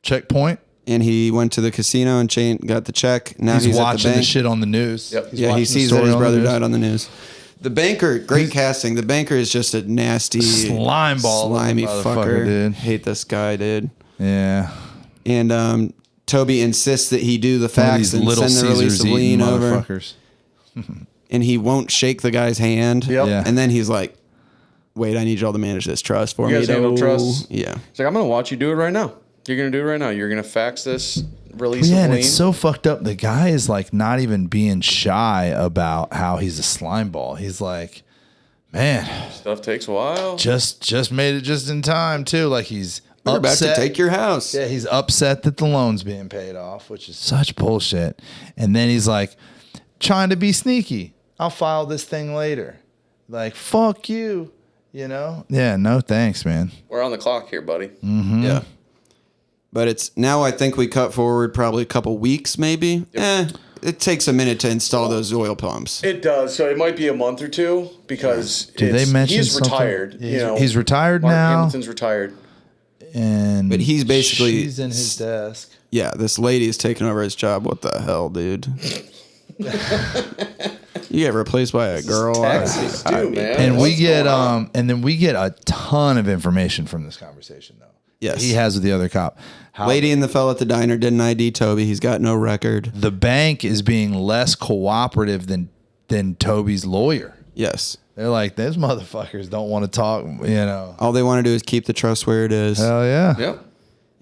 S1: checkpoint.
S4: And he went to the casino and got the check. Now he's,
S1: He's
S4: at the
S1: watching the
S4: bank.
S1: shit on the news.
S3: Yep.
S1: He's
S4: Yeah, he
S1: watching the
S4: sees that
S1: story
S4: his
S1: on the
S4: brother
S1: news.
S4: died on the news. The banker, great casting. The banker is just a nasty,
S1: Slime ball
S4: slimy
S1: motherfucker,
S4: fucker.
S1: dude.
S4: Hate this guy, dude.
S1: Yeah.
S4: And Toby insists that he do the
S1: One of
S4: facts
S1: these
S4: and
S1: little
S4: send the release
S1: Caesars
S4: of
S1: eating
S4: Lean over.
S1: motherfuckers.
S4: And he won't shake the guy's hand.
S3: Yep.
S1: Yeah.
S4: And then he's like, "Wait, I need y'all to manage this trust for
S3: You
S4: me."
S3: guys handle
S4: though."
S3: trusts?
S4: Yeah.
S3: It's like, I'm going to watch you do it right now. You're going to do it right now. You're going to fax this release
S1: Yeah,
S3: of
S1: and
S3: Lean.
S1: it's so fucked up. The guy is like not even being shy about how he's a slime ball. He's like, man,
S3: Stuff takes a while.
S1: just made it just in time too. Like he's
S4: We're about to
S1: upset.
S4: take your house.
S1: Yeah, he's upset that the loan's being paid off, which is such bullshit. And then he's like, trying to be sneaky. I'll file this thing later. Like, fuck you. You know? Yeah, no thanks, man.
S3: We're on the clock here, buddy.
S4: Yeah. But it's now I think we cut forward probably a couple weeks maybe. It takes a minute to install those oil pumps.
S3: It does. So it might be a month or two because
S1: Did they mention
S3: he's
S1: something?
S3: retired.
S1: He's retired
S3: Mark
S1: now.
S3: Hamilton's retired.
S1: And
S4: But he's basically-
S1: she's in his desk.
S4: Yeah, this lady is taking over his job. What the hell, dude? You get replaced by a girl.
S3: Texas, man.
S1: And we
S3: What's
S1: get
S3: going on?
S1: and then we get a ton of information from this conversation though.
S4: Yes.
S1: He has with the other cop. How
S4: Lady and the fella at the diner didn't ID Toby. He's got no record.
S1: the bank is being less cooperative than Toby's lawyer.
S4: Yes.
S1: They're like, those motherfuckers don't want to talk, you know.
S4: All they want to do is keep the trust where it is.
S1: Hell yeah.
S3: Yep.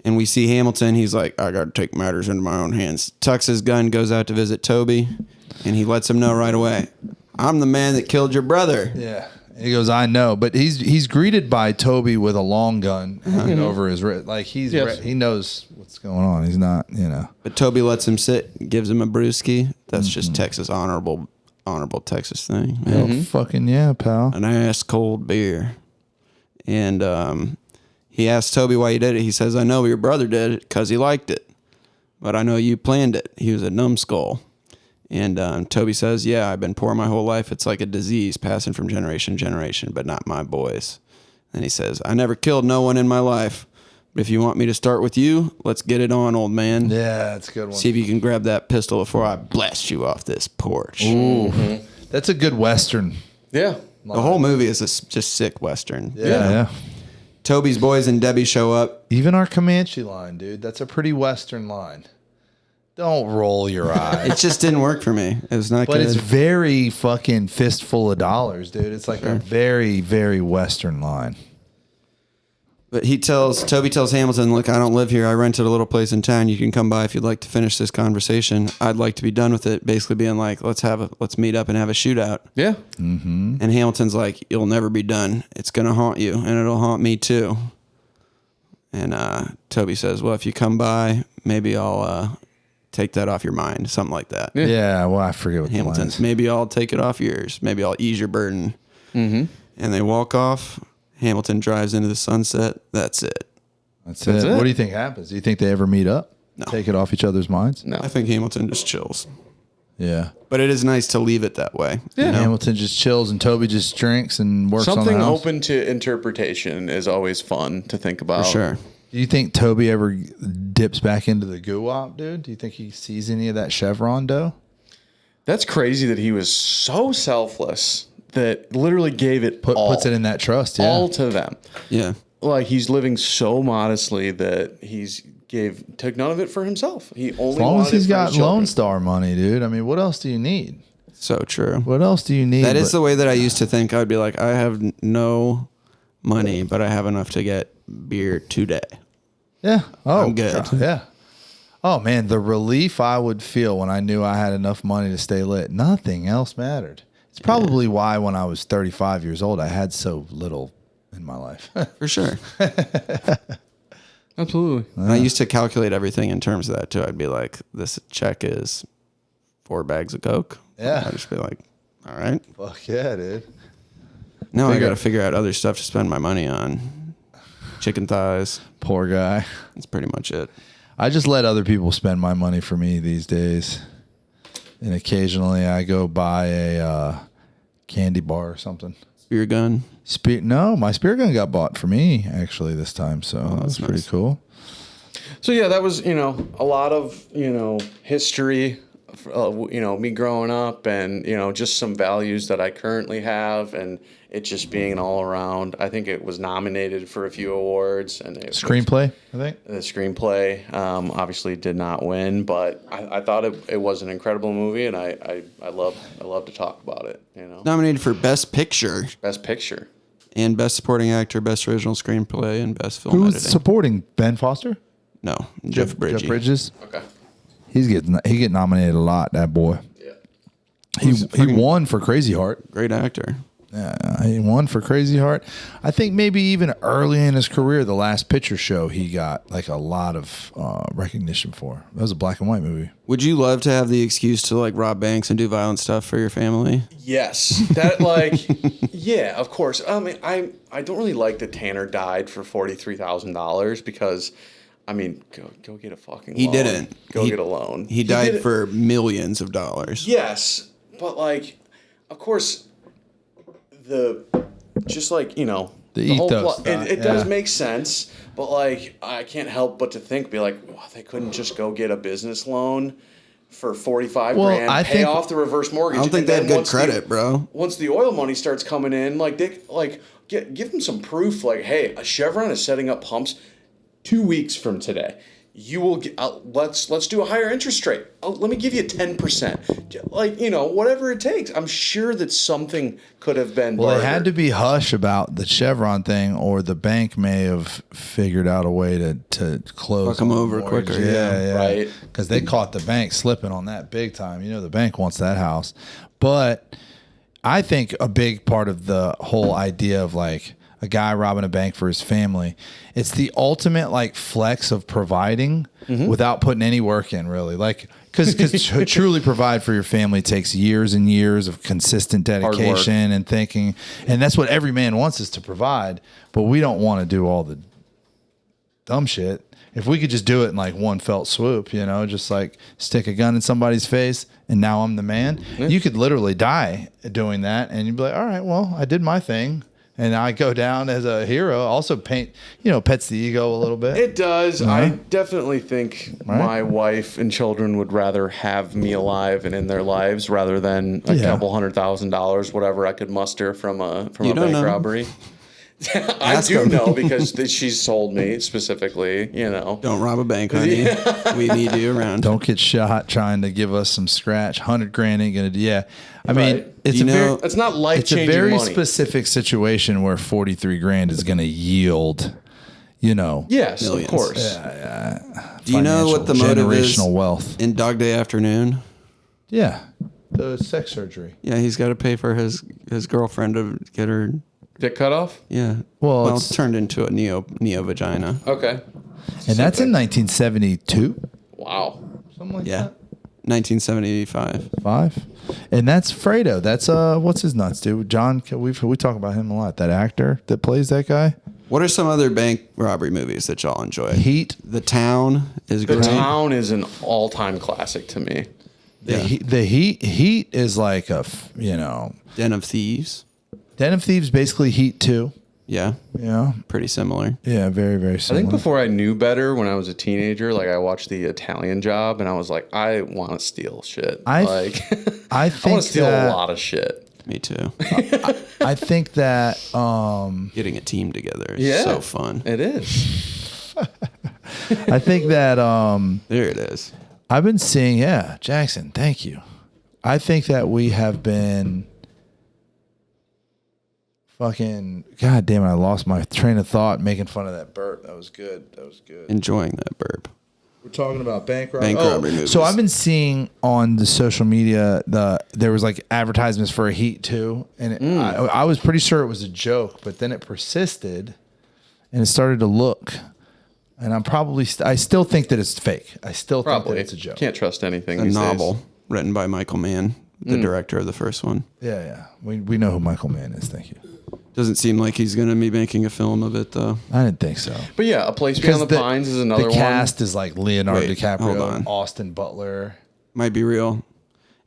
S4: And we see Hamilton. He's like, I got to take matters into my own hands. Tucks his gun, goes out to visit Toby, and he lets him know right away, I'm the man that killed your brother.
S1: Yeah. He goes, I know, but he's greeted by Toby with a long gun hanging over his wrist. Like
S3: Yes.
S1: he knows what's going on. He's not, you know.
S4: But Toby lets him sit, gives him a brewski. That's just Texas honorable Texas thing. Man.
S1: Oh, fucking yeah, pal.
S4: An ass cold beer. And he asks Toby why he did it. He says, I know your brother did it because he liked it. But I know you planned it. He was a numbskull. And Toby says, yeah, I've been poor my whole life. It's like a disease passing from generation to generation, but not my boys. And he says, I never killed no one in my life. But if you want me to start with you, let's get it on, old man.
S1: Yeah, that's a good one.
S4: See if you can grab that pistol before I blast you off this porch.
S1: Ooh. That's a good Western.
S3: Yeah.
S4: The whole movie is just sick Western.
S1: Yeah.
S4: Toby's boys and Debbie show up.
S1: Even our Comanche line, dude. That's a pretty Western line. Don't roll your eyes.
S4: It just didn't work for me. It was not
S1: But
S4: good.
S1: it's very fucking fistful of dollars, dude. It's like a very, very Western line.
S4: But Toby tells Hamilton, look, I don't live here. I rented a little place in town. You can come by if you'd like to finish this conversation. I'd like to be done with it. Basically being like, let's meet up and have a shootout.
S3: Yeah.
S4: And Hamilton's like, you'll never be done. It's going to haunt you and it'll haunt me too. And Toby says, well, if you come by, maybe I'll take that off your mind. Something like that.
S1: Yeah, well, I forget what the line
S4: Hamilton's,
S1: is.
S4: maybe I'll take it off yours. Maybe I'll ease your burden. And they walk off. Hamilton drives into the sunset. That's it.
S1: That's it. What do you think happens? Do you think they ever meet up?
S4: No.
S1: Take it off each other's minds?
S3: No.
S4: I think Hamilton just chills.
S1: Yeah.
S4: But it is nice to leave it that way.
S3: Yeah.
S1: Hamilton just chills and Toby just drinks and works on
S3: Something
S1: the house.
S3: open to interpretation is always fun to think about.
S4: For sure.
S1: Do you think Toby ever dips back into the goo-wop, dude? Do you think he sees any of that Chevron dough?
S3: That's crazy that he was so selfless that literally gave it
S1: Puts it in that trust, yeah.
S3: all to them.
S4: Yeah.
S3: Like he's living so modestly that took none of it for himself. He only
S1: As long as
S3: wanted
S1: he's
S3: it for
S1: got
S3: his children.
S1: Lone Star money, dude. I mean, what else do you need?
S4: So true.
S1: What else do you need?
S4: That is the way that I used to think. I'd be like, I have no money, but I have enough to get beer today.
S1: Yeah. Oh,
S4: I'm good.
S1: God, yeah. Oh, man, the relief I would feel when I knew I had enough money to stay lit. Nothing else mattered. It's probably why when I was 35 years old, I had so little in my life.
S4: For sure.
S3: Absolutely.
S4: And I used to calculate everything in terms of that too. I'd be like, this check is 4 bags of Coke.
S1: Yeah.
S4: I'd just be like, all right.
S1: Fuck yeah, dude.
S4: Now I
S1: Figure-
S4: got to figure out other stuff to spend my money on. Chicken thighs.
S1: Poor guy.
S4: That's pretty much it.
S1: I just let other people spend my money for me these days. And occasionally I go buy a candy bar or something.
S4: Spear gun.
S1: No, my spear gun got bought for me actually this time, so that's pretty
S4: nice.
S1: cool.
S3: So yeah, that was a lot of history, me growing up, and just some values that I currently have, and it just being an all around. I think it was nominated for a few awards, and
S1: Screenplay, I think.
S3: The screenplay obviously did not win, but I thought it was an incredible movie, and I love to talk about it.
S4: Nominated for Best Picture
S3: Best Picture.
S4: and Best Supporting Actor, Best Original Screenplay, and Best Film
S1: Who's
S4: Editing.
S1: supporting Ben Foster?
S4: No, Jeff Bridges.
S1: Jeff Bridges.
S3: Okay.
S1: He get nominated a lot. That boy.
S3: Yeah.
S1: He won for Crazy Heart.
S4: Great actor.
S1: He won for Crazy Heart. I think maybe even early in his career, the Last Picture Show, he got like a lot of recognition for. That was a black and white movie.
S4: Would you love to have the excuse to like rob banks and do violent stuff for your family?
S3: Yes, that like, yeah, of course. I mean, I don't really like that Tanner died for $43,000 because, I mean, go get a fucking.
S4: He
S3: loan.
S4: didn't.
S3: Go get a loan.
S4: He died for millions of dollars.
S3: Yes, but like, of course, the
S1: ethos
S3: plot,
S1: stuff,
S3: it does make sense. But like, I can't help but to be like, well, they couldn't just go get a business loan for 45 grand,
S1: I
S3: pay
S1: think-
S3: off the reverse mortgage.
S4: I don't think
S3: and
S4: they
S3: then
S4: have good
S3: once
S4: credit, bro.
S3: Once the oil money starts coming in, like give them some proof. Like, hey, a Chevron is setting up pumps 2 weeks from today. You will get, let's do a higher interest rate. Let me give you 10%. Like, whatever it takes. I'm sure that something could have been.
S1: Well, they
S3: bartered.
S1: had to be hush about the Chevron thing, or the bank may have figured out a way to close.
S4: Fuck 'em
S1: on the
S4: over
S1: mortgage.
S4: quicker,
S1: Yeah.
S3: Right.
S1: Because they caught the bank slipping on that big time. The bank wants that house. But I think a big part of the whole idea of like a guy robbing a bank for his family, it's the ultimate like flex of providing without putting any work in, really. Like, because to truly provide for your family takes years and years of consistent dedication and thinking, and that's what every man wants, is to provide. But we don't want to do all the dumb shit. If we could just do it in like one felt swoop, just like stick a gun in somebody's face and now I'm the man. You could literally die doing that, and you'd be like, all right, well, I did my thing. And I go down as a hero. Also pets the ego a little bit.
S3: It does. I definitely think my wife and children would rather have me alive and in their lives rather than a couple $100,000, whatever I could muster from a bank robbery. I do know because she's sold me specifically,
S4: Don't rob a bank, honey. We need you around.
S1: Don't get shot trying to give us some scratch. 100 grand ain't gonna do. Yeah, I mean,
S3: Right.
S1: it's
S3: It's not life
S1: it's a
S3: changing
S1: very
S3: money.
S1: specific situation where 43 grand is gonna yield,
S3: Yes,
S4: Millions.
S3: of course.
S4: Do you know what the motive is
S1: generational wealth?
S4: in Dog Day Afternoon?
S1: Yeah, the sex surgery.
S4: Yeah, he's got to pay for his girlfriend to get her.
S3: Dick cut off?
S4: Yeah.
S1: Well,
S4: It's
S1: it's-
S4: turned into a neo vagina.
S3: Okay.
S1: And that's in 1972,
S3: Wow.
S1: something like
S4: Yeah.
S1: that.
S4: 1975.
S1: 5. And that's Fredo. That's what's his nuts, dude? John. We talk about him a lot. That actor that plays that guy.
S4: What are some other bank robbery movies that y'all enjoy?
S1: Heat.
S4: The Town is
S3: The
S4: great.
S3: Town is an all-time classic to me.
S1: The Heat is like
S4: Den of Thieves.
S1: Den of Thieves, basically Heat 2.
S4: Yeah.
S1: Yeah.
S4: Pretty similar.
S1: Yeah, very, very
S3: I
S1: similar.
S3: think before I knew better, when I was a teenager, like I watched The Italian Job, and I was like, I want to steal shit.
S1: I
S3: think
S1: I
S3: want to steal
S1: that-
S3: a lot of shit.
S4: Me too.
S1: I think that
S4: Getting a team together is so fun.
S3: It is.
S1: I think that
S4: There it is.
S1: I've been seeing, Jackson, thank you. I think that we have been fucking, God damn it, I lost my train of thought making fun of that burp. That was good.
S4: Enjoying that burp.
S1: We're talking about bank robbery.
S4: Bank robbery movies.
S1: So I've been seeing on the social media there was like advertisements for a Heat 2, and I was pretty sure it was a joke, but then it persisted, and it started to look, and I'm probably I still think that it's fake. I still think
S3: Probably.
S1: that it's a joke.
S3: Can't trust anything.
S4: A
S3: these
S4: novel
S3: days.
S4: written by Michael Mann, the director of the first one.
S1: Yeah. We know who Michael Mann is. Thank you.
S4: Doesn't seem like he's going to be making a film of it, though.
S1: I didn't think so.
S3: But yeah, A Place Beyond the Pines is another
S1: the
S3: one.
S1: cast is like Leonardo
S4: Wait, hold
S1: DiCaprio,
S4: on.
S1: Austin Butler.
S4: Might be real.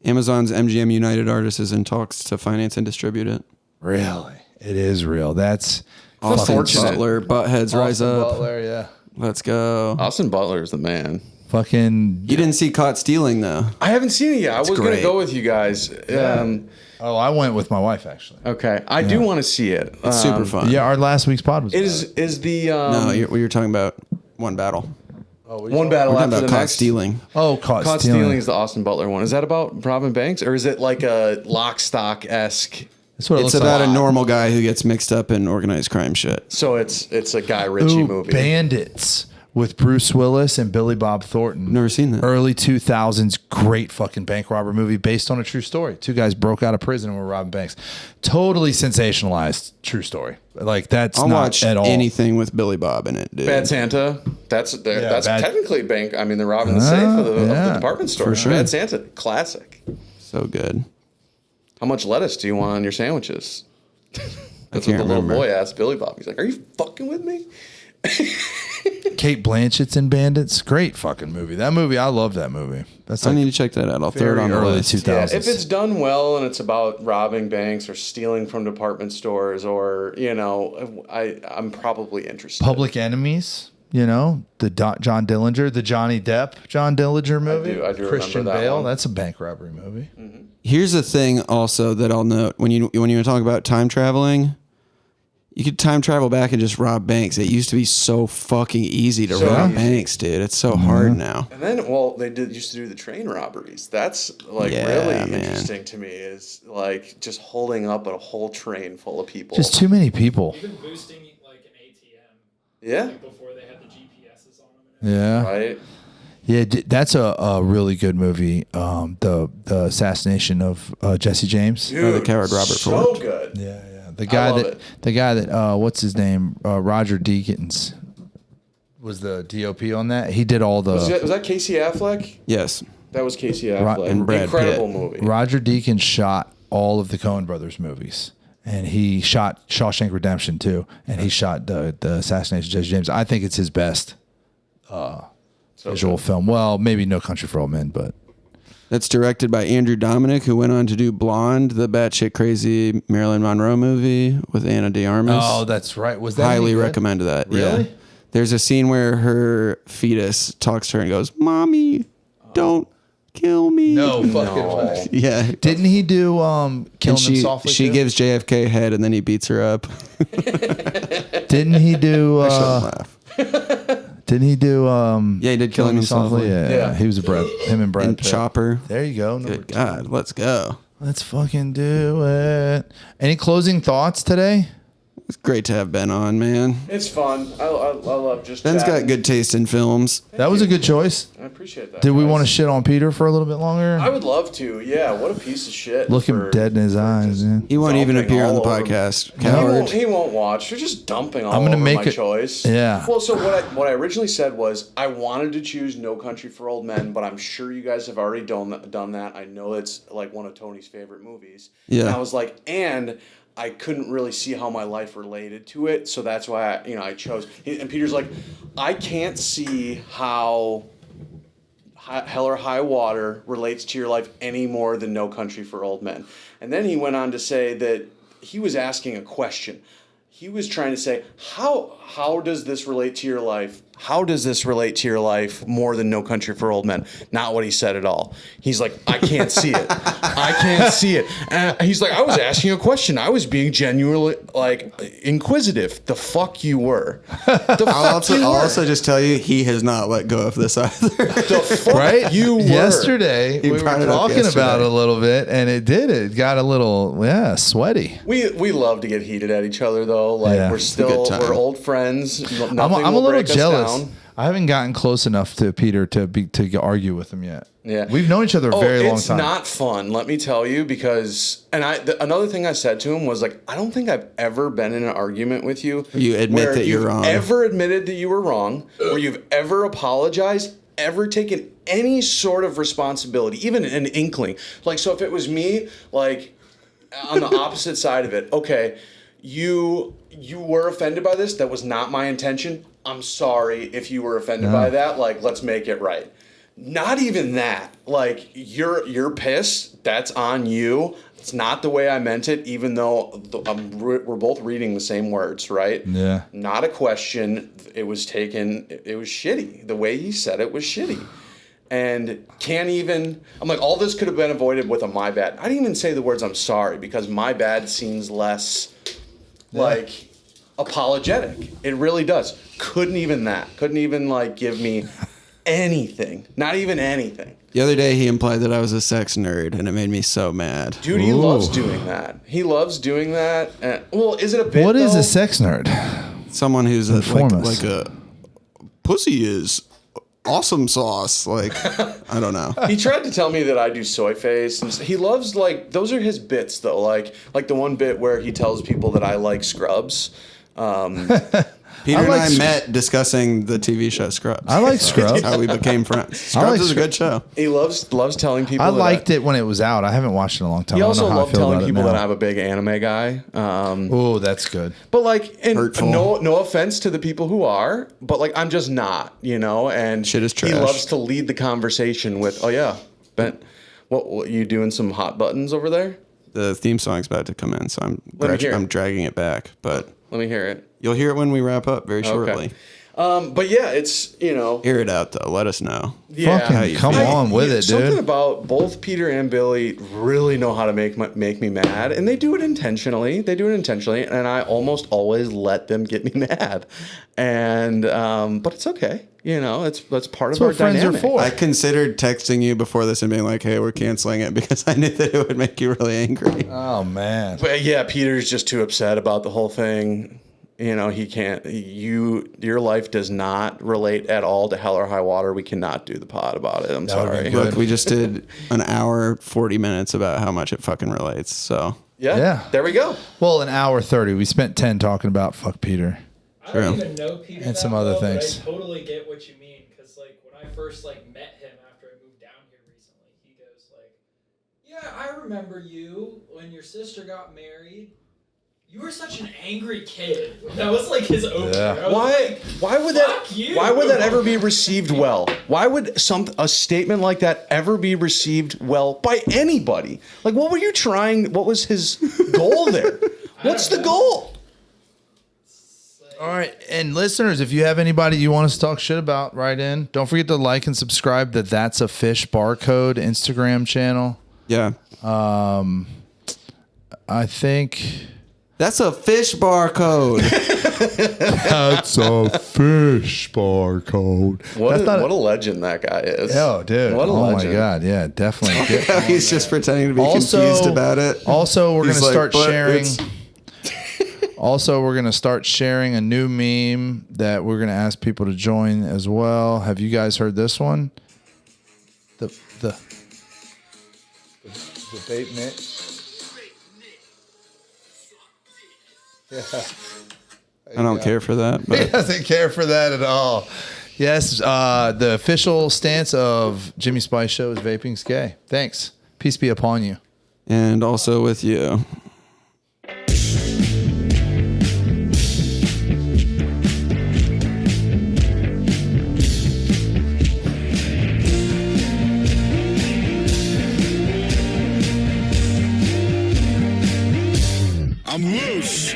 S4: Amazon's MGM United Artists is in talks to finance and distribute it.
S1: Really, it is real. That's
S4: Austin
S3: Unfortunate.
S4: Butler, Buttheads Rise
S1: Austin
S4: Up.
S1: Butler, yeah.
S4: Let's go.
S3: Austin Butler is the man.
S1: Fucking.
S4: You didn't see Caught Stealing, though.
S3: I haven't seen it yet. I was going to
S4: great.
S3: go with you guys.
S1: Oh, I went with my wife actually.
S3: Okay. I do want to see it.
S4: It's super fun.
S1: Yeah, our last week's pod was.
S3: Is the
S4: No, you're talking about One Battle.
S3: One battle
S4: We're talking
S3: after
S4: about
S3: the
S4: Caught
S3: next?
S4: Stealing.
S1: Caught
S3: Stealing is the Austin Butler one. Is that about Robbin Banks, or is it like a Lock, Stock esque?
S1: That's what it
S4: It's
S1: looks
S4: about
S1: like.
S4: a normal guy who gets mixed up in organized crime shit.
S3: So it's a Guy Ritchie
S1: Ooh,
S3: movie.
S1: Bandits with Bruce Willis and Billy Bob Thornton.
S4: Never seen that.
S1: Early 2000s, great fucking bank robber movie based on a true story. Two guys broke out of prison and were robbing banks. Totally sensationalized true story. Like that's
S4: I'll
S1: not
S4: watch
S1: at all
S4: anything with Billy Bob in it, dude.
S3: Bad Santa. That's
S1: bad-
S3: technically bank. I mean, they're robbing the safe of the department store.
S4: for sure.
S3: Bad Santa, classic.
S4: So good.
S3: How much lettuce do you want on your sandwiches? That's what
S4: can't
S3: the little
S4: remember.
S3: boy asked Billy Bob. He's like, "Are you fucking with me?"
S1: Kate Blanchett's in Bandits. Great fucking movie. That movie, I love that movie. That's
S4: I
S1: like
S4: need to check that out. I'll throw it
S1: very
S4: on the
S1: early
S4: list.
S1: 2000s.
S3: If it's done well and it's about robbing banks or stealing from department stores, or I'm probably interested.
S1: Public Enemies. You know, the John Dillinger, the Johnny Depp John Dillinger movie.
S3: I do
S1: Christian
S3: remember that
S1: Bale.
S3: one.
S1: That's a bank robbery movie.
S4: Here's a thing also that I'll note when you talk about time traveling. You could time travel back and just rob banks. It used to be so fucking easy to rob
S3: easy.
S4: banks, dude. It's so hard now.
S3: And then, they used to do the train robberies. That's like
S4: Yeah,
S3: really
S4: man.
S3: interesting to me. Is like just holding up a whole train full of people.
S1: Just too many people.
S5: Even boosting like an ATM
S3: Yeah.
S5: before they had the GPSs on them.
S1: Yeah.
S3: Right.
S1: Yeah, that's a really good movie. The assassination of Jesse James.
S3: Dude,
S4: the coward Robert
S3: so
S4: Ford.
S3: good.
S1: Yeah, yeah. The guy
S3: love
S1: that
S3: it.
S1: what's his name? Roger Deakins was the DOP on that. He did all the
S3: Was that Casey Affleck?
S4: Yes.
S3: That was Casey Affleck.
S4: and Brad
S3: Incredible
S4: Pitt.
S3: movie.
S1: Roger Deakins shot all of the Coen Brothers movies. And he shot Shawshank Redemption too. And he shot the assassination of Jesse James. I think it's his best visual film. Well, maybe No Country for Old Men, but
S4: That's directed by Andrew Dominic, who went on to do Blonde, the batshit crazy Marilyn Monroe movie with Anna de Armas.
S1: oh, that's right. Was that
S4: Highly
S1: any good?
S4: recommend that.
S1: Really?
S4: Yeah. There's a scene where her fetus talks to her and goes, "Mommy, don't kill me."
S1: No fucking way.
S4: Yeah.
S1: Didn't he do Killing
S4: And
S1: Them Softly?
S4: she
S1: too?
S4: gives JFK head and then he beats her up.
S1: Didn't he do
S4: Laugh.
S1: Didn't he do
S4: Yeah, he did Killing Them Softly.
S1: Yeah. He was him and Brad
S4: And
S1: Pitt.
S4: Chopper.
S1: There you go. Number
S4: Good
S1: two.
S4: God, let's go.
S1: Let's fucking do it. Any closing thoughts today?
S4: It's great to have Ben on, man.
S3: It's fun. I love just.
S4: Ben's got
S3: chatting.
S4: good taste in films.
S1: That was a good choice.
S3: I appreciate that.
S1: Did we
S3: guys.
S1: want to shit on Peter for a little bit longer?
S3: I would love to. Yeah. What a piece of shit.
S1: Look him
S3: for-
S1: dead in his
S3: for
S1: eyes.
S3: just
S1: Man.
S4: He won't even
S3: dumping
S4: appear on the
S3: all over-
S4: podcast.
S3: He
S4: Coward.
S3: won't, he won't watch. You're just dumping all
S1: gonna
S3: over
S1: make
S3: my
S1: it-
S3: choice.
S1: yeah.
S3: Well, so what I originally said was I wanted to choose No Country for Old Men, but I'm sure you guys have already done that. I know it's like one of Tony's favorite movies.
S4: Yeah.
S3: And I was like, and I couldn't really see how my life related to it, so that's why I chose. And Peter's like, I can't see how Hell or High Water relates to your life any more than No Country for Old Men. And then he went on to say that he was asking a question. He was trying to say, how does this relate to your life? How does this relate to your life more than No Country for Old Men? Not what he said at all. He's like, I can't see it. I can't see it. And he's like, I was asking a question. I was being genuinely like inquisitive. The fuck you were. The
S4: I'll
S3: fuck you were.
S4: also just tell you, he has not let go of this either.
S3: The fuck
S1: Right?
S3: you were.
S1: Yesterday,
S4: He
S1: we were
S4: brought it up
S1: talking about
S4: yesterday.
S1: it a little bit, and it got a little, sweaty.
S3: We love to get heated at each other though. Like
S1: Yeah.
S3: we're
S1: It's
S4: a good
S3: still
S4: time.
S3: we're old friends. Nothing
S1: I'm a
S3: will
S1: little
S3: break us
S1: jealous.
S3: down.
S1: I haven't gotten close enough to Peter to argue with him yet.
S3: Yeah.
S1: We've known each other a very long
S3: It's
S1: time.
S3: not fun, let me tell you, because another thing I said to him was like, I don't think I've ever been in an argument with you.
S4: You admit
S3: where
S4: that you're
S3: you've
S4: wrong.
S3: Ever admitted that you were wrong, where you've ever apologized, ever taken any sort of responsibility, even an inkling. Like, so if it was me, like on the opposite side of it, okay, you were offended by this. That was not my intention. I'm sorry if you were offended by that. Like, let's make it right. Not even that. Like, you're pissed. That's on you. It's not the way I meant it, even though we're both reading the same words, right?
S1: Yeah.
S3: Not a question. It was shitty. The way he said it was shitty. And I'm like, all this could have been avoided with a my bad. I didn't even say the words I'm sorry because my bad seems less like apologetic. It really does. Couldn't even like give me anything. Not even anything.
S4: The other day, he implied that I was a sex nerd, and it made me so mad.
S3: Dude, he loves doing that. He loves doing that. Well, is it a bit?
S1: What is
S3: though?
S1: a sex nerd?
S4: Someone who's
S1: Inform us.
S4: like a pussy is awesome sauce. Like, I don't know.
S3: He tried to tell me that I do soy face, and he loves like those are his bits though. Like the one bit where he tells people that I like Scrubs.
S4: Peter and
S1: like
S4: I met discussing the TV show Scrubs.
S1: I like Scrubs.
S4: That's how we became friends. Scrubs is a good show.
S3: He loves telling people.
S1: I liked it when it was out. I haven't watched it in a long time.
S3: He
S1: I don't
S3: also
S1: know how I
S3: loved
S1: feel
S3: telling
S1: about it
S3: people
S1: now.
S3: that I'm a big anime guy.
S1: Oh, that's good.
S3: But like, and
S4: Hurtful.
S3: no offense to the people who are, but like, I'm just not, you know. And
S4: Shit is trash.
S3: He loves to lead the conversation with, "Oh yeah, Ben, what you doing? Some hot buttons over there?
S4: The theme song's about to come in, so
S3: Let me hear it.
S4: I'm dragging it back. But
S3: Let me hear it."
S4: you'll hear it when we wrap up very shortly.
S3: But yeah, it's, you know.
S4: Hear it out, though. Let us know.
S3: Yeah.
S1: Fucking come on with it,
S3: Something
S1: dude.
S3: about both Peter and Billy really know how to make me mad, and they do it intentionally. And I almost always let them get me mad. And but it's okay, you know. That's part
S1: That's
S3: of our
S1: what friends
S3: dynamic.
S1: are for.
S4: I considered texting you before this and being like, hey, we're canceling it because I knew that it would make you really angry.
S1: Oh man.
S3: But yeah, Peter's just too upset about the whole thing. You know, he can't. Your life does not relate at all to Hell or High Water. We cannot do the pod about it. I'm
S1: That would've
S3: sorry.
S1: been good.
S4: Look, we just did an hour, 40 minutes about how much it fucking relates. So
S3: Yeah, there we go.
S1: Well, an hour 30. We spent 10 talking about fuck Peter.
S5: I don't
S4: True.
S5: even know Peter
S1: And
S5: that
S1: some other
S5: well, but
S1: things.
S5: I totally get what you mean, because like when I first like met him after I moved down here recently, he goes like, "Yeah, I remember you when your sister got married. You were such an angry kid." That was like his opener.
S1: Yeah.
S5: I was like,
S3: Why would
S5: Fuck
S3: that?
S5: you.
S3: Why would that ever be received well? Why would a statement like that ever be received well by anybody? Like, what were you trying? What was his goal there? What's the goal?
S1: All right. And listeners, if you have anybody you want us to talk shit about, write in. Don't forget to like and subscribe to That's a Fish Barcode Instagram channel.
S4: yeah.
S1: I think
S4: That's a fish barcode.
S1: that's a fish barcode.
S3: What
S1: That's not
S3: a legend that guy is.
S1: Oh, dude.
S3: What a
S1: Oh,
S3: legend.
S1: my God. Yeah, definitely.
S4: He's just pretending to be
S1: Also-
S4: confused about it.
S1: Also, we're going
S4: He's
S1: to
S4: like,
S1: start
S4: "But
S1: sharing.
S4: it's-"
S1: Also, we're going to start sharing a new meme that we're going to ask people to join as well. Have you guys heard this one? The bait mix.
S4: I don't care for that.
S1: He
S4: But
S1: doesn't care for that at all. Yes, the official stance of Jimmy Spice Show is vaping's gay. Thanks. Peace be upon you.
S4: and also with you.
S2: I'm loose.